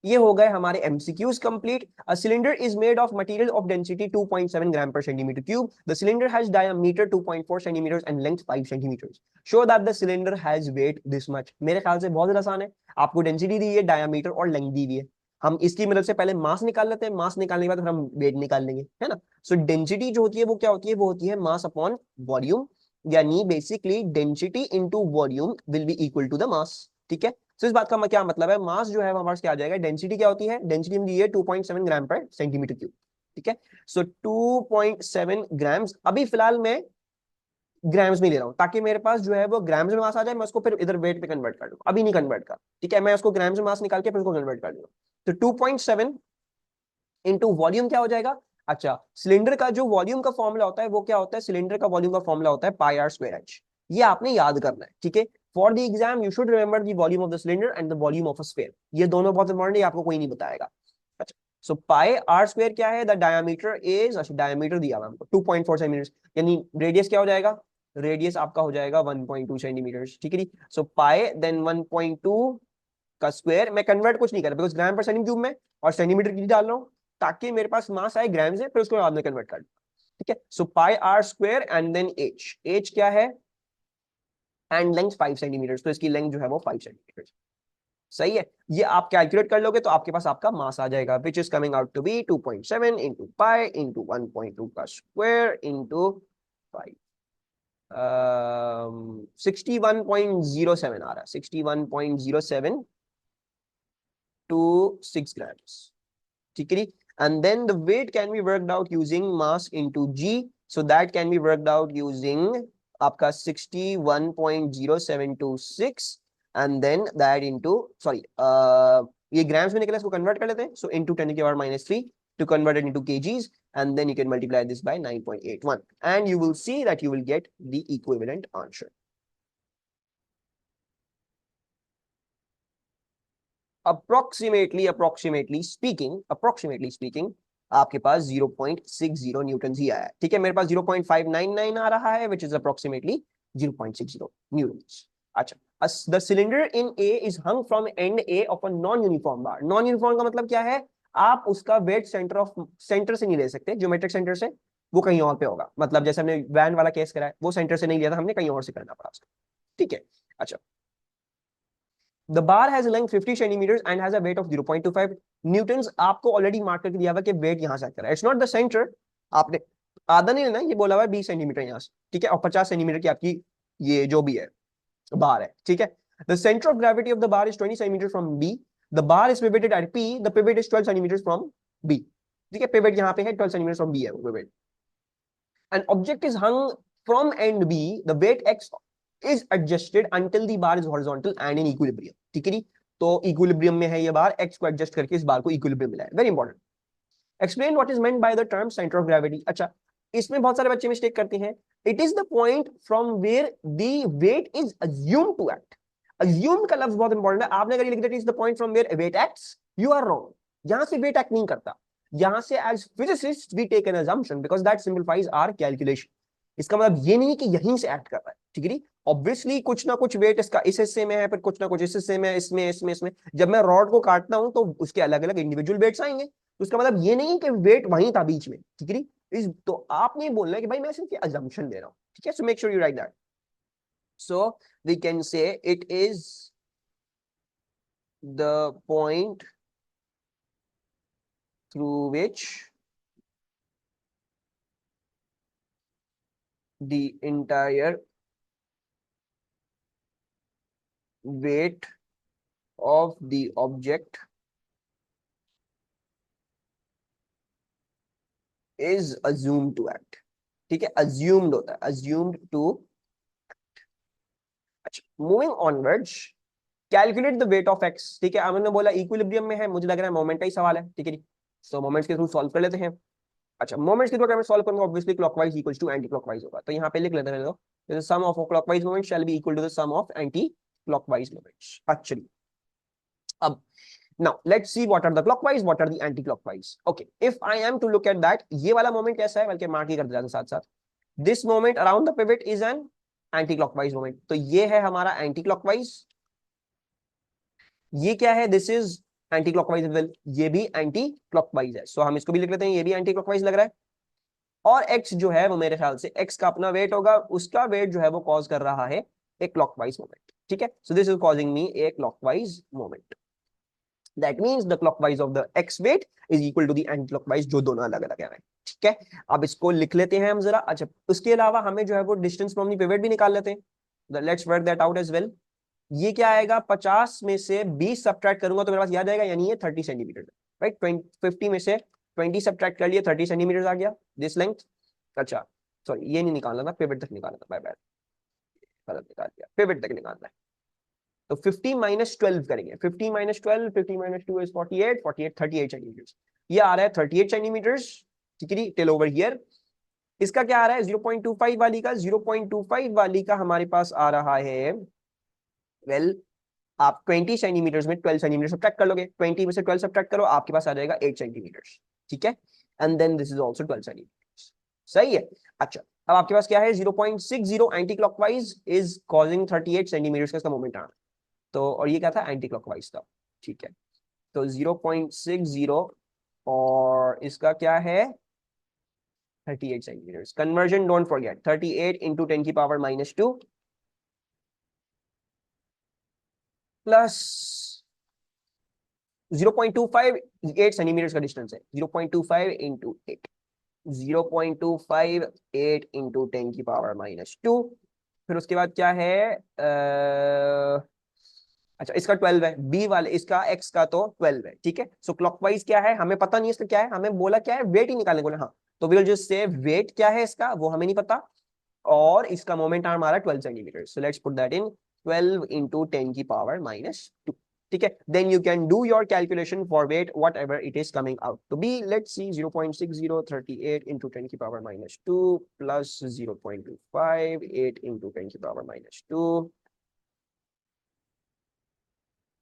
ये हो गए हमारे MCQs complete. A cylinder is made of material of density 2.7 gram per centimetre cube, the cylinder has diameter 2.4 centimetres and length 5 centimetres, show that the cylinder has weight this much. मेरे ख्याल से बहुत ज्यादा आसान है, आपको डेंसिटी दी है, diameter और लेंथ दी हुई है, हम इसकी मदद से पहले मास निकाल लेते हैं, मास निकालने के बाद फिर हम वेट निकाल लेंगे, है ना। सो डेंसिटी जो होती है वो क्या होती है, वो होती है मास अपॉन वॉल्यूम, यानी basically density into volume will be equal to the mass. ठीक है, तो इस बात का क्या मतलब है, मास जो है हमारे पास क्या आ जाएगा, डेंसिटी क्या होती है, डेंसिटी हम दी है 2.7 ग्राम पर सेंटीमीटर क्यूब। ठीक है, सो 2.7 ग्राम्स, अभी फिलहाल मैं ग्राम्स में ले रहा हूं ताकि मेरे पास जो है वो ग्राम्स में मास आ जाए, मैं उसको फिर इधर वेट पे कन्वर्ट कर दूं, अभी नहीं कन्वर्ट कर। ठीक है, मैं उसको ग्राम्स में मास निकाल के फिर उसको कन्वर्ट कर दूंगा, तो 2.7 इंटू वॉल्यूम क्या हो जाएगा। अच्छा, सिलेंडर का जो वॉल्यूम का फॉर्मूला होता है वो क्या होता है, सिलेंडर का वॉल्यूम का फॉर्मूला होता है पाई आर स्क्वायर एच, ये आपने याद करना है। ठीक है, for the exam you should remember the volume of the cylinder and the volume of a sphere, ये दोनों बहुत इंपॉर्टेंट है, आपको कोई नहीं बताएगा। अच्छा, सो पाई आर स्क्वायर क्या है, द डायमीटर इज, अच्छा डायमीटर दिया हुआ हमको 2.4 सेंटीमीटर, यानी रेडियस क्या हो जाएगा, रेडियस आपका हो जाएगा 1.2 सेंटीमीटर। ठीक है जी, सो पाई देन 1.2 का स्क्वायर, मैं कन्वर्ट कुछ नहीं कर रहा because gram per centimetre cube में और सेंटीमीटर की डाल रहा हूँ, ताकि मेरे पास मास आए ग्राम से, फिर उसको बाद में कन्वर्ट कर दूं। ठीक है, so pi r square and then h, h क्या है, एंड लेंथ 5 सेंटीमीटर, तो इसकी लेंथ जो है वो 5 सेंटीमीटर। सही है, ये आप कैलकुलेट कर लोगे तो आपके पास आपका मास आ जाएगा, which is coming out to be 2.7 into pi into 1.2 का स्क्वायर इंटू 5, 61.07 आ रहा है, 61.07 टू 6 grams. ठीक है, and then the weight can be worked out using mass into g, so that can be worked out using आपका 61.0726 and then that into sorry ये grams में निकला, इसको कन्वर्ट कर लेते हैं, so into 10 to the power -3 to convert it into kgs, and then you can multiply this by 9.81 and you will see that you will get the equivalent answer. Approximately speaking आपके पास 0.60 Newton ही आया है। ठीक है, मेरे पास 0.599 आ रहा है which is approximately 0.60 Newton. अच्छा, the cylinder in A is hung from and A of a non uniform bar. Non uniform का मतलब क्या है, आप उसका वेट सेंटर से नहीं ले सकते, ज्योमेट्रिक सेंटर से, वो कहीं और पे होगा। मतलब जैसे हमने वैन वाला केस करा है, वो सेंटर से नहीं लिया था हमने, कहीं और से करना पड़ा उसका। ठीक है, अच्छा, the bar has length 50 centimetres and has a weight of 0.25 newtons. आपको ऑलरेडी मार्क करके दिया हुआ कि वेट यहां से आता है, इट्स नॉट द सेंटर। आपने आधा नहीं लेना, ये बोला हुआ है 20 सेंटीमीटर यहां से, ठीक है, और 50 सेंटीमीटर की आपकी ये जो भी है बार है। ठीक है, the centre of gravity of the bar is 20 centimetre from B, the bar is pivoted at P, the pivot is 12 centimetre from B. ठीक है, पिवट यहाँ पे है 12 सेंटीमीटर फ्रॉम बी है वो pivot. An object is hung from end B, the weight x is adjusted until the bar is horizontal and in equilibrium. ठीक है, तो equilibrium में है ये बार, x को adjust करके इस बार को equilibrium मिला है। Very important. Explain what is meant by the term center of gravity. अच्छा, इसमें बहुत सारे बच्चे मिस्टेक करते हैं। It is the point from where the weight is assumed to act. Assumed का लफ्ज बहुत इंपॉर्टेंट है। आपने अगर ये लिख दिया it is the point from where weight acts, you are wrong. यहां से weight act नहीं करता, यहां से as physicists we take an assumption because that simplifies our calculation. इसका मतलब ये नहीं कि यहीं से एक्ट कर रहा है। ठीक है, ऑब्वियसली कुछ ना कुछ वेट इसका इस हिस्से में है, फिर कुछ ना कुछ इस हिस्से में, इसमें। जब मैं रॉड को काटता हूं तो उसके अलग अलग इंडिविजुअल वेट्स आएंगे, तो उसका मतलब ये नहीं कि वेट वहीं था बीच में। ठीक है, तो आपने बोलना है कि भाई मैं सिर्फ अजम्पशन दे रहा हूं। ठीक है, so make sure you write that. So we can say it is the point through which the entire weight of the object is assumed to act. ठीक है, assumed होता है, assumed to act. अच्छा, moving onwards, calculate the weight of x. ठीक है, हमने बोला equilibrium में है, मुझे लग रहा है मोमेंट का ही सवाल है। ठीक है, सो मोमेंट्स के थ्रू सॉल्व कर लेते हैं। अच्छा, मोमेंट्स के थ्रू अगर मैं सॉल्व करूंगा obviously clockwise equals to anti clockwise होगा, तो यहाँ पे लिख लेते हैं लोग, the sum of clockwise moment shall be equal to the sum of anti clockwise moments. Actually, अब now let's see what are the clockwise, what are the anti clockwise. Okay, if I am to look at that, ये वाला moment कैसा है, बल्कि mark ही कर देता साथ साथ, this moment around the pivot is an anti clockwise moment, तो ये है हमारा एंटी क्लॉकवाइज। ये क्या है, this is anti clockwise well, ये भी एंटी क्लॉकवाइज है, सो हम इसको भी लिख लेते हैं, ये भी एंटी क्लॉकवाइज लग रहा है। और x जो है वो मेरे ख्याल से x का अपना वेट होगा, उसका वेट जो है वो कॉज कर रहा है एक क्लॉकवाइज मोमेंट। ठीक है, so this is causing me a clockwise moment. That means the clockwise of the x weight is equal to the anti clockwise, जो दोनों अलग अलग है। ठीक है, अब इसको लिख लेते हैं हम जरा। अच्छा, उसके अलावा हमें जो है वो डिस्टेंस फ्रॉम द पिवट भी निकाल लेते हैं। Let's work that out as well. ये क्या आएगा, 50 में से 20 सब्ट्रैक्ट करूंगा तो मेरे पास याद आएगा, यानी ये 30 सेंटीमीटर, राइट। 50 में से 20 सब्ट्रैक्ट कर लिए, 30 सेंटीमीटर आ गया दिस लेंथ। अच्छा, सॉरी ये नहीं निकालना था, पिवट तक निकालना था, बाय बाय, गलत निकाल दिया, पिवट तक निकालना है। तो 50 माइनस 12 करेंगे, 50 माइनस 12, 50 माइनस 2 इज 48, 48 38 सेंटीमीटर, ये आ रहा है 38 सेंटीमीटर। ठीक है, टिल ओवर हियर। इसका क्या आ रहा है 0.25 वाली का, 0.25 वाली का हमारे पास आ रहा है वेल, आप 20 सेंटीमीटर में 12 सेंटीमीटर सब्ट्रैक्ट कर लोगे, 20 में से 12 सब्ट्रैक्ट करो, आपके पास आ जाएगा 8 सेंटीमीटर। ठीक है, and then this is also 12 centimetre. सही है। अच्छा, अब आपके पास क्या है, 0.60 anti clockwise is causing 38 centimetre का इसका मोमेंट आना, तो और ये क्या था, एंटी क्लॉकवाइज था। ठीक है, तो 0.60 और इसका क्या है 38 centimetre. Conversion don't forget, 38 into 10 की पावर -2 प्लस 0.25, 8 सेंटीमीटर का डिस्टेंस है, 0.25 इंटू 8, 0.25 8 इंटू 10 की पावर -2। फिर उसके बाद क्या है, अच्छा इसका 12 है, बी वाले इसका एक्स का तो 12 है। ठीक है, सो क्लॉकवाइज क्या है हमें पता नहीं, इसका क्या है, हमें बोला क्या है, वेट ही निकालने बोला। हाँ, तो we will just say weight क्या है इसका, वो हमें नहीं पता, और इसका मोमेंट आर्म हमारा 12 centimetre, so let's put that in 12 into 10 की पावर -2। ठीक है, then you can do your calculation for weight whatever it is coming out to be. Let's see 0.60 38 into 10 की पावर -2 प्लस 0.25 8 इंटू 10 की power -2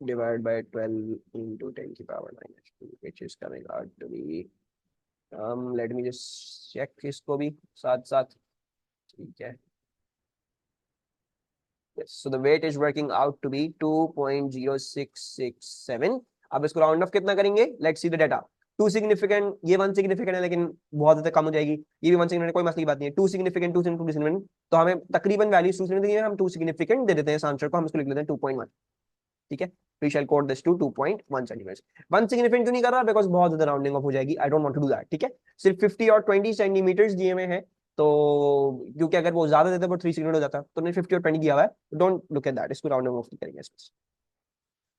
divided by 12 into 10 की power minus 2, which is coming out to be let me just check इसको भी साथ साथ, ठीक है। Yes, so the weight is working out to be 2.0667। अब इसको राउंड ऑफ कितना करेंगे, let's see the data. Two significant, ये वन सिग्निफिकेंट है लेकिन बहुत ज्यादा कम हो जाएगी, ये भी वन सिग्निफिकेंट, कोई मसले की बात नहीं है। टू सिग्निफिकेंट, टू सिग्निफिकेंट, तो हमें तकरीबन वैल्यू टू सिग्निफिकेंट, हम टू सिग्निफिकेंट दे देते हैं इस आंसर को, हम इसको लिख लेते हैं 2.1, ठीक है। We shall code this to 2.1 centimeters। One significant क्यों नहीं कर रहा, बिकॉज बहुत ज्यादा राउंडिंग ऑफ हो जाएगी, I don't want to do that, ठीक है। सिर्फ 50 और 20 सेंटीमीटर्स दिए हुए हैं, तो क्योंकि अगर वो ज्यादा देते तो 3 सेकंड हो जाता, तो ने 50 और 20 दिया हुआ है, डोंट लुक एट दैट, इसको राउंड ऑफ नहीं करेंगे इसमें।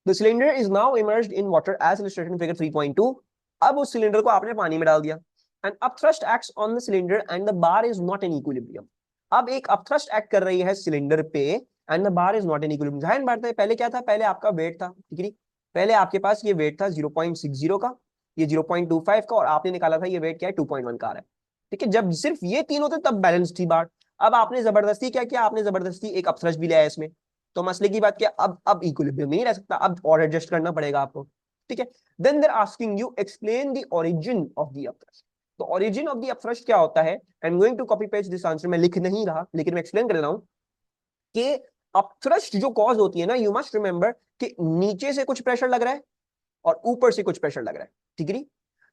The cylinder is now immersed in water as illustrated in figure 3.2। अब उस सिलेंडर को आपने पानी में डाल दिया, and upthrust acts on the cylinder and the bar is not in equilibrium. अब एक अपथ्रस्ट एक्ट कर रही है सिलेंडर पे and the bar is not in equilibrium. जाहिर बात है, पहले क्या था, पहले आपका वेट था, ठीक है, पहले आपके पास ये वेट था 0.60 का, ये 0.25 का, और आपने निकाला था ये वेट क्या है 2.1 का आ रहा है, ठीक है। जब सिर्फ ये तीन होते तब बैलेंस थी बात। अब आपने जबरदस्ती क्या किया, आपने जबरदस्ती एक अपथ्रस्ट भी लिया है इसमें, तो मसले की बात क्या, अब इक्विलिब्रियम में नहीं रह सकता, अब और एडजस्ट करना पड़ेगा आपको, ठीक है। Then they're asking you explain the origin of the upthrust. तो ओरिजिन ऑफ द अपथ्रस्ट क्या होता है, I am going to copy paste this answer, मैं लिख नहीं रहा लेकिन मैं एक्सप्लेन कर रहा हूं कि अपथ्रस्ट जो कॉज होती है ना, यू मस्ट रिमेंबर कि नीचे से कुछ प्रेशर लग रहा है और ऊपर से कुछ प्रेशर लग रहा है, ठीक है।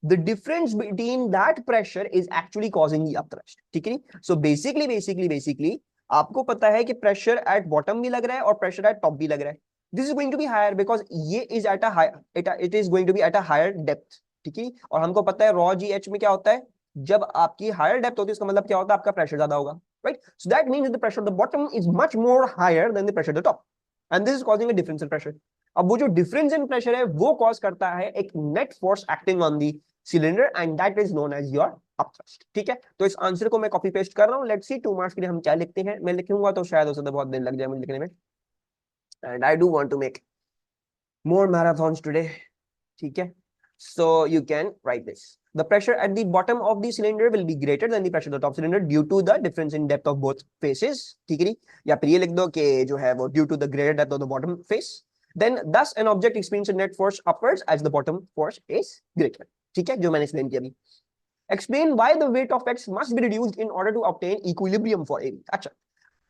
The difference between that pressure is actually causing the upthrust, ठीक है। So basically आपको पता है कि प्रेशर एट बॉटम भी लग रहा है और प्रेशर एट टॉप भी लग रहा है। This is going to be higher because ये is at a higher, it is going to be at a higher depth, ठीक है। और हमको पता है रॉ जी एच में क्या होता है, जब आपकी हायर डेप्थ होती है उसका मतलब क्या होता है, आपका प्रेशर ज्यादा होगा, right. So that means the pressure of the bottom is much more higher than the pressure of the top, and this is causing a difference in pressure. अब वो जो डिफरेंस इन प्रेशर है वो cause करता है एक net force acting on the cylinder, and that is known as your upthrust, ठीक है। तो इस आंसर को मैं कॉपी पेस्ट कर रहा हूं, लेट्स सी 2 मार्क्स के लिए हम क्या लिखते हैं। मैं लिखूंगा तो शायद हो सकता है बहुत दिन लग जाए मुझे लिखने में, and I do want to make more marathons today, ठीक है। So you can write this. The pressure at the bottom of the cylinder will be greater than the pressure at the top cylinder due to the difference in depth of both faces, ठीक है। या फिर ये लिख दो कि जो है वो due to the greater depth of the bottom face, then thus an object experiences a net force upwards as the bottom force is greater, ठीक है, जो मैंने एक्सप्लेन किया अभी। Explain why the weight of x must be reduced in order to obtain equilibrium for AB। अच्छा,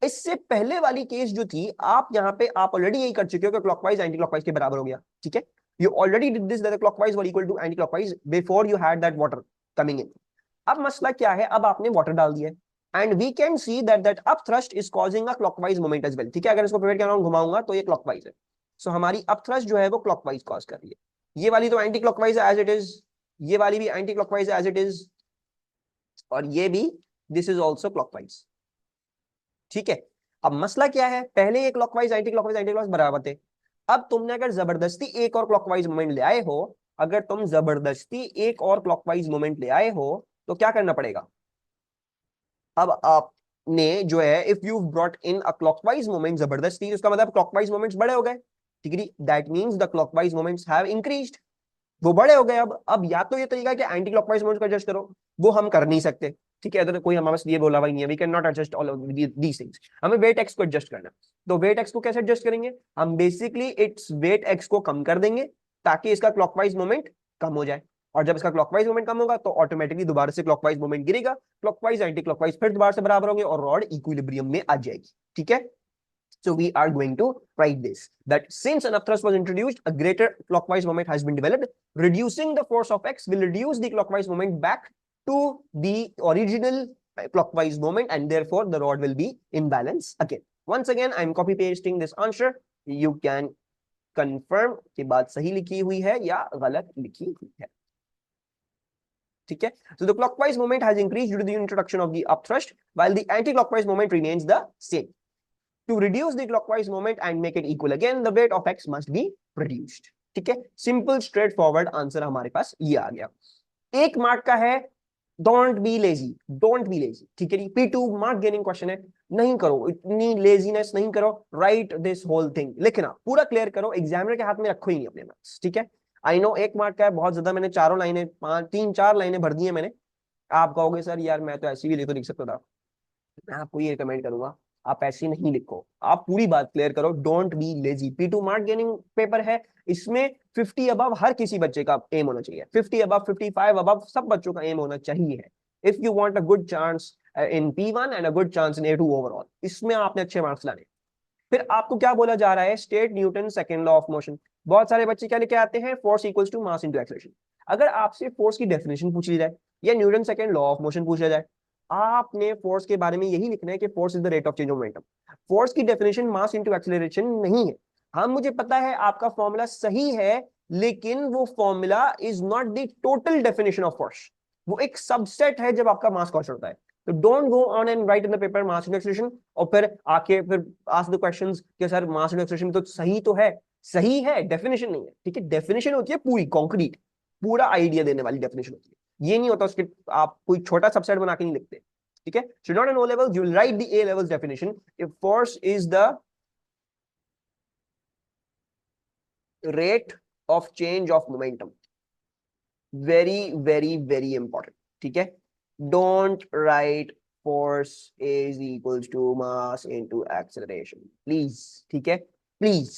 इससे पहले वाली केस जो थी, आप यहाँ पे आप ऑलरेडी यही कर चुके हो कि क्लॉकवाइज एंटी क्लॉकवाइज के बराबर हो गया, ठीक है। You already did this, that the clockwise were equal to anti-clockwise before you had that water coming in। अब मसला क्या है, अब आपने वाटर डाल दिया है and we can see that upthrust is causing a clockwise moment as well, ठीक है। अगर इसको पिवट के घुमाऊंगा तो ये क्लॉकवाइज है, सो हमारी upthrust जो है वो क्लॉकवाइज कॉज कर रही है। ये वाली तो एंटी क्लॉकवाइज है एज इट इज, ये वाली भी एंटी क्लॉकवाइज है एज इट इज, और ये भी, दिस इज ऑल्सो क्लॉकवाइज, ठीक है। अब मसला क्या है, पहले ये क्लॉकवाइज एंटी क्लॉकवाइज बराबर थे, अब तुमने अगर जबरदस्ती एक और क्लॉकवाइज मोमेंट ले आए हो, अगर तुम जबरदस्ती एक और क्लॉकवाइज मोमेंट ले आए हो तो क्या करना पड़ेगा। अब आपने जो है, if you brought in a clockwise moment जबरदस्ती, उसका मतलब क्लॉकवाइज मोमेंट्स बड़े हो गए, ठीक है। That means the clockwise moments have increased, वो बड़े हो गए। अब या तो ये तरीका है कि एंटी क्लॉकवाइज मोमेंट्स को एडजस्ट करो, वो हम कर नहीं सकते, ठीक है। तो कोई हमारे पास ये बोला भाई नहीं है, we can not adjust all of these things, हमें वेट एक्स को एडजस्ट करना। तो वेट एक्स को कैसे एडजस्ट करेंगे, हम बेसिकली इट्स वेट एक्स को कम कर देंगे ताकि इसका क्लॉकवाइज मोमेंट कम हो जाए, और जब इसका क्लॉकवाइज मोमेंट कम होगा तो ऑटोमेटिकली दोबारा से क्लॉकवाइज मोमेंट गिरेगा, क्लॉकवाइज एंटी क्लॉकवाइज फिर दोबारा से बराबर होंगे और रॉड इक्विलिब्रियम में आ जाएगी, ठीक है। So we are going to write this, that since an upthrust was introduced, a greater clockwise moment has been developed. Reducing the force of x will reduce the clockwise moment back to the original clockwise moment, and therefore the rod will be in balance again. Once again, I'm copy pasting this answer. You can confirm कि बात सही लिखी हुई है या गलत लिखी हुई है, ठीक है। So the clockwise moment has increased due to the introduction of the upthrust, while the anti-clockwise moment remains the same. To reduce the clockwise moment and make it equal again, the weight of x must be reduced, ठीक है। Simple straight forward answer हमारे पास ये आ गया। एक mark का है, don't be lazy, don't be lazy, ठीक है। P2 मार्क गेनिंग क्वेश्चन है, नहीं करो, इतनी लेजीनेस नहीं करो, राइट दिस होल थिंग, लिखना पूरा क्लियर करो, एग्जामिनर के हाथ में रखो ही नहीं अपने मार्क्स, ठीक है। आई नो एक मार्क का है, बहुत ज्यादा, मैंने चारों लाइनें 3-4 लाइनें भर दी है मैंने। आप कहोगे सर यार मैं तो ऐसी भी लिख सकता था, मैं आपको ये रिकमेंड करूंगा, आप ऐसे नहीं लिखो, आप पूरी बात क्लियर करो, don't be lazy. P2 mark gaining paper है, इसमें 50 अबव हर किसी बच्चे का एम होना चाहिए, 50 अबव 55 अबव सब बच्चों का एम होना चाहिए, if you want a good chance in P1 and a good chance in A2 overall, इसमें आपने अच्छे मार्क्स लाने। फिर आपको क्या बोला जा रहा है, state Newton second law of motion. बहुत सारे बच्चे क्या लेके आते हैं, force equals to mass into acceleration. अगर आपसे फोर्स की डेफिनेशन पूछ ली जाए या Newton second law of motion पूछ लिया जाए, आपने फोर्स के बारे में यही लिखना है कि force is the rate of change of momentum. Force की डेफिनेशन मास इनटू एक्सेलरेशन नहीं है। हाँ मुझे पता है आपका फॉर्मूला सही है, लेकिन वो formula is not the total definition of force, वो एक सबसेट है जब आपका मास कॉन्स्टेंट होता है। तो don't go on and right in the paper mass into acceleration और फिर आके फिर आस्क द क्वेश्चंस कि सर मास इनटू एक्सेलरेशन तो सही है, डेफिनेशन नहीं है, ठीक है। डेफिनेशन होती है पूरी कॉन्क्रीट, पूरा आइडिया देने वाली डेफिनेशन होती है, ये नहीं होता उसके आप कोई छोटा सबसेट बना के नहीं लिखते, ठीक है। So not an O level, you will write the A levels definition, if force is the rate of change of momentum, very important, ठीक है। don't write force is equals to mass into acceleration, please, ठीक है, please.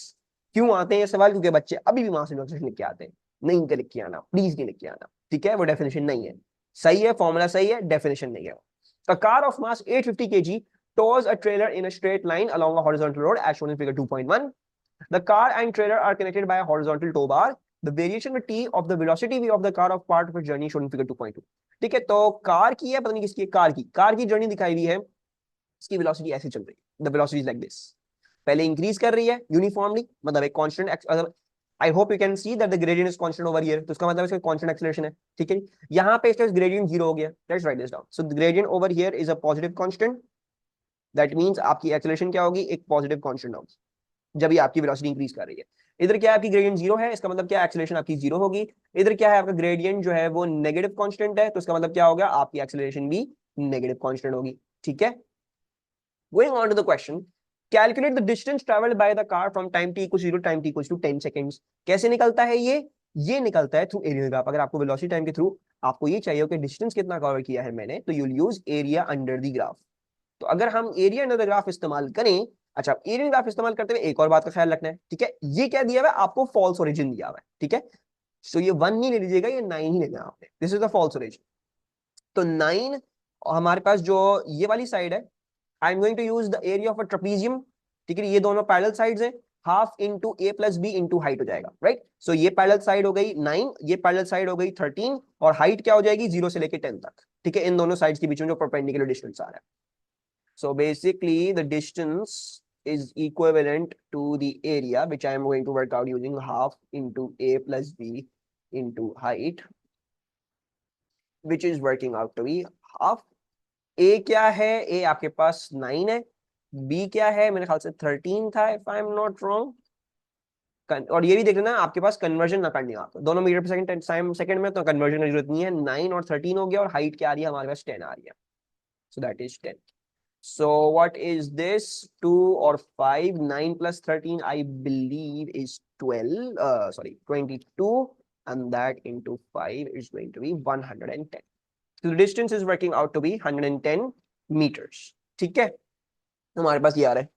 क्यों आते हैं ये सवाल, क्योंकि बच्चे अभी भी मास इनटू एक्सेलरेशन लिख के आते हैं, नहीं के लिख के आना, प्लीज नहीं लिख के आना, ठीक है। वो डेफिनेशन नहीं है, सही है फॉर्मूला सही है, डेफिनेशन नहीं है। A car of mass 850 kg tows a trailer in a straight line along a horizontal road as shown in figure 2.1. The car and trailer are connected by a horizontal tow bar. The variation with t of the velocity v of the car of part of its journey shown in figure 2.2. ठीक है, तो car की है, पता नहीं किसकी, car की journey दिखाई हुई है, इसकी वेलोसिटी ऐसे चल रही है, the velocity is like this, पहले इंक्रीज कर रही है यूनिफॉर्मली, मतलब एक constant, I hope you can see that the gradient is constant over here, तो इसका मतलब इसका कांस्टेंट एक्सेलरेशन है, ठीक है। यहाँ पे इसका ग्रेडियंट 0 हो गया, let's write this down. So the gradient over here is a positive constant, that means आपकी एक्सेलरेशन क्या होगी, एक पॉजिटिव कांस्टेंट होगी जब ये आपकी वेलोसिटी इंक्रीज कर रही है। इधर क्या है, आपकी ग्रेडियंट 0 है, इसका मतलब क्या, एक्सेलरेशन आपकी 0 होगी। इधर क्या है, आपका ग्रेडियंट जो है वो नेगेटिव कांस्टेंट है, तो इसका मतलब क्या होगा, आपकी एक्सेलरेशन भी नेगेटिव कांस्टेंट होगी, ठीक है। Going on to the question, calculate the distance traveled by the car from time t equals 0 time t equals to 10 seconds. कैसे निकलता है ये निकलता है थ्रू एरिया ग्राफ। अगर आपको वेलोसिटी टाइम के थ्रू आपको ये चाहिए हो कि डिस्टेंस कितना कवर किया है मैंने, तो you'll use area under the graph. तो अगर हम एरिया अंडर द ग्राफ इस्तेमाल करें, अच्छा एरिया ग्राफ इस्तेमाल करते हुए एक और बात का ख्याल रखना है, ठीक है। ये क्या दिया हुआ है आपको, फॉल्स ओरिजिन दिया हुआ है, ठीक है। सो ये 1 नहीं ले लीजिएगा, ये 9 ही लेना आपने, this is the false origin. तो 9 हमारे पास जो ये वाली साइड है, I am going to use the area of a trapezium, ठीक है, ये दोनों पैरेलल साइड्स हैं, half into A plus B into height हो जाएगा, राइट। सो ये पैरेलल साइड हो गई 9, ये पैरेलल साइड हो गई 13, और हाइट क्या हो जाएगी 0 से लेके 10 तक, ठीक है, इन दोनों साइड्स के बीच में जो परपेंडिकुलर डिस्टेंस आ रहा है। So basically the distance is equivalent to the area which I am going to work out using half into a plus b into height, which is working out to be half। a क्या है, a आपके पास 9 है, b क्या है, मेरे ख्याल से 13 था if I am not wrong. और ये भी देख लेना आपके पास कन्वर्जन ना करनी आप, दोनों मीटर पर सेकंड सेकंड में, तो कन्वर्जन की जरूरत नहीं है। 9 और 13 हो गया, और हाइट क्या आ रही है हमारे पास 10 आ रही है, so that is 10। So what is this? 2 or 5? 9 plus 13, I believe, is 12. Sorry, 22, and that into 5 is going to be 110. So the distance is working out to be 110 meters. ठीक है, हमारे पास ये आ रहा है।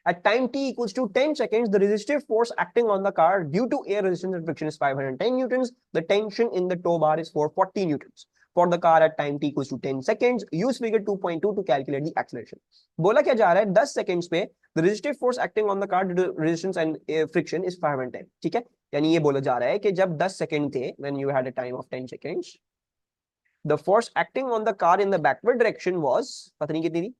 At time t equals to 10 seconds, the resistive force acting on the car due to air resistance and friction is 510 newtons. The tension in the tow bar is 440 newtons. For the car at time t equals to 10 seconds, use figure 2.2 to calculate the acceleration. बोला क्या जा रहा है, 10 seconds पे the resistive force acting on the car due to resistance and friction is 510, ठीक है। यानी ये बोला जा रहा है कि जब 10 सेकंड थे, when you had a time of 10 seconds, the force acting on the car in the backward direction was, पता नहीं कितनी थी,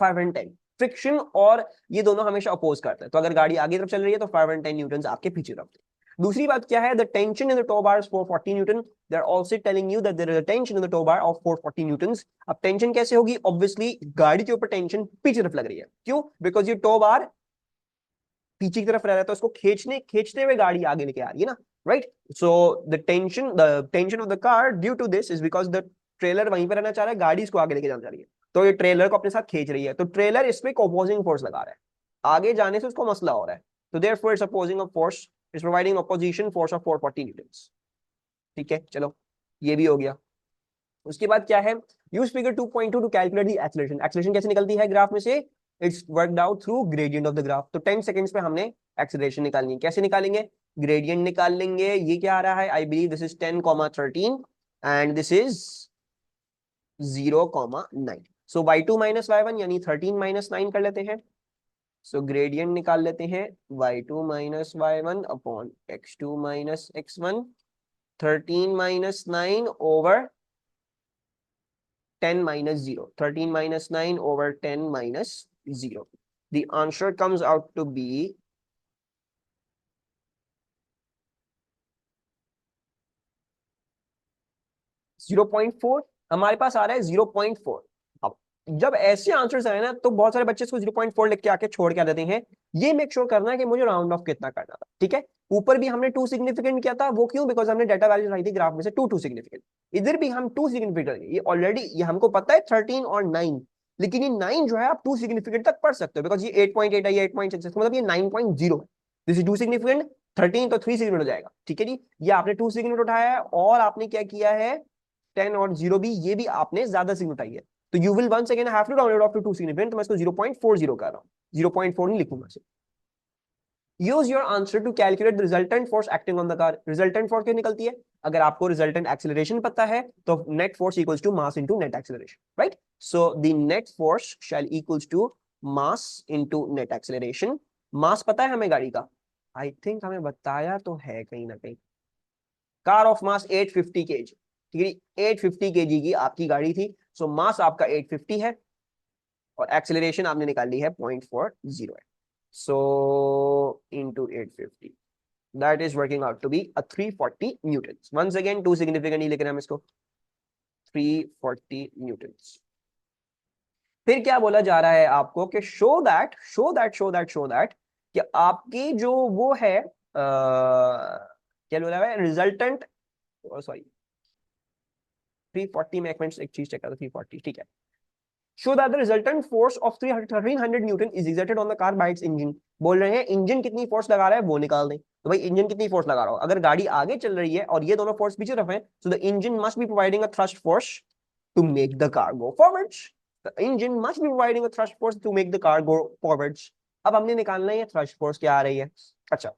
510। फ्रिक्शन और ये दोनों हमेशा अपोज करते हैं, तो अगर गाड़ी आगे तरफ चल रही है तो 510 न्यूटन आपके पीछे तरफ थे। दूसरी बात क्या है, the tension in the tow bar is 440 newton. They are also telling you that there is a tension in the tow bar of 440 newtons. अब टेंशन कैसे होगी, ऑब्वियसली गाड़ी के ऊपर टेंशन पीछे तरफ लग रही है, क्यों, बिकॉज ये टो बार पीछे की तरफ रह रहा है, तो उसको खींचते हुए गाड़ी आगे लेके आ रही है ना, right. So the tension of the car due to this is because the trailer वहीं पर रहना चाह रहा है, गाड़ी इसको आगे लेके जाना चाह रही है, तो ये ट्रेलर को अपने साथ खींच रही है, तो ट्रेलर इस पे ऑपोजिंग फोर्स लगा रहा है, आगे जाने से उसको मसला हो रहा है, तो therefore it's opposing a force, is providing opposition force of 440 Newton, ठीक है। चलो ये भी हो गया। उसके बाद क्या है, use figure 2.2 to calculate the acceleration. Acceleration कैसे निकलती है ग्राफ में से? It's worked out through gradient of the graph. तो 10 सेकंड्स पे हमने एक्सीलरेशन निकालनी है। कैसे निकालेंगे? ग्रेडियंट निकाल लेंगे। ये क्या आ रहा है? आई believe this is 10,13 and this is 0,9। So y2 minus y1 यानी 13 माइनस 9 कर लेते हैं। सो ग्रेडियंट निकाल लेते हैं y2 minus y1 upon x2 minus x1, 13 minus 9 over 10 minus 0. 13 minus 9 over 10 minus 0. The answer comes out to be 0.4। हमारे पास आ रहा है 0.4। अब जब ऐसे आंसर्स आए ना तो बहुत सारे बच्चे इसको 0.4 लिख के आके छोड़ के आ देते हैं। ये मेक श्योर करना है कि मुझे राउंड ऑफ कितना करना था। ठीक है, ऊपर भी हमने 2 सिग्निफिकेंट किया था। वो क्यों? बिकॉज हमने डेटा वैल्यू लाई थी ग्राफ में से 2 सिग्निफिकेंट। इधर भी हम 2 सिग्निफिकेंट। ये ऑलरेडी ये हमको पता है 13 और 9, लेकिन ये 9 जो है आप 2 सिग्निफिकेंट तक पढ़ सकते हो बिकॉज ये 8.8 है, ये 8.6 मतलब ये 9.0 है। दिस इज 2 सिग्निफिकेंट, 13 तो 3 सिग्निफिकेंट हो जाएगा। ठीक है जी, ये आपने 2 सिग्निफिकेंट उठाया है और आपने क्या किया है 10 और 0 भी, ये भी आपने ज्यादा सिग्निफिकेंट उठाई है। तो you will once again have to round it off to 2 significant. तो मैं इसको 0.40 कर रहा हूँ, 0.4 नहीं लिखूंगा सिर्फ। Use your answer to calculate the resultant force acting on the car. Resultant force क्या निकलती है? अगर आपको रिजल्टेंट एक्सेलरेशन पता है तो net force equals to mass into net acceleration, right? So the net force shall equals to mass into net acceleration. Mass पता है हमें गाड़ी का? आई थिंक हमें बताया तो है कहीं ना कहीं। Car of mass 850 kg। ठीक है, 850 kg की आपकी गाड़ी थी। सो मास आपका 850 है और एक्सेलरेशन आपने निकाली है 0.40 है। सो into 850 that is working out to be a 340 newtons. Once again 2 significant ही लेकर हम इसको 340 newtons। फिर क्या बोला जा रहा है आपको कि शो दैट कि आपकी जो वो है क्या बोला है रिजल्टेंट, सॉरी 340 में एक चीज चेक करो 340 ठीक है। Show that the resultant force of 1300 Newton is exerted on the car by its engine। बोल रहे हैं इंजन कितनी फोर्स लगा रहा है वो निकाल दें। तो भाई इंजन कितनी फोर्स लगा रहा हो? अगर गाड़ी आगे चल रही है और ये दोनों फोर्स पीछे तरफ है, so the engine must be providing a thrust force to make the car go forwards। The engine must be providing a thrust force to make the car go forwards। अब हमने निकालना है thrust force क्या आ रही है। अच्छा,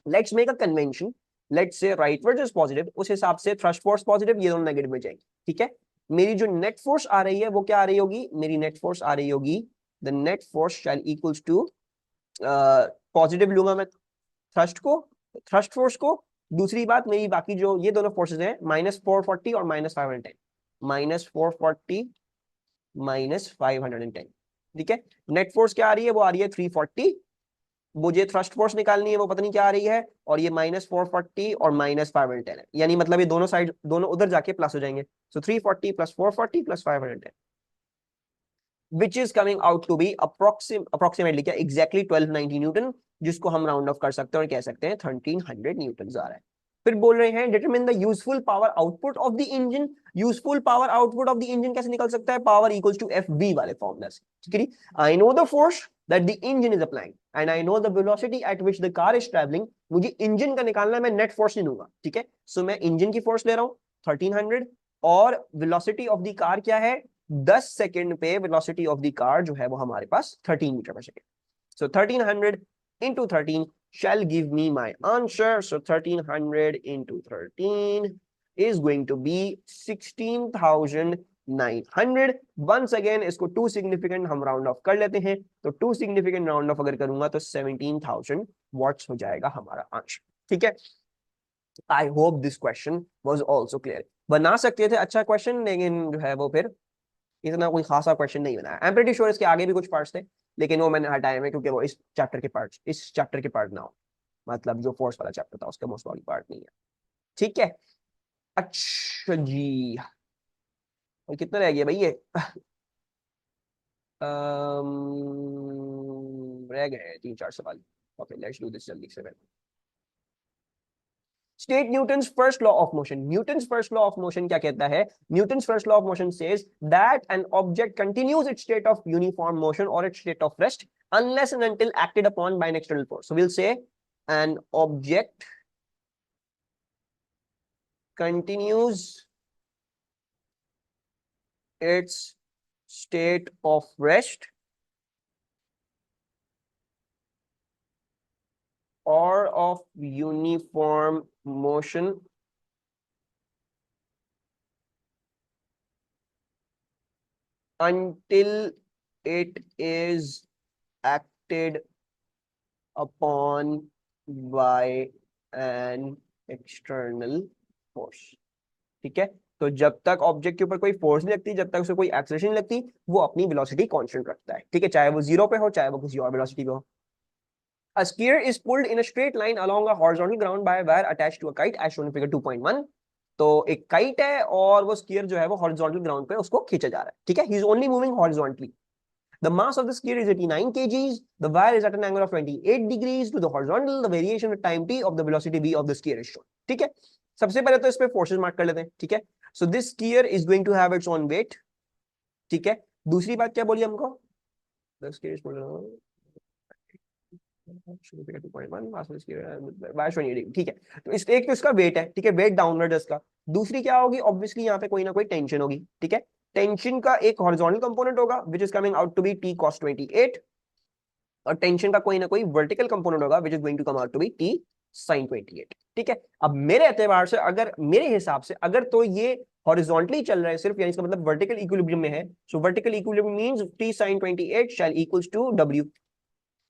let's make a convention. Let's say rightwards is positive, उस हिसाब से थ्रस्ट फोर्स पॉजिटिव, ये दोनों नेगेटिव में जाएंगे। ठीक है, मेरी जो नेट फोर्स आ रही है वो क्या आ रही होगी? मेरी नेट फोर्स आ रही होगी the net force shall equals to, positive लूंगा मैं थ्रस्ट को, थ्रस्ट फोर्स को। दूसरी बात मेरी बाकी जो ये दोनों फोर्सेज हैं -440 और -510, -440 -510। ठीक है, नेट फोर्स क्या आ रही है? वो आ रही है 340। मुझे थ्रस्ट फोर्स निकालनी है, वो पता नहीं क्या आ रही है, और ये -440 और -510 है। यानी मतलब ये दोनों साइड दोनों उधर जाके प्लस हो जाएंगे। So 340 + 440 + 510 which is coming out to be approximately क्या एग्जैक्टली 1290 न्यूटन, जिसको हम राउंड ऑफ कर सकते हैं और कह सकते हैं 1300 न्यूटन आ रहा है। फिर बोल रहे हैं determine the useful power output of the engine. Useful power output of the engine कैसे निकल सकता है? पावर इक्वल्स टू FV वाले फॉर्मूला से। ठीक है, I know the force that the engine is applying and I know the velocity at which the car is traveling। मुझे engine का निकालना है, मैं नेट फोर्स नहीं लूंगा। ठीक है, सो मैं इंजन की फोर्स ले रहा हूँ 1300 और वेलोसिटी ऑफ द कार क्या है? 10 सेकंड पे वेलोसिटी ऑफ द कार जो है वो हमारे पास 13 मीटर पर second. So 1300 into 13 shall give me my answer। so 1300 into 13 is going to be 16,900। once again इसको 2 significant हम राउंड ऑफ कर लेते हैं। तो 2 significant राउंड ऑफ अगर करूंगा तो 17,000 वॉट्स हो जाएगा हमारा आंसर। ठीक है, I hope this question was also clear. बना सकते थे अच्छा क्वेश्चन, लेकिन जो है वो फिर इतना कोई खासा क्वेश्चन नहीं बनाया। आई एम प्रीटी श्योर इसके आगे भी कुछ पार्ट्स थे, लेकिन वो मैंने हटाए हैं क्योंकि वो इस चैप्टर के पार्ट ना हो। मतलब जो फोर्स वाला चैप्टर था उसका मोस्ट वाली पार्ट नहीं है। ठीक है, अच्छा जी, और कितना रह गया भाई ये? रह गए 3-4 सवाल। ओके, लेट्स डू दिस जल्दी से। State Newton's first law of motion. Newton's first law of motion क्या कहता है? Newton's first law of motion says that an object continues its state of uniform motion और its state of rest unless and until acted upon by an external force। So we'll say an object continues its state of rest or of uniform motion until it is acted upon by an external force. ठीक है, तो जब तक object के ऊपर कोई force नहीं लगती, जब तक उसे कोई एक्सेलरेशन नहीं लगती, वो अपनी वेलोसिटी कांस्टेंट रखता है। ठीक है, चाहे वो 0 पे हो, चाहे वो किसी और वेलोसिटी पे हो। A skier is pulled in a straight line along a horizontal ground by a wire attached to a kite as shown in figure 2.1. तो एक काइट है और वो स्कीयर जो है वो हॉरिजॉन्टल ग्राउंड पे उसको खींचा जा रहा है। ठीक है, he is only moving horizontally. The mass of the skier is 89 kgs. The wire is at an angle of 28 degrees to the horizontal. The variation with time t of the velocity v of the skier is shown. ठीक है, सबसे पहले तो इस पे forces mark कर लेते हैं। ठीक है, so this skier is going to have its own weight. ठीक है, दूसरी बात क्या बोली हमको? The skier is ठीक है, तो इस एक तो इसका वेट है। ठीक है, वेट डाउनवर्ड है इसका। दूसरी क्या होगी? ऑब्वियसली यहाँ पे कोई ना कोई टेंशन होगी। ठीक है, टेंशन का एक हॉरिजॉन्टल कंपोनेंट होगा which is coming out to be t cos 28, और टेंशन का कोई ना कोई वर्टिकल कंपोनेंट होगा which is going to come out to be t sin 28। ठीक है, अब मेरे एतबार से, अगर मेरे हिसाब से अगर तो ये हॉरिजॉन्टली चल रहा है सिर्फ, यानी इसका मतलब वर्टिकल इक्विलिब्रियम में है, so vertical equilibrium means t sin 28 shall equals to w,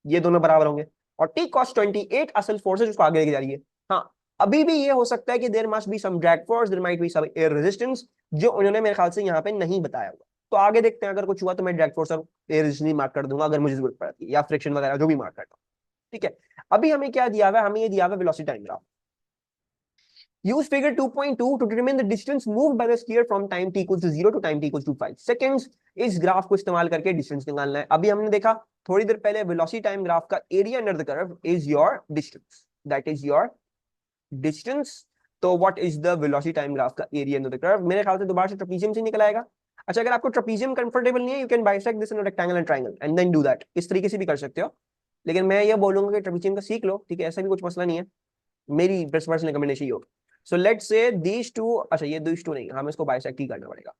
ये दोनों बराबर होंगे। और t cos 28 असल फोर्स है जिसको आगे लेके जा रही है। हाँ, अभी भी ये हो सकता है कि there must be some drag force, there might be some air resistance, जो उन्होंने मेरे ख्याल से यहाँ पे नहीं बताया हुआ। तो आगे देखते हैं, अगर कुछ हुआ तो मैं ड्रैग फोर्स और एयर रेजिस्टेंस मार्क कर दूंगा अगर मुझे जरूरत पड़ती है, या फ्रिक्शन वगैरह जो भी मार्क करता हूँ। ठीक है, अभी हमें क्या दिया हुआ है? हमें ये दिया हुआ है velocity time graph. Use figure 2.2 to determine the distance moved by the skier from time t equals to 0 to time t equals to 5 seconds. इस ग्राफ को इस्तेमाल करके डिस्टेंस निकालना है। अभी हमने देखा थोड़ी देर पहले वेलोसिटी टाइम ग्राफ का area under the curve is your distance, that is your distance. तो what is the velocity time graph का एरिया अंडर द कर्व? मेरे ख्याल से दोबारा से ट्रेपीजियम से निकल आएगा। अच्छा, अगर आपको ट्रेपीजियम कंफर्टेबल नहीं है, you can bisect this in a rectangle and triangle and then do that. इस तरीके से भी कर सकते हो, लेकिन मैं ये बोलूंगा कि ट्रेपीजियम का सीख लो। ठीक है, ऐसा भी कुछ मसला नहीं है, मेरी पर्सनल रिकमेंडेशन ये होगी। So let's say these two, अच्छा ये these two नहीं, हमें इसको बाइसेक्ट ही करना पड़ेगा।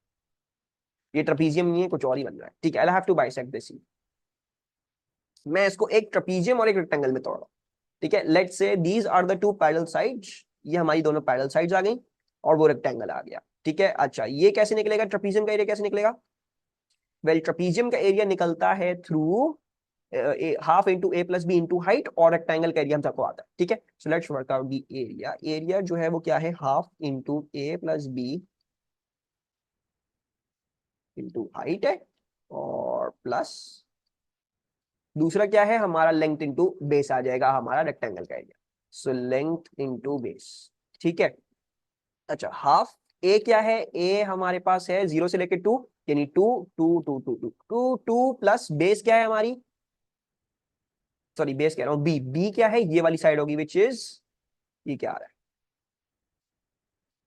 ये ट्रेपीजियम नहीं है, कुछ और ही बन रहा है। ठीक है, I'll have to bisect this। मैं इसको एक ट्रेपीजियम और एक रेक्टेंगल में तोड़ रहा हूँ। ठीक है, let's say these are the two parallel sides, ये हमारी दोनों पैरेलल साइड्स आ गई और वो रेक्टेंगल आ गया। ठीक है, अच्छा ये कैसे निकलेगा? ट्रेपीजियम का एरिया कैसे निकलेगा? वेल, ट्रेपीजियम का एरिया निकलता है through half into A plus B into height, और रेक्टेंगल का एरिया हम सबको आता है। ठीक है, so let's work out the area. Area जो है वो क्या है? Half into A plus B into height है, और प्लस दूसरा क्या है हमारा? लेंथ इंटू बेस आ जाएगा हमारा रेक्टेंगल का area. So length into base. ठीक है, अच्छा हाफ ए क्या है? ए हमारे पास है 0 से लेके 2, यानी 2 2 2 2 2 2 2 प्लस बेस क्या है हमारी? सॉरी, बेस कह रहा हूं, बी। बी क्या है? ये वाली साइड होगी, विच इज, ये क्या आ रहा है?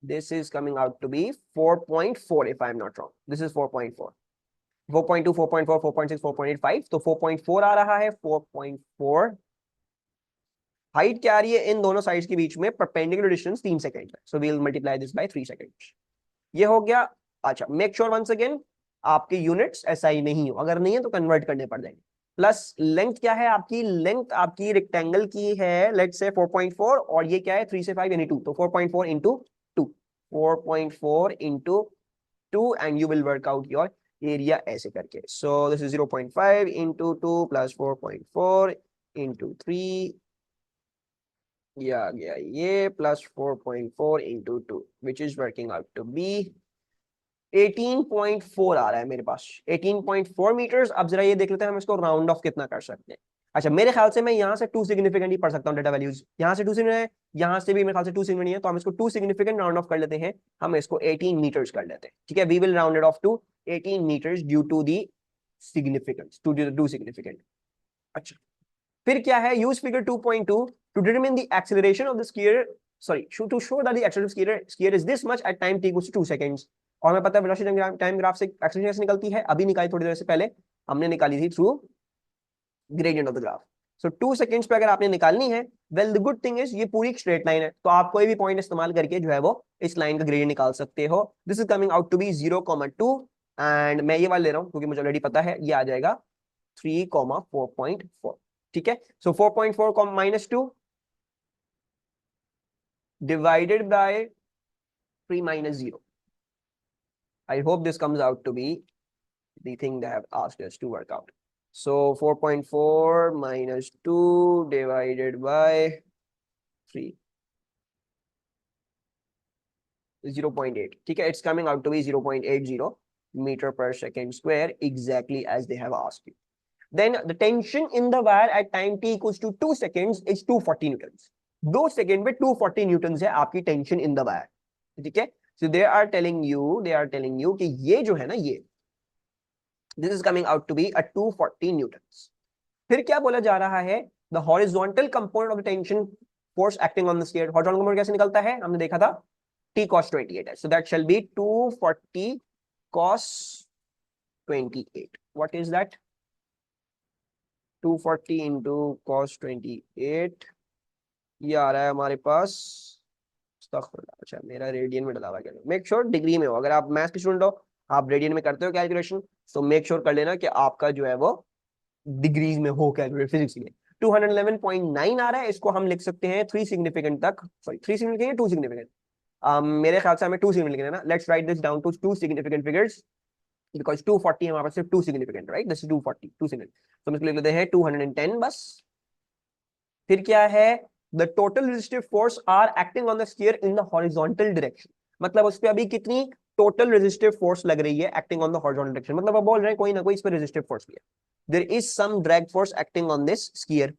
This is coming out to be 4.4 if I am not wrong. This is 4.4, 4.2 4.4 4.6 4.85, तो 4.4 आ रहा है। 4.4 हाइट क्या आ रही है इन दोनों साइड्स के बीच में? परपेंडिकुलर डिस्टेंस 3 सेकंड है, so we will multiply this by 3 seconds. ये हो गया। अच्छा, मेक श्योर वंस अगेन आपके यूनिट्स एसआई नहीं हो, अगर नहीं है तो कन्वर्ट करने पड़ जाएंगे। प्लस लेंथ क्या है आपकी? लेंथ आपकी रेक्टेंगल की है लेट्स से 4.4, और ये क्या है? 3 से 5 यानी 2, तो 4.4 into 2, 4.4 into 2, and you will work out your area ऐसे करके। So this is 0.5 into 2 plus 4.4 into 3, ये आ गया ये, plus 4.4 into 2 which is working out to be 18.4 आ रहा है मेरे पास, 18.4 मीटर्स। अब जरा ये देख लेते हैं हम इसको राउंड ऑफ कितना कर सकते हैं। अच्छा, मेरे ख्याल से मैं यहाँ से 2 सिग्निफिकेंट ही पढ़ सकता हूँ डेटा वैल्यूज। यहाँ से 2 सिग्निफिकेंट है, यहाँ से भी मेरे ख्याल से 2 सिग्निफिकेंट है, तो हम इसको 2 सिग्निफिकेंट राउंड ऑफ कर लेते हैं। हम इसको 18 मीटर्स कर लेते हैं। ठीक है, we will round it off to 18 metres due to the significance, two significant. अच्छा, फिर क्या है? Use figure 2.2 to determine the acceleration of the sphere, sorry, to show that the acceleration of sphere is this much at time t equals to 2 seconds. और हमें पता है velocity time graph से acceleration कैसे निकलती है, अभी निकाली थोड़ी देर से पहले हमने निकाली थी through gradient of the graph. So 2 seconds पे अगर आपने निकालनी है, well the good thing is ये पूरी एक स्ट्रेट लाइन है, तो आप कोई भी पॉइंट इस्तेमाल करके जो है वो इस लाइन का ग्रेडियंट निकाल सकते हो। This is coming out to be 0,2 and मैं ये वाला ले रहा हूँ क्योंकि मुझे ऑलरेडी पता है ये आ जाएगा 3,4.4। ठीक है, सो 4.4 minus 2 divided by 3 minus 0. I hope this comes out to be the thing they have asked us to work out. So 4.4 minus 2 divided by 3. 0.8. ठीक है, it's coming out to be 0.80 meter per second square, exactly as they have asked you. Then the tension in the wire at time t equals to 2 seconds is 240 newtons. 2 second में 240 Newton है आपकी tension in the wire. ठीक है, so they are telling you कि ये जो है ना, ये this is coming out to be a 240 newtons. फिर क्या बोला जा रहा है, the horizontal component of the tension force acting on the sphere. Horizontal component कैसे निकलता है, हमने देखा था t cos 28 है, so that shall B 240 cos 28। What is that, 240 into cos 28, ये आ रहा है हमारे पास, अच्छा मेरा रेडियन में डला हुआ है, मेक श्योर डिग्री में हो। अगर आप मैथ्स के स्टूडेंट हो, आप रेडियन में करते हो कैलकुलेशन, तो मेक श्योर कर लेना कि आपका जो है वो डिग्रीज में हो कैलकुलेट फिजिक्स में। 211.9 आ रहा है, इसको हम लिख सकते हैं 3 सिग्निफिकेंट तक, सॉरी 3 सिग्निफिकेंट 2 सिग्निफिकेंट, मेरे ख्याल से हमें 2 सिग्निफिकेंट लिखना है ना। Let's write this down to 2 significant figures, because 240 हमारे पास सिर्फ 2 significant, right, this is 240 2 significant, तो हम इसको लिख लेते हैं 210 बस। फिर क्या है, the total resistive force are acting on the sphere in the horizontal direction, मतलब उस पे अभी कितनी टोटल रेजिस्टिव फोर्स लग रही है acting on the horizontal direction, मतलब अब बोल रहे हैं कोई ना कोई इस पे रेजिस्टिव फोर्स भी है, there is some drag force acting on this sphere.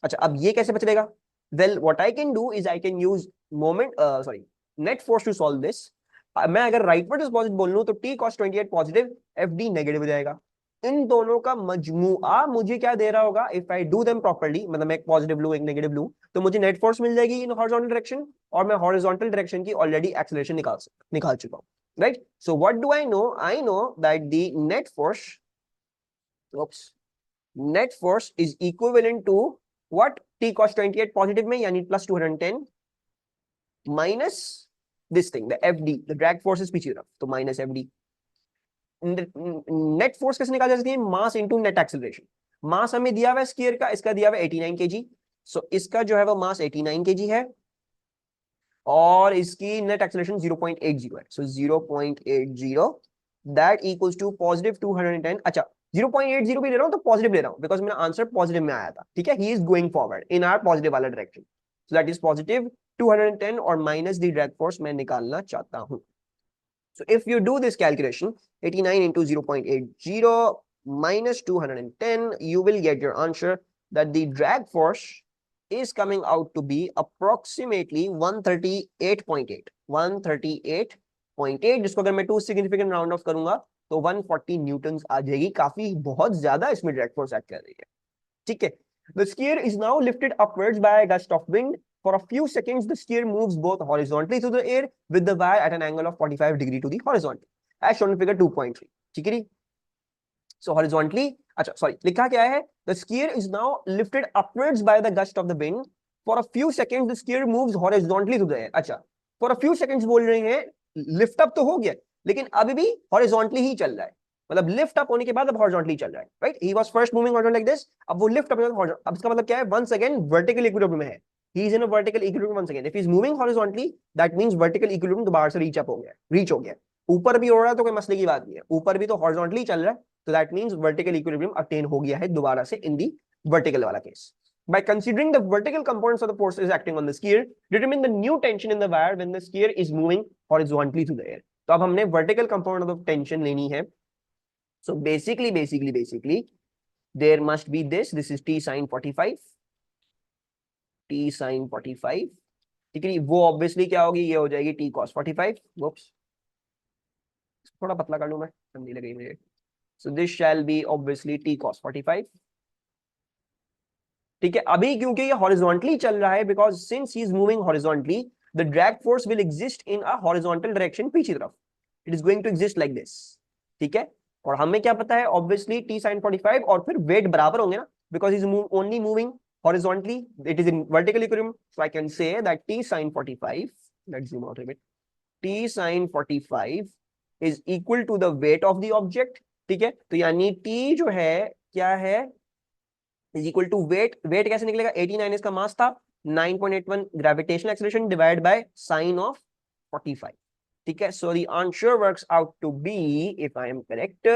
अच्छा, अब ये कैसे बचेगा, well what I can do is I can use moment sorry net force to solve this. मैं अगर राइटवर्ड पॉजिटिव बोल लूं तो t cos 28 positive, fd negative हो जाएगा। इन दोनों का मजमुआ मुझे क्या दे रहा होगा, if I do them properly, मतलब मैं एक पॉजिटिव लूं एक नेगेटिव लूं, तो मुझे नेट फोर्स मिल जाएगी इन हॉरिजॉन्टल डायरेक्शन, और मैं हॉरिजॉन्टल डायरेक्शन की ऑलरेडी एक्सेलरेशन निकाल चुका हूं, right. So what do I know that the net force, net force is equivalent to what, t cos 28 positive में यानी plus 210 minus this thing the fd, the drag force is पीछे तरफ, तो minus fd। Net force कैसे निकाला जा सकती है, मास इनटू नेट एक्सेलरेशन। मास हमें दिया हुआ है स्फीयर का, इसका दिया हुआ है 89 kg, सो इसका जो है वो मास 89 kg है, और इसकी नेट एक्सेलरेशन 0.80 है, सो 0.80 दैट इक्वल्स टू पॉजिटिव 210। अच्छा 0.80 भी ले रहा हूं तो पॉजिटिव ले रहा हूं, बिकॉज मेरा आंसर पॉजिटिव में आया था। ठीक है, he is going forward in our positive वाला direction, so that is positive 210 और माइनस द ड्रैग फोर्स मैं निकालना चाहता हूं। So if you do this calculation, 89 into 0.80 minus 210, you will get your answer that the drag force is coming out to be approximately 138.8, 138.8, जिसको अगर मैं 2 significant round off करूंगा तो 140 न्यूटन्स आ जाएगी, काफी बहुत ज्यादा इसमें ड्रैग फोर्स एक्ट कर रही है। ठीक है, the sphere is now lifted upwards by a gust of wind. For a few seconds, the sphere moves both horizontally through the air with the wire at an angle of 45 degree to the horizontal, as shown in figure 2.3. ठीक है, so horizontally, अच्छा sorry, लिखा क्या है, the sphere is now lifted upwards by the gust of the wind. For a few seconds, the sphere moves horizontally through the air. अच्छा, for a few seconds बोल रहे हैं, lift up तो हो गया, लेकिन अभी भी horizontally ही चल रहा है, मतलब लिफ्ट अप होने के बाद अब हॉरिजॉन्टली चल रहा है, right. He was first moving horizontally like this, अब वो लिफ्ट अप हॉरिजॉन्टली, अब इसका मतलब क्या है, वंस अगेन वर्टिकल इक्विलिब्रियम में है, he is in a vertical equilibrium once again. If he is moving horizontally that means vertical equilibrium दोबारा से रीच हो गया। ऊपर भी हो रहा है तो कोई मसले की बात नहीं है, ऊपर भी तो हॉरिजॉन्टली चल रहा है, तो that means vertical equilibrium attain हो गया है दोबारा से इन दी वर्टिकल वाला case. By considering the vertical components of the forces acting on the sphere, determine the new tension in the wire when the sphere is moving horizontally through the air. तो अब हमने vertical component of tension लेनी है। So basically, there must be this is t sin 45, t sin 45, ठीक है, वो obviously क्या होगी, ये हो जाएगी t cos 45, whoops, थोड़ा पतला कर लूं मैं, ठंडी लग गई मुझे। So this shall be obviously t cos 45, ठीक है। अभी क्योंकि ये हॉरिजॉन्टली चल रहा है, because since he is moving horizontally, the drag force will exist in a horizontal direction पीछे तरफ, it is going to exist like this, ठीक है। और हमें क्या पता है, ऑब्वियसली t sin 45 और फिर वेट बराबर होंगे ना, because is only moving horizontally, it is in vertical equilibrium, so I can say that t sin 45, let's zoom out a bit, t sin 45 is equal to the weight of the object, ठीक है। तो यानी T जो है क्या है, is equal to weight. Weight कैसे निकलेगा, 89 इसका मास था, 9.81 gravitational acceleration divide by sine of 45, ठीक है। So the answer works out to be, if I am correct,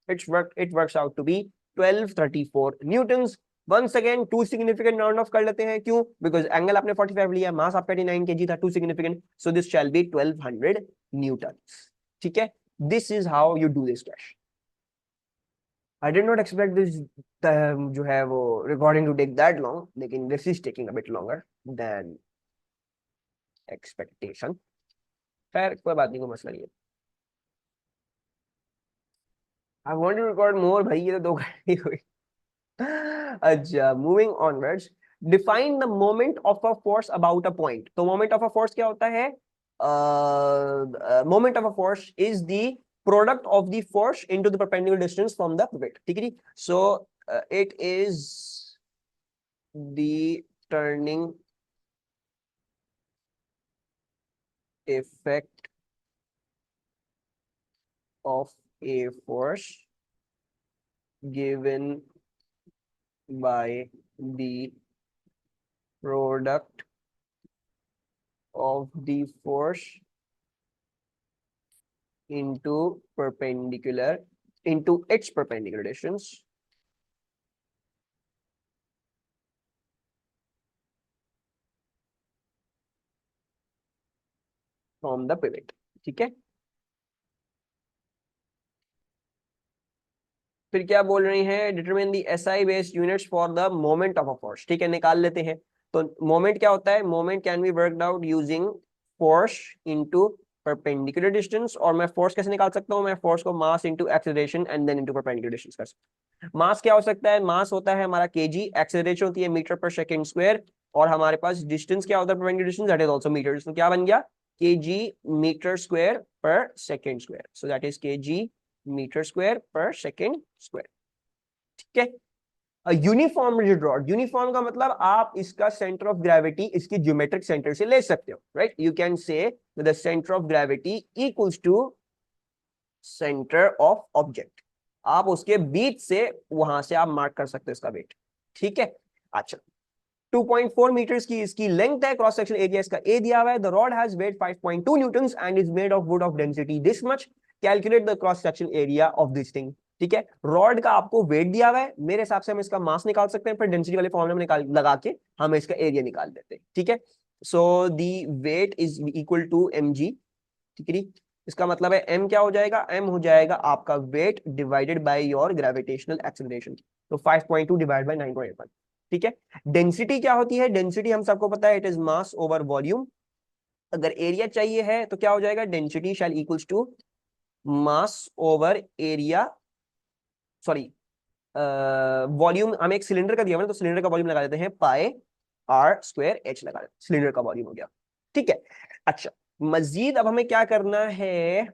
it works out to be 1234 newtons. Once again two significant round off कर लेते हैं, क्यों, बिकॉज एंगल आपने 45 लिया, मास आपका 89 kg था, two significant, so this shall be 1200 newtons, ठीक है। This is how you do this question. I did not expect this जो है वो recording to take that long, लेकिन this is taking a bit longer than expectation. खैर कोई बात नहीं, कोई मसला नहीं है। I want to record more भाई, ये तो 2 घंटे हुए। अच्छा, moving onwards, define the moment of a force about a point. तो मोमेंट ऑफ अ फोर्स क्या होता है, moment of a force is the product of the force into the perpendicular distance from the pivot, ठीक है जी। So it is the turning effect of a force given by the product of the force into its perpendicular distance from the pivot, ठीक है। फिर क्या बोल रही हैं, determine the SI based units for the moment of a force, ठीक है, निकाल लेते हैं। तो मोमेंट क्या होता है, moment can be worked out using force into perpendicular distance. और मैं फोर्स कैसे निकाल सकता हूँ, मैं फोर्स को mass into acceleration and then into perpendicular distance कर सकता हूँ। मास क्या हो सकता है, मास होता है हमारा केजी, एक्सेलरेशन होती है मीटर पर सेकंड स्क्वायर, और हमारे पास डिस्टेंस क्या होता है, perpendicular distance, that is also metre. तो क्या बन गया, kg metre square per second square, so that is kg metre square per second square, ठीक है। यूनिफॉर्म रिजिड रॉड, यूनिफॉर्म का मतलब आप इसका सेंटर ऑफ ग्रेविटी इसकी ज्योमेट्रिक सेंटर से ले सकते हो, right. You can say the centre of gravity equals to centre of object, आप उसके बीच से वहां से आप मार्क कर सकते हो इसका वेट, ठीक है। अच्छा, 2.4 मीटर्स की इसकी लेंथ है, क्रॉस सेक्शन एरिया इसका ए दिया हुआ है, the rod has weight 5.2 newtons and is made of wood of density this much, calculate the cross section area of this thing, ठीक है। रॉड का आपको वेट दिया हुआ है, मेरे हिसाब से हम इसका मास निकाल सकते हैं, फिर डेंसिटी वाले फॉर्मूला में निकाल लगा के हम इसका एरिया निकाल देते हैं, ठीक है। So the weight is equal to mg, ठीक है। इसका मतलब है m क्या हो जाएगा, m हो जाएगा आपका weight divided by your gravitational acceleration, तो 5.2 डिवाइड बाय 9.81, ठीक है। डेंसिटी क्या होती है, डेंसिटी हम सबको पता है, it is mass over volume. अगर एरिया चाहिए है तो क्या हो जाएगा, density shall equals to mass over area, sorry volume, हमें एक सिलेंडर का दिया हुआ है तो सिलेंडर का वॉल्यूम लगा देते हैं, पाई आर स्क्वायर एच लगा देते हैं, सिलेंडर का वॉल्यूम हो गया, ठीक है। अच्छा, मजीद अब हमें क्या करना है,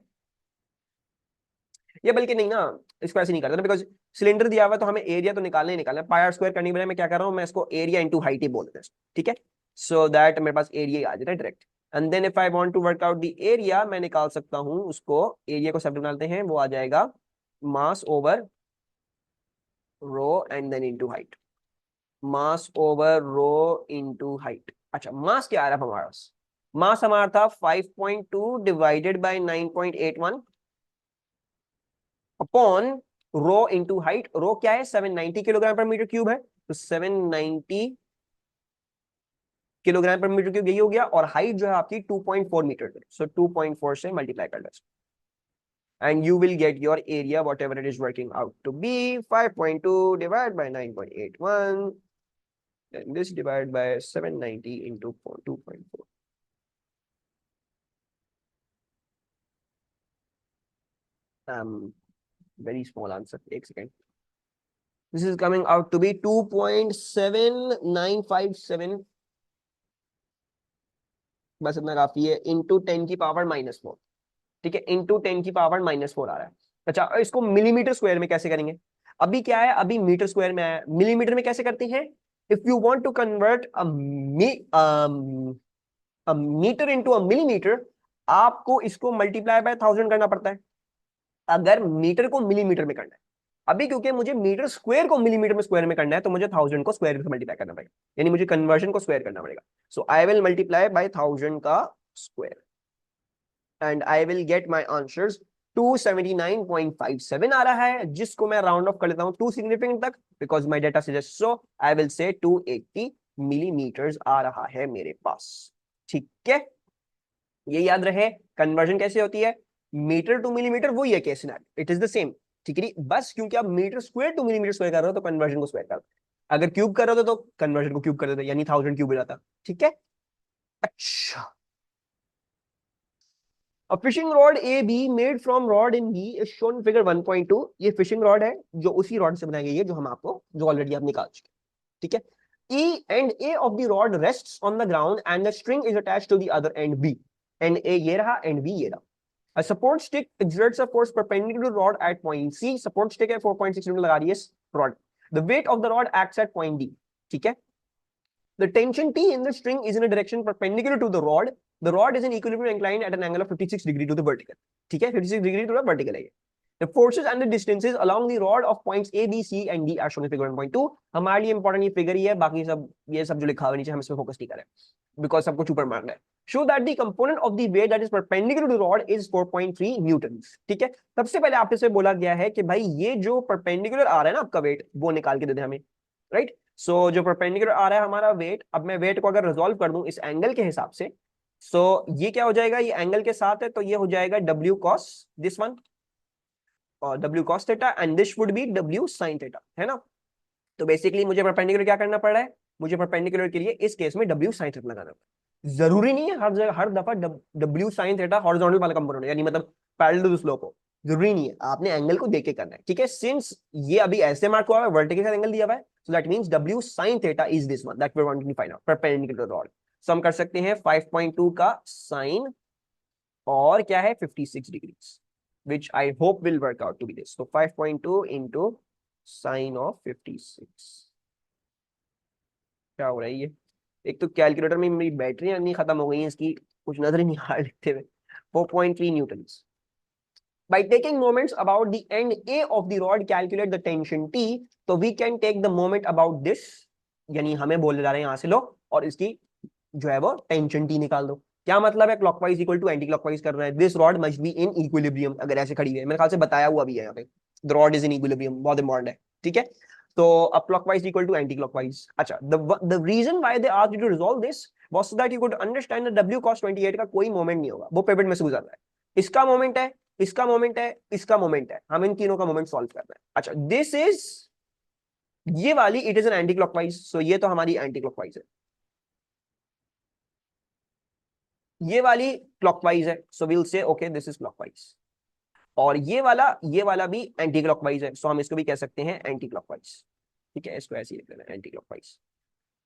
ये बल्कि नहीं ना, इसको ऐसे नहीं करते ना, बिकॉज सिलेंडर दिया हुआ है तो हमें एरिया तो निकालना ही निकालना है, पाई आर स्क्वायर करने के बजाय मैं क्या कर रहा हूँ, मैं इसको एरिया इंटू हाइट ही बोल देता हूँ, ठीक है। सो दैट मेरे पास एरिया आ जाता है direct, and then if I want to work out the area, मैं निकाल सकता हूँ उसको, एरिया को सब निकालते हैं, वो आ जाएगा mass over rho and then into height, mass over rho into height. अच्छा, मास क्या आ रहा है हमारा पास, मास हमारा था 5.2 divided by 9.81 upon rho into height, rho क्या है 790 किलोग्राम पर मीटर क्यूब है, तो 790 किलोग्राम पर मीटर क्यूब यही हो गया, और हाइट जो है आपकी 2.4 मीटर, सो 2.4 से मल्टीप्लाई कर लो, and you will get your area whatever it is working out to be 5.2 divided by 9.81, and this divided by 790 into 2.4. Very small answer, एक second. This is coming out to be 2.7957, बस इतना काफी है, into 10 की power -4, ठीक है, into 10 की power -4 आ रहा है। अच्छा, इसको मिलीमीटर स्क्वायर में कैसे करेंगे, अभी क्या है, अभी मीटर स्क्वायर में है, मिलीमीटर में कैसे करते हैं, if you want to convert a meter into a millimeter, आपको इसको मल्टीप्लाई बाय 1000 करना पड़ता है अगर मीटर को मिलीमीटर में करना है। अभी क्योंकि मुझे मीटर स्क्वायर को मिलीमीटर में स्क्वायर में करना है तो मुझे 1000 को स्क्वायर में मल्टीप्लाई करना पड़ेगा, यानी मुझे कन्वर्जन को स्क्वायर करना पड़ेगा। सो आई विल मल्टीप्लाई बाय 1000 का square and I will get my answers 279.57 आ रहा है, जिसको मैं राउंड ऑफ कर लेता हूं 2 सिग्निफिकेंट तक because my data suggest so. I will say 280 millimetres आ रहा है मेरे पास। ठीक है, ये याद रहे कन्वर्जन कैसे होती है, मीटर टू मिलीमीटर वही है case it is the same. ठीक है, बस क्योंकि आप metre square to millimetre square कर रहे हो तो कन्वर्जन को स्क्वायर कर रहे हो, अगर क्यूब कर रहे हो तो कन्वर्जन को क्यूब कर देते, यानी 1000 क्यूब हो जाता। ठीक है, अच्छा। A fishing rod AB made from rod in B is shown in figure 1.2। ये फिशिंग रॉड है जो उसी रॉड से बनाई गई है जो हम आपको जो ऑलरेडी आप निकाल चुके। ठीक है, E and A of the rod rests on the ground and the string is attached to the other end B। and A ये रहा and B ये रहा। A support stick exerts a force perpendicular to the rod at point C। support stick है 4.6 Newton लगा रही है इस rod। The weight of the rod acts at point D। ठीक है, the tension T in the string is in a direction perpendicular to the rod। The rod is in equilibrium inclined at an angle of 56 degree to the vertical। ठीक है, 56 degree to the vertical है ये। The forces and the distances along the rod of points A, B, C and D are shown in figure 1.2। हमारे लिए important ये figure ही है, बाकी सब ये सब जो लिखा हुआ नीचे हम इसमें फोकस नहीं करें बिकॉज सबको ऊपर मारना है। Show that the component of the weight that is perpendicular to the rod is 4.3 newtons। ठीक है, सबसे पहले आपसे से बोला गया है कि भाई ये जो परपेंडिकुलर आ रहा है ना आपका वेट वो निकाल के दे दे हमें, राइट। सो जो परपेंडिकुलर आ रहा है हमारा वेट, अब मैं वेट को अगर रिजॉल्व कर दूं इस एंगल के हिसाब से, सो ये क्या हो जाएगा, ये एंगल के साथ है तो ये हो जाएगा W cos दिस वन और W cos theta and this would be W sin theta, है ना। तो बेसिकली मुझे परपेंडिकुलर क्या करना पड़ रहा है, मुझे परपेंडिकुलर के लिए इस केस में W sin थीटा लगाना पड़ा। जरूरी नहीं है हर जगह हर दफा W sin थीटा हॉरिजॉन्टल वाला कंपोनेंट यानी मतलब पैरेलल टू द स्लोप हो, जरूरी नहीं है, आपने एंगल को देख के करना है। ठीक है, सिंस ये अभी ऐसे मार्क हुआ है वर्टिकल एंगल दिया हुआ है so that means W sin theta is this one that we want to find out perpendicular rod. So हम कर सकते हैं 5.2 का साइन और क्या है 56 degrees which I hope will work out to be this। so 5.2 into sin of 56। क्या हो रहा है ये, एक तो कैलकुलेटर में मेरी बैटरी नहीं खत्म हो गई है इसकी, कुछ नजर ही नहीं आ रहा लिखते हुए। 4.3 Newton's. By taking moments about the end A of the rod calculate the tension T। तो we can take the moment about this, यानी हमें बोले जा रहे हैं यहाँ से लो और इसकी जो है वो टेंशन T निकाल दो। क्या मतलब है, clockwise equal to anti clockwise कर रहा है। This rod must be in equilibrium, अगर ऐसे खड़ी है मेरे ख्याल से बताया हुआ भी है यहाँ पे, the rod is in equilibrium, बहुत इंपॉर्टेंट है। ठीक है, तो अब clockwise equal to anti clockwise. अच्छा, the reason why they asked you to resolve this was so that you could understand that W cos 28 का कोई मोमेंट नहीं होगा, वो पिवट में से गुजर रहा है। इसका मोमेंट है, इसका मोमेंट है, इसका मोमेंट है, हम इन तीनों का मोमेंट सॉल्व कर रहे हैं। अच्छा, दिस इज ये वाली it is an anticlockwise, so ये तो हमारी एंटी क्लॉकवाइज है, ये वाली क्लॉकवाइज है सो वील से ओके दिस इज क्लॉकवाइज, और ये वाला भी एंटी क्लॉकवाइज है सो हम इसको भी कह सकते हैं एंटी क्लॉकवाइज। ठीक है, इसको ऐसे ही लिख लेना एंटी क्लॉकवाइज।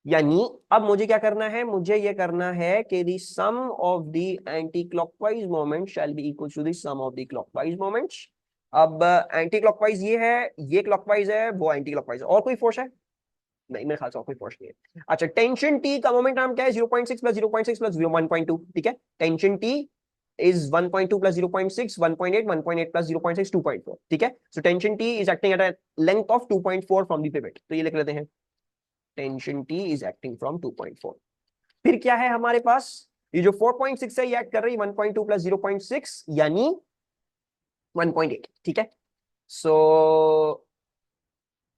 यानी अब मुझे क्या करना है, मुझे ये करना है कि the sum of the anti clockwise moment shall be equal to the sum of the clockwise moments. अब एंटी क्लॉकवाइज ये है, ये क्लॉकवाइज है, वो एंटी क्लॉकवाइज है, और कोई फोर्स है नहीं, मेरे ख्याल से और कोई फोर्स नहीं है। अच्छा, टेंशन T का मोमेंट नाम क्या है, 0.6 प्लस 0.6 प्लस 1.2। ठीक है, tension T is 1.2 plus 0.6 1.8 1.8 plus 0.6 2.4। ठीक है, so tension T is acting at a length of 2.4 from the pivot। तो ये लिख लेते हैं tension T is acting from 2.4। फिर क्या है हमारे पास, ये जो 4.6 है ये एक्ट कर रही है 1.2 plus 0.6 यानी 1.8। ठीक है, सो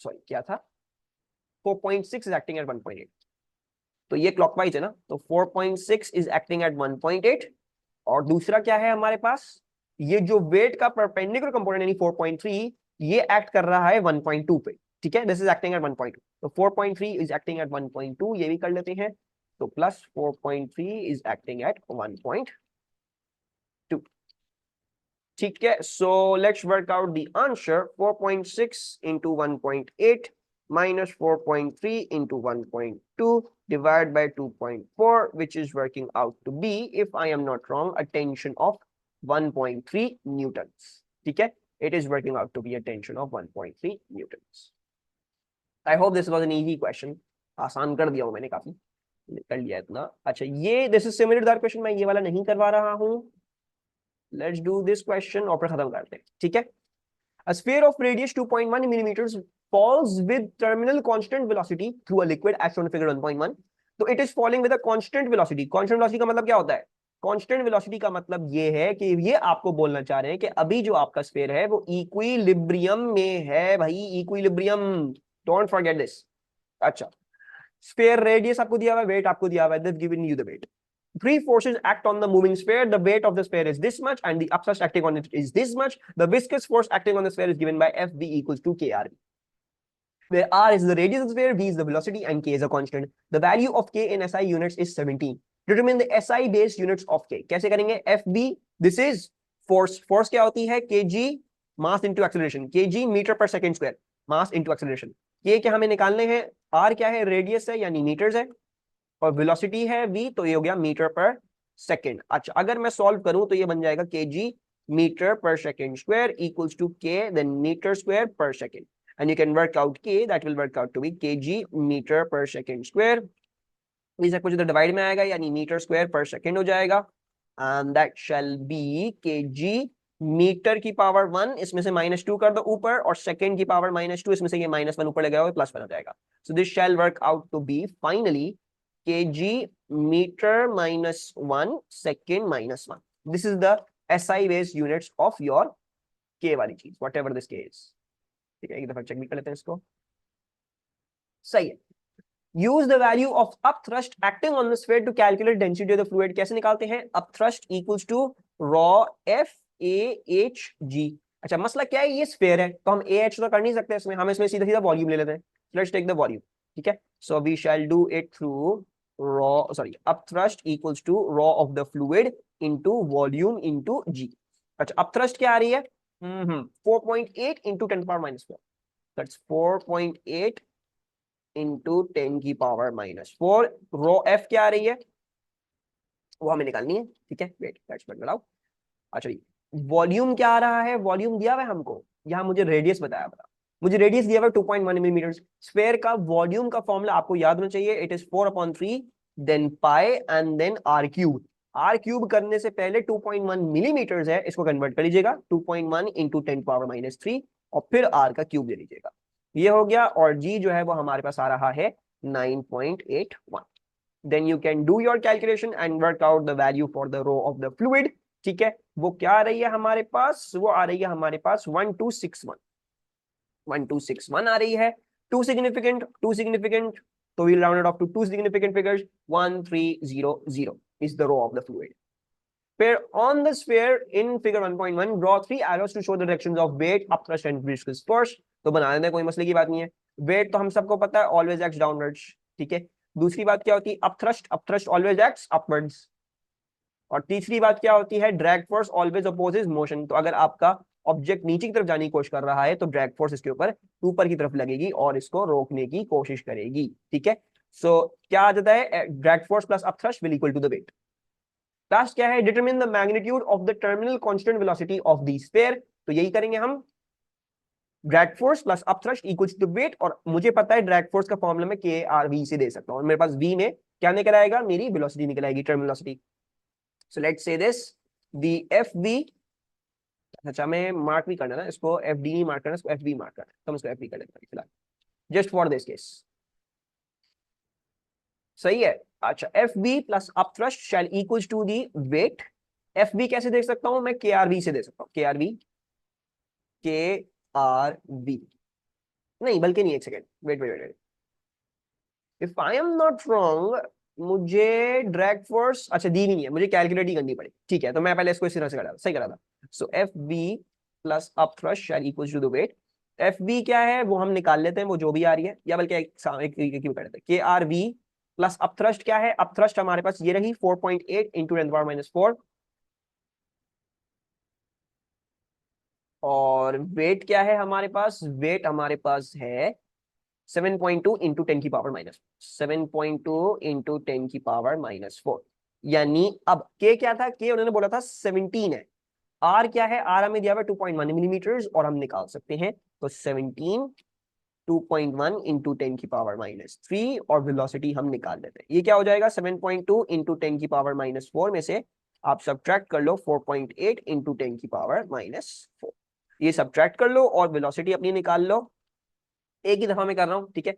सॉरी क्या था, 4.6 is acting at 1.8, तो ये क्लॉकवाइज है ना, तो 4.6 is acting at 1.8। और दूसरा क्या है हमारे पास, ये जो वेट का परपेंडिकुलर कंपोनेंट यानी 4.3 ये एक्ट कर रहा है 1.2 पे। ठीक है, दिस इज एक्टिंग एट 1.2, तो 4.3 इज एक्टिंग एट 1.2, ये भी कर लेते हैं, तो प्लस 4.3 इज एक्टिंग एट 1.2। ठीक है, so let's work out the answer. 4.6 into 1.8 minus 4.3 into 1.2 divided by 2.4 which is working out to be, if I am not wrong, a tension of 1.3 newtons। ठीक है, it is working out to be a tension of 1.3 newtons। I hope this was an easy question। आसान कर दिया हूं मैंने, काफी कर लिया इतना। अच्छा, ये this is similar to that question, मैं ये वाला नहीं करवा रहा हूं लेट्स डू दिस क्वेश्चन और फिर खत्म करते हैं, ठीक है। A sphere of radius 2.1 millimeters falls with terminal constant velocity through a liquid as shown in figure 1.1. तो it is falling with a constant velocity. Constant velocity का मतलब क्या होता है? Constant velocity का मतलब ये है कि ये आपको बोलना चाह रहे हैं कि अभी जो आपका स्फीयर है वो इक्विलिब्रियम में है भाई, इक्विलिब्रियम, डोंट फॉरगेट दिस। अच्छा, स्फीयर रेडियस आपको दिया हुआ है, वेट आपको दिया हुआ है, they've given you the weight. Three forces act on the moving sphere. The weight of the sphere is this much, and the upthrust acting on it is this much. The viscous force acting on the sphere is given by Fv equals to kRv, where r is the radius of the sphere, v is the velocity, and k is a constant. The value of k in SI units is 17. Determine the SI base units of k. कैसे करेंगे? Fb, this is force. Force क्या होती है? kg mass into acceleration. kg meter per second square. Mass into acceleration. k क्या हमें निकालने हैं? r क्या है? रेडियस है यानी मीटर्स है, और वेलोसिटी है v, तो ये हो गया मीटर पर सेकेंड। अच्छा, अगर मैं सॉल्व करूं तो ये बन जाएगा kg metre per second square equals to k then metre square per second, and you can work out k, that will work out to be kg metre per second square. इस कुछ इधर divide में आएगा यानी metre square per second हो जाएगा, and that shall be kg metre की power 1, इसमें से -2 कर दो ऊपर, और सेकेंड की पावर -2, इसमें से ये -1 ऊपर लगा हुआ है, +1 हो जाएगा। So this shall work out to be finally kg meter -1 second -1. This is the SI based units of your k वाली चीज, whatever this k is. ठीक है, एक दफा चेक भी कर लेते हैं इसको। सही है। Use the value of upthrust acting on the sphere to calculate density of the fluid. कैसे निकालते हैं? Upthrust equals to rho f a h g. अच्छा, मसला क्या है? ये स्फीयर है तो हम ah तो कर नहीं सकते इसमें, हम इसमें सीधा सीधा वॉल्यूम ले लेते हैं। Let's take the volume. ठीक है, so we shall do it through upthrust equals to rho of the fluid into volume into g. अच्छा, upthrust क्या आ रही है? 4.8 into 10 power -4. That's 4.8 into 10 की पावर -4. रो एफ क्या आ रही है वो हमें निकालनी है, ठीक है। वेट, लेट्स बताओ। अच्छा, वॉल्यूम क्या आ रहा है? वॉल्यूम दिया हुआ है हमको, यहाँ मुझे रेडियस बताया बता, मुझे रेडियस दिया हुआ है 2.1 मिलीमीटर। स्फीयर का वॉल्यूम का फॉर्मूला आपको याद होना चाहिए, it is 4/3 then pi and then R cube. R cube करने से पहले 2.1 मिलीमीटर है, इसको कन्वर्ट कर लीजिएगा 2.1 इंटू 10 पावर -3, और फिर आर का क्यूब ले लीजिएगा, ये हो गया। और जी जो है वो हमारे पास आ रहा है 9.81। then you can do your calculation and work out the value for the rho of the fluid, ठीक है। वो क्या आ रही है हमारे पास? वो आ रही है हमारे पास 1261 आ रही है। टू सिग्निफिकेंट, तो we'll round it off to two significant figures. 1300 is the rho of the fluid. Where on the sphere in figure 1.1 draw 3 arrows to show the directions of weight, upthrust and viscous force. तो बना देना, कोई मसले की बात नहीं है। Wait तो हम सबको पता है, ऑलवेज एक्ट्स डाउनवर्ड्स, ठीक है। दूसरी बात क्या होती है? Upthrust always acts upwards. और तीसरी बात क्या होती है? Drag force always opposes motion. तो अगर आपका ऑब्जेक्ट नीचे की तरफ जाने की कोशिश कर रहा है तो ड्रैग फोर्स इसके ऊपर की तरफ लगेगी और इसको रोकने की कोशिश करेगी, ठीक है। सो क्या आ जाता है? Drag force plus upthrust will equal to the weight. Last क्या है? Determine the magnitude of the terminal constant velocity of the sphere. तो यही करेंगे हम, drag force plus upthrust equals to weight, और मुझे पता है ड्रैग फोर्स का फॉर्मूला मैं के आर वी से दे सकता हूं, और मेरे पास वी में क्या निकल आएगा? मेरी वेलोसिटी निकल आएगी, terminal velocity. So let's say this the F V, अच्छा मैं मार्क भी करना ना इसको, एफ डी मार्क करना, इसको एफ वी मार्क करना, तो हम इसको एफ वी कर लेते हैं फिलहाल, जस्ट फॉर दिस केस। सही है। अच्छा, F B plus upthrust shall equals to the weight. F B कैसे देख सकता हूं मैं? के आर वी से दे सकता हूं, के आर वी नहीं, बल्कि नहीं, एक second, wait, if I am not wrong, मुझे ड्रैग फोर्स अच्छा दी भी नहीं है, मुझे कैलकुलेट ही करनी पड़ी, ठीक है। तो मैं पहले इसको इस तरह से करा, सही करा था। So F B plus upthrust shall equals to the weight. F B क्या है वो हम निकाल लेते हैं, वो जो भी आ रही है, या बल्कि एक कर लेते हैं, के आर वी प्लस अपथ्रस्ट क्या है? अपथ्रस्ट हमारे पास ये रही 4.8 इंटू 10⁻⁴, और वेट क्या है हमारे पास? वेट हमारे पास है 7.2 इंटू 10 की पावर -4, यानी अब के क्या था? के उन्होंने बोला था 17 है। आर क्या है? आर हमें दिया हुआ 2.1 मिलीमीटर, और हम निकाल सकते हैं तो 17 2.1 इंटू 10 की पावर -3, और वेलोसिटी हम निकाल देते हैं। ये क्या हो जाएगा? 7.2 इंटू 10 की पावर -4 में से आप सब्ट्रैक्ट कर लो 4.8 इंटू 10 की पावर -4, ये सब्ट्रैक्ट कर लो और वेलोसिटी अपनी निकाल लो। एक ही दफा में कर रहा हूँ, ठीक है।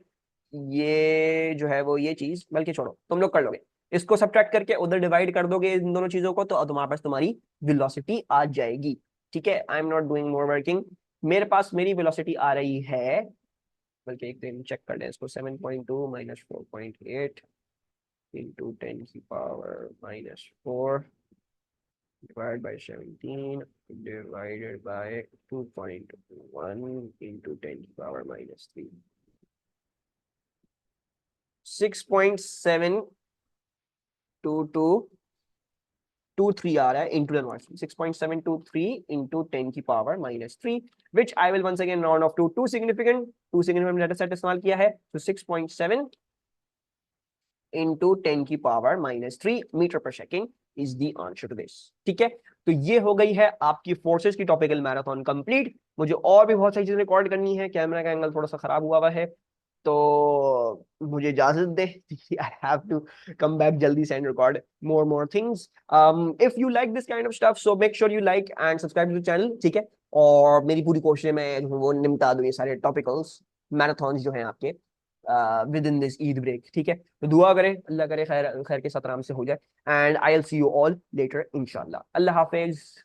ये जो है वो ये चीज, बल्कि छोड़ो, तुम लोग कर लोगे। इसको सब्ट्रैक्ट करके उधर डिवाइड कर दोगे इन दोनों चीजों को, तो तुम्हारे पास तुम्हारी वेलोसिटी आ जाएगी, ठीक है। I am not doing more working, मेरे पास मेरी वेलोसिटी आ रही है, बल्कि एक दिन चेक कर लें इसको, 7.2 माइनस 4.8 इंटू 10 की power -4 divided by 17 divided by 2.1 into 10 to the power -3. 6.72223 आ रहा है into the noise. 6.723 into 10 की power -3, which I will once again round off to two significant data set इस्तेमाल किया है, तो 6.7 into 10 की power -3 metre per second is the answer to this, ठीक है। तो ये हो गई है आपकी फोर्सेस की टॉपिकल मैराथन कंप्लीट। मुझे और भी बहुत सारी चीजें रिकॉर्ड करनी है, कैमरा का एंगल थोड़ा सा खराब हुआ है, तो मुझे इजाजत दे। I have to come back जल्दी से and record more things. If you like this kind of stuff, so make sure you like and subscribe to the channel, ठीक है। और मेरी पूरी कोशिश है मैं वो निपटा दूं ये सारे टॉपिकल्स मैराथन्स जो हैं आपके within this Eid break, ठीक है। तो दुआ करें, अल्लाह करे खैर खैर के साथ आराम से हो जाए, and I will see you all later इंशाल्लाह। अल्लाह हाफिज।